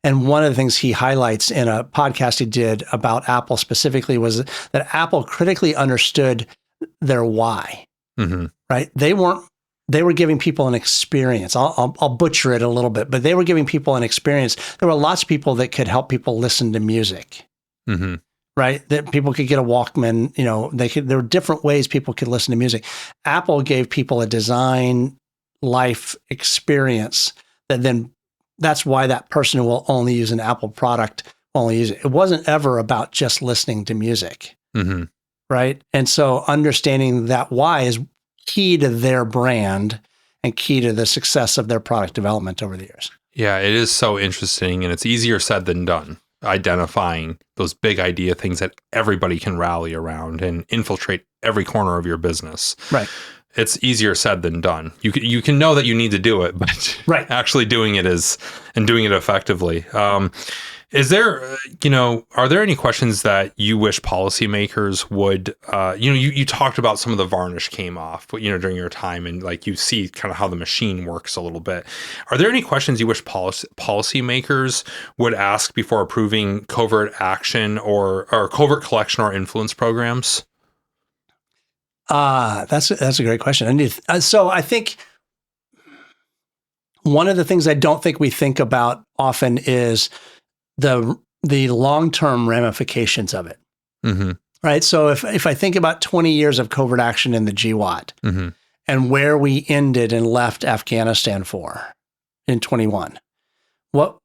And one of the things he highlights in a podcast he did about Apple specifically was that Apple critically understood their why, right? They were giving people an experience. I'll butcher it a little bit, but they were giving people an experience. There were lots of people that could help people listen to music. Right? That people could get a Walkman, there were different ways people could listen to music. Apple gave people a design life experience that's why that person who will only use an Apple product only use it. It wasn't ever about just listening to music. Right? And so understanding that why is key to their brand and key to the success of their product development over the years. Yeah, it is so interesting, and it's easier said than done. Identifying those big idea things that everybody can rally around and infiltrate every corner of your business. Right. It's easier said than done. You can know that you need to do it, but actually doing it and doing it effectively. Is there, are there any questions that you wish policymakers would, you talked about some of the varnish came off, during your time, and like you see kind of how the machine works a little bit. Are there any questions you wish policymakers would ask before approving covert action or covert collection or influence programs? That's a great question. So I think one of the things I don't think we think about often is the long-term ramifications of it. Right. So if I think about 20 years of covert action in the GWAT and where we ended and left Afghanistan for in 21, what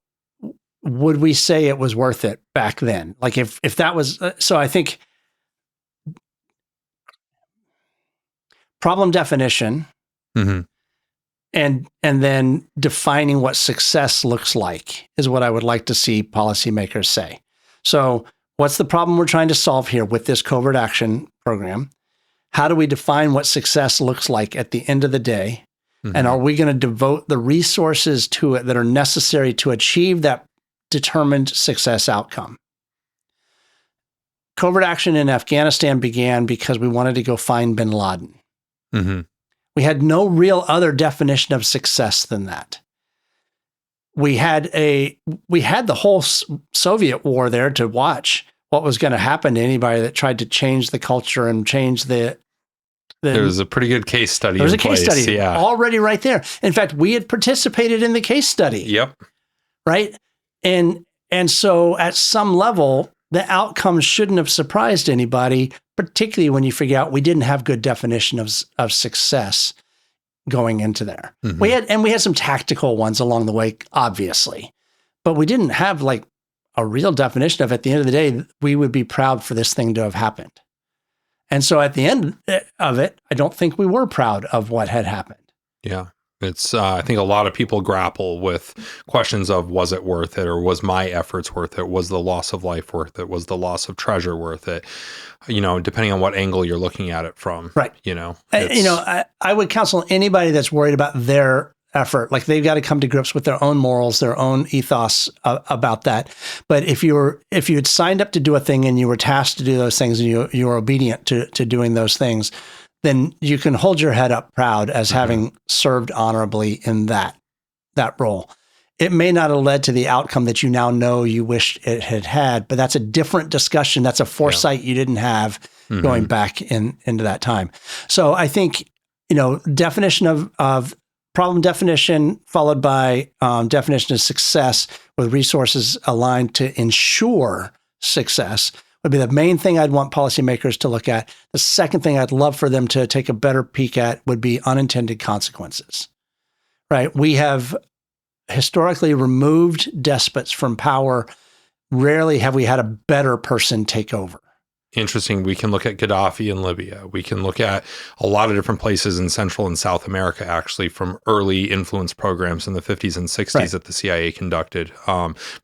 would we say it was worth it back then? Like if that was, so I think problem definition and then defining what success looks like is what I would like to see policymakers say. So what's the problem we're trying to solve here with this covert action program? How do we define what success looks like at the end of the day? And are we going to devote the resources to it that are necessary to achieve that determined success outcome? Covert action in Afghanistan began because we wanted to go find bin Laden. We had no real other definition of success than that. We had the whole Soviet war there to watch what was going to happen to anybody that tried to change the culture and change the there was a pretty good case study. There was a case study already right there. In fact, we had participated in the case study. Yep. Right. And so at some level, the outcome shouldn't have surprised anybody, particularly when you figure out we didn't have good definition of success going into there. We had some tactical ones along the way, obviously, but we didn't have like a real definition of, at the end of the day, we would be proud for this thing to have happened. And so at the end of it, I don't think we were proud of what had happened. Yeah. It's, I think a lot of people grapple with questions of, was it worth it? Or was my efforts worth it? Was the loss of life worth it? Was the loss of treasure worth it? Depending on what angle you're looking at it from. Right. I would counsel anybody that's worried about their effort. Like they've got to come to grips with their own morals, their own ethos about that. But if you had signed up to do a thing and you were tasked to do those things and you were obedient to doing those things, then you can hold your head up proud as having served honorably in that role. It may not have led to the outcome that you now know you wished it had, but that's a different discussion. That's a foresight you didn't have going back into that time. So I think, definition of problem definition followed by definition of success with resources aligned to ensure success would be the main thing I'd want policymakers to look at. The second thing I'd love for them to take a better peek at would be unintended consequences, right? We have historically removed despots from power. Rarely have we had a better person take over. Interesting. We can look at Gaddafi in Libya. We can look at a lot of different places in Central and South America, actually, from early influence programs in the 50s and 60s that the CIA conducted.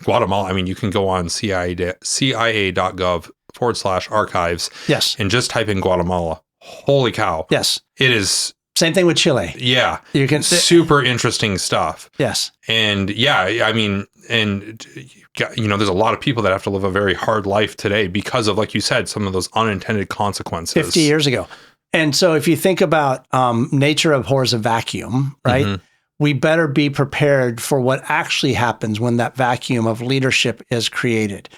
Guatemala, I mean, you can go on CIA.gov/archives and just type in Guatemala. Holy cow. Yes. It is. Same thing with Chile. Yeah. You can super interesting stuff. Yes. And I mean, and there's a lot of people that have to live a very hard life today because of, like you said, some of those unintended consequences. 50 years ago. And so if you think about nature abhors a vacuum, right? We better be prepared for what actually happens when that vacuum of leadership is created,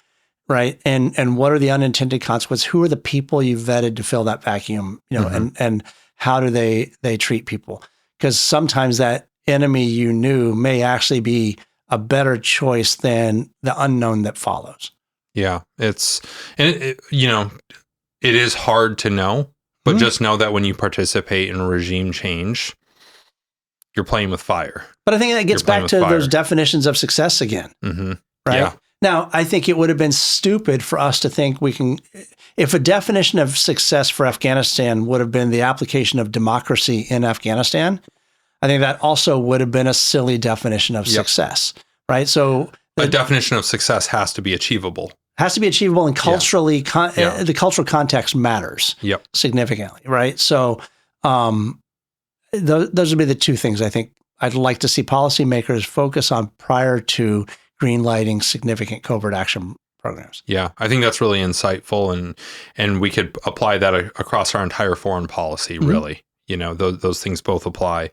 right? And what are the unintended consequences? Who are the people you've vetted to fill that vacuum, and how do they treat people? Because sometimes that enemy you knew may actually be a better choice than the unknown that follows. Yeah, it is hard to know, but just know that when you participate in regime change, you're playing with fire. But I think that gets back to those definitions of success again, right? Yeah. Now, I think it would have been stupid for us to think we can, if a definition of success for Afghanistan would have been the application of democracy in Afghanistan, I think that also would have been a silly definition of success, right? So a definition of success has to be achievable. Has to be achievable, and culturally, the cultural context matters significantly, right? So those would be the two things I think I'd like to see policymakers focus on prior to greenlighting significant covert action programs. Yeah, I think that's really insightful, and we could apply that across our entire foreign policy, really. Those things both apply.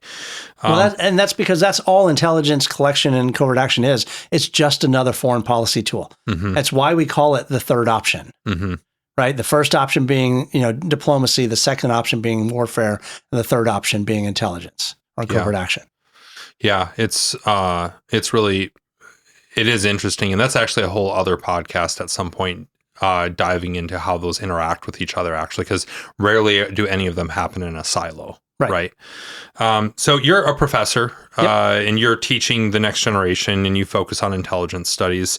That's because that's all intelligence collection and covert action is. It's just another foreign policy tool. That's why we call it the third option, right? The first option being, diplomacy, the second option being warfare, and the third option being intelligence or covert action. Yeah, it's really, it is interesting. And that's actually a whole other podcast at some point, diving into how those interact with each other, actually, because rarely do any of them happen in a silo, right? So you're a professor and you're teaching the next generation and you focus on intelligence studies.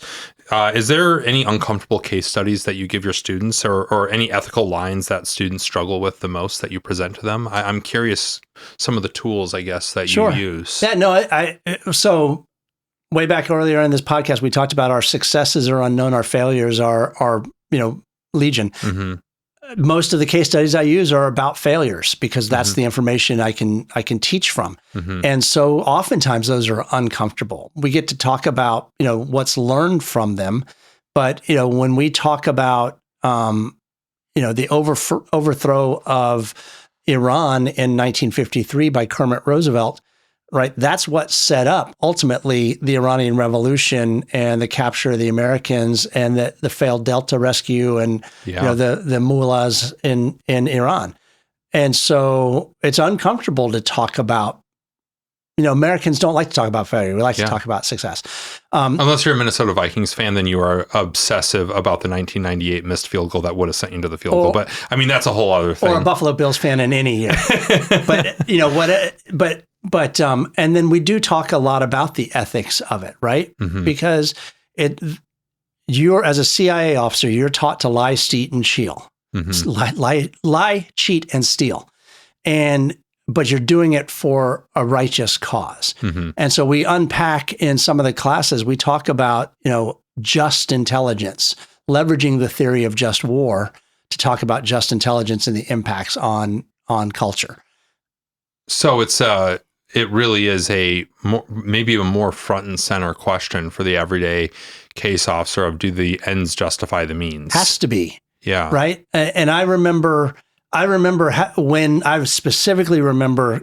Is there any uncomfortable case studies that you give your students or any ethical lines that students struggle with the most that you present to them? I'm curious some of the tools, I guess, that you use. Yeah, no, so way back earlier in this podcast, we talked about our successes are unknown, our failures are legion. Most of the case studies I use are about failures because that's the information I can teach from. And so oftentimes those are uncomfortable. We get to talk about, what's learned from them. But, when we talk about, the overthrow of Iran in 1953 by Kermit Roosevelt, right? That's what set up ultimately the Iranian Revolution and the capture of the Americans and the failed Delta rescue and the mullahs in Iran. And so it's uncomfortable to talk about. Americans don't like to talk about failure. We like to talk about success. Unless you're a Minnesota Vikings fan, then you are obsessive about the 1998 missed field goal that would have sent you to the field goal. But I mean, that's a whole other thing. Or a Buffalo Bills fan in any year. But and then we do talk a lot about the ethics of it, right? Because you're, as a CIA officer, you're taught to lie, cheat, and steal. Lie, cheat, and steal. But you're doing it for a righteous cause. And so we unpack in some of the classes, we talk about, just intelligence, leveraging the theory of just war to talk about just intelligence and the impacts on culture. So it's it really is maybe a more front and center question for the everyday case officer of, do the ends justify the means? Has to be. Yeah. Right. And I remember when I specifically remember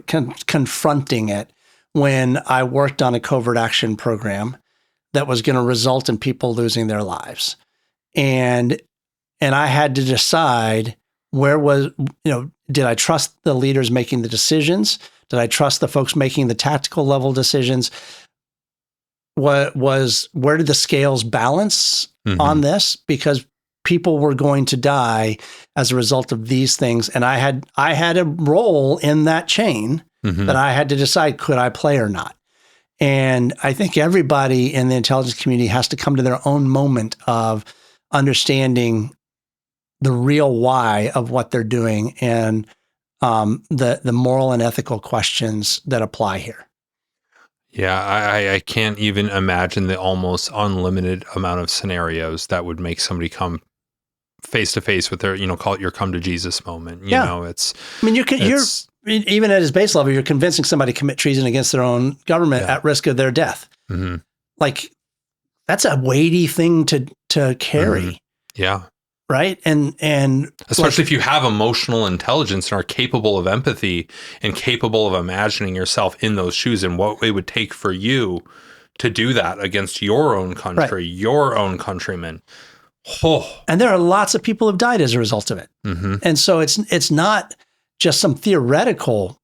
confronting it when I worked on a covert action program that was going to result in people losing their lives. And I had to decide did I trust the leaders making the decisions? Did I trust the folks making the tactical level decisions? Where did the scales balance on this? Because people were going to die as a result of these things. And I had a role in that chain that I had to decide, could I play or not? And I think everybody in the intelligence community has to come to their own moment of understanding the real why of what they're doing and the moral and ethical questions that apply here. Yeah, I can't even imagine the almost unlimited amount of scenarios that would make somebody come face to face with their, call it your come to Jesus moment. You know, it's. I mean, you're even at his base level, you're convincing somebody to commit treason against their own government at risk of their death. Like, that's a weighty thing to carry. Yeah. Right. And especially if you have emotional intelligence and are capable of empathy and capable of imagining yourself in those shoes and what it would take for you to do that against your own country, your own countrymen. Oh. And there are lots of people who have died as a result of it. And so it's not just some theoretical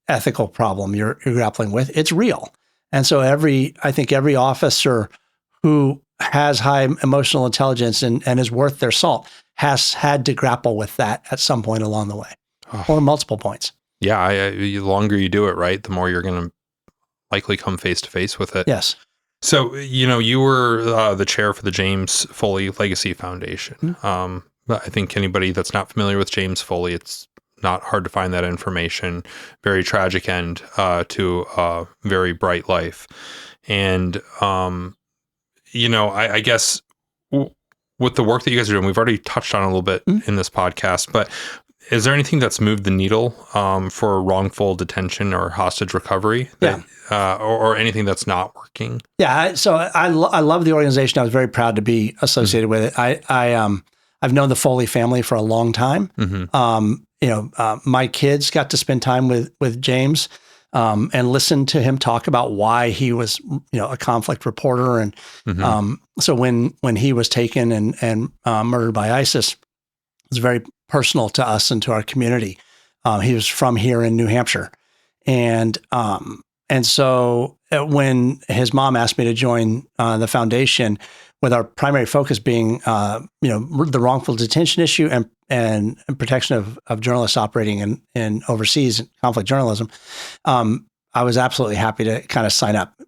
ethical problem you're grappling with. It's real. And so I think every officer who has high emotional intelligence and is worth their salt has had to grapple with that at some point along the way, or multiple points. Yeah, the longer you do it, right, the more you're going to likely come face to face with it. Yes. So, you were the chair for the James Foley Legacy Foundation. I think anybody that's not familiar with James Foley, it's not hard to find that information. Very tragic end to a very bright life. And, I guess with the work that you guys are doing, we've already touched on a little bit in this podcast, but is there anything that's moved the needle for wrongful detention or hostage recovery or anything that's not working? Yeah. So I love the organization. I was very proud to be associated with it. I've known the Foley family for a long time. My kids got to spend time with James and listen to him talk about why he was, a conflict reporter. And so when he was taken and murdered by ISIS, it was very personal to us and to our community. He was from here in New Hampshire. And so when his mom asked me to join the foundation, with our primary focus being, the wrongful detention issue and protection of journalists operating in overseas conflict journalism, I was absolutely happy to kind of sign up.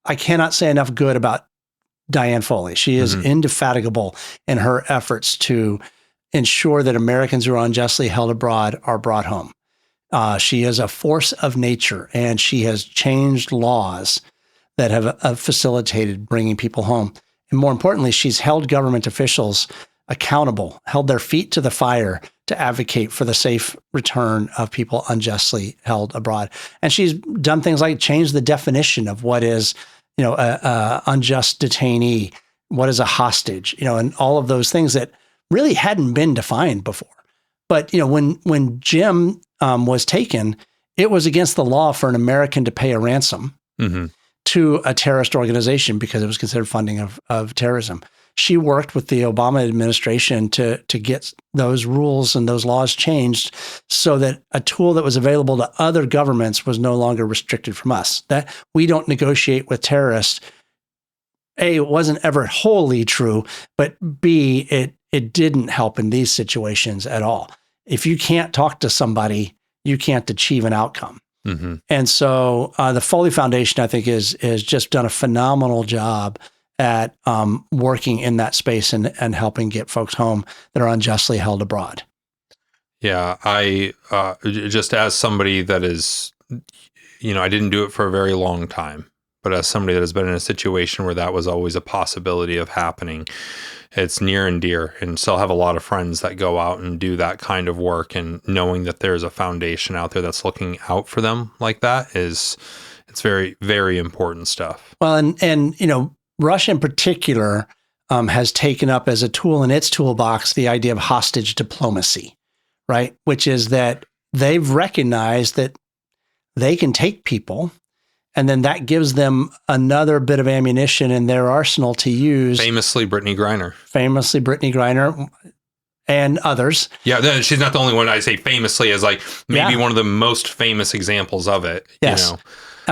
I cannot say enough good about Diane Foley. She is indefatigable in her efforts to ensure that Americans who are unjustly held abroad are brought home. She is a force of nature, and she has changed laws that have facilitated bringing people home. And more importantly, she's held government officials accountable, held their feet to the fire to advocate for the safe return of people unjustly held abroad. And she's done things like change the definition of what is, a unjust detainee, what is a hostage, and all of those things that really hadn't been defined before. But, when Jim was taken, it was against the law for an American to pay a ransom to a terrorist organization because it was considered funding of terrorism. She worked with the Obama administration to get those rules and those laws changed so that a tool that was available to other governments was no longer restricted from us. That we don't negotiate with terrorists. A, it wasn't ever wholly true, but B, it didn't help in these situations at all. If you can't talk to somebody, you can't achieve an outcome. And so the Foley Foundation, I think, is just done a phenomenal job at working in that space and helping get folks home that are unjustly held abroad. Yeah, I just as somebody that is, I didn't do it for a very long time, But as somebody that has been in a situation where that was always a possibility of happening, it's near and dear. And still have a lot of friends that go out and do that kind of work, and knowing that there's a foundation out there that's looking out for them like that it's very, very important stuff. Well, and you know, Russia in particular has taken up as a tool in its toolbox the idea of hostage diplomacy, right? Which is that they've recognized that they can take people, and then that gives them another bit of ammunition in their arsenal to use. Famously, Brittany Griner. And others. Yeah, she's not the only one. I say famously as like maybe one of the most famous examples of it. Yes. You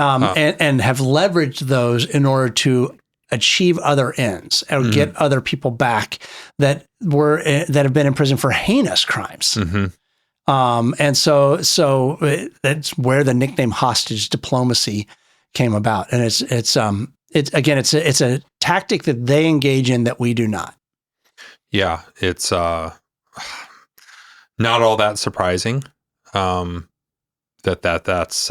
know? And have leveraged those in order to achieve other ends or get other people back that have been in prison for heinous crimes. And so that's where the nickname hostage diplomacy came about. And it's a tactic that they engage in that we do not. Yeah, it's not all that surprising. That's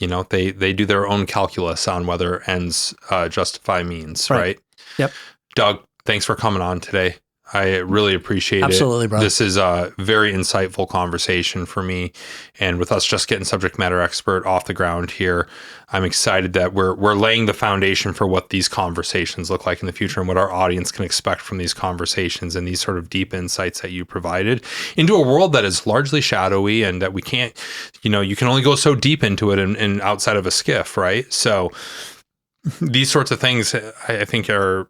you know, they do their own calculus on whether ends justify means, right? Yep. Doug, thanks for coming on today. I really appreciate Absolutely, it. bro. This is a very insightful conversation for me. And with us just getting subject matter expert off the ground here, I'm excited that we're laying the foundation for what these conversations look like in the future and what our audience can expect from these conversations and these sort of deep insights that you provided into a world that is largely shadowy and that we can't, you know, you can only go so deep into it and outside of a skiff, right? So these sorts of things I think are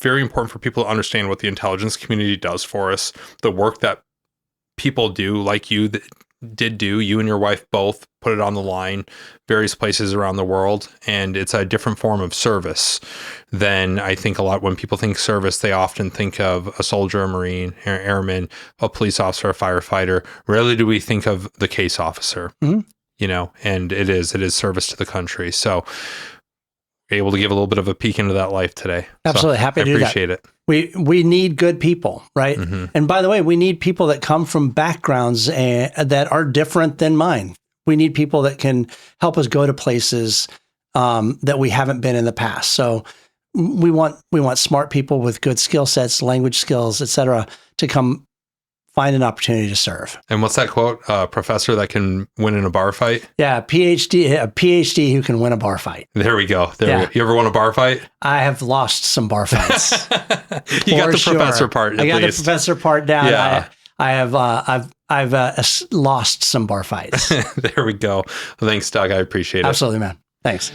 very important for people to understand what the intelligence community does for us, the work that people do, like you you and your wife both put it on the line, various places around the world. And it's a different form of service than I think a lot. When people think service, they often think of a soldier, a Marine, airman, a police officer, a firefighter. Rarely do we think of the case officer, you know, and it is service to the country. So able to give a little bit of a peek into that life today. Absolutely. So happy to do that. I appreciate it. We need good people, right? And by the way, we need people that come from backgrounds that are different than mine. We need people that can help us go to places that we haven't been in the past. So we want smart people with good skill sets, language skills, et cetera, to come find an opportunity to serve. And what's that quote? Professor that can win in a bar fight? Yeah, a PhD who can win a bar fight. There we go. We go. You ever won a bar fight? I have lost some bar fights. You got the professor part. I got the professor part down. Yeah. I've lost some bar fights. There we go. Well, thanks, Doug. I appreciate it. Absolutely, man. Thanks.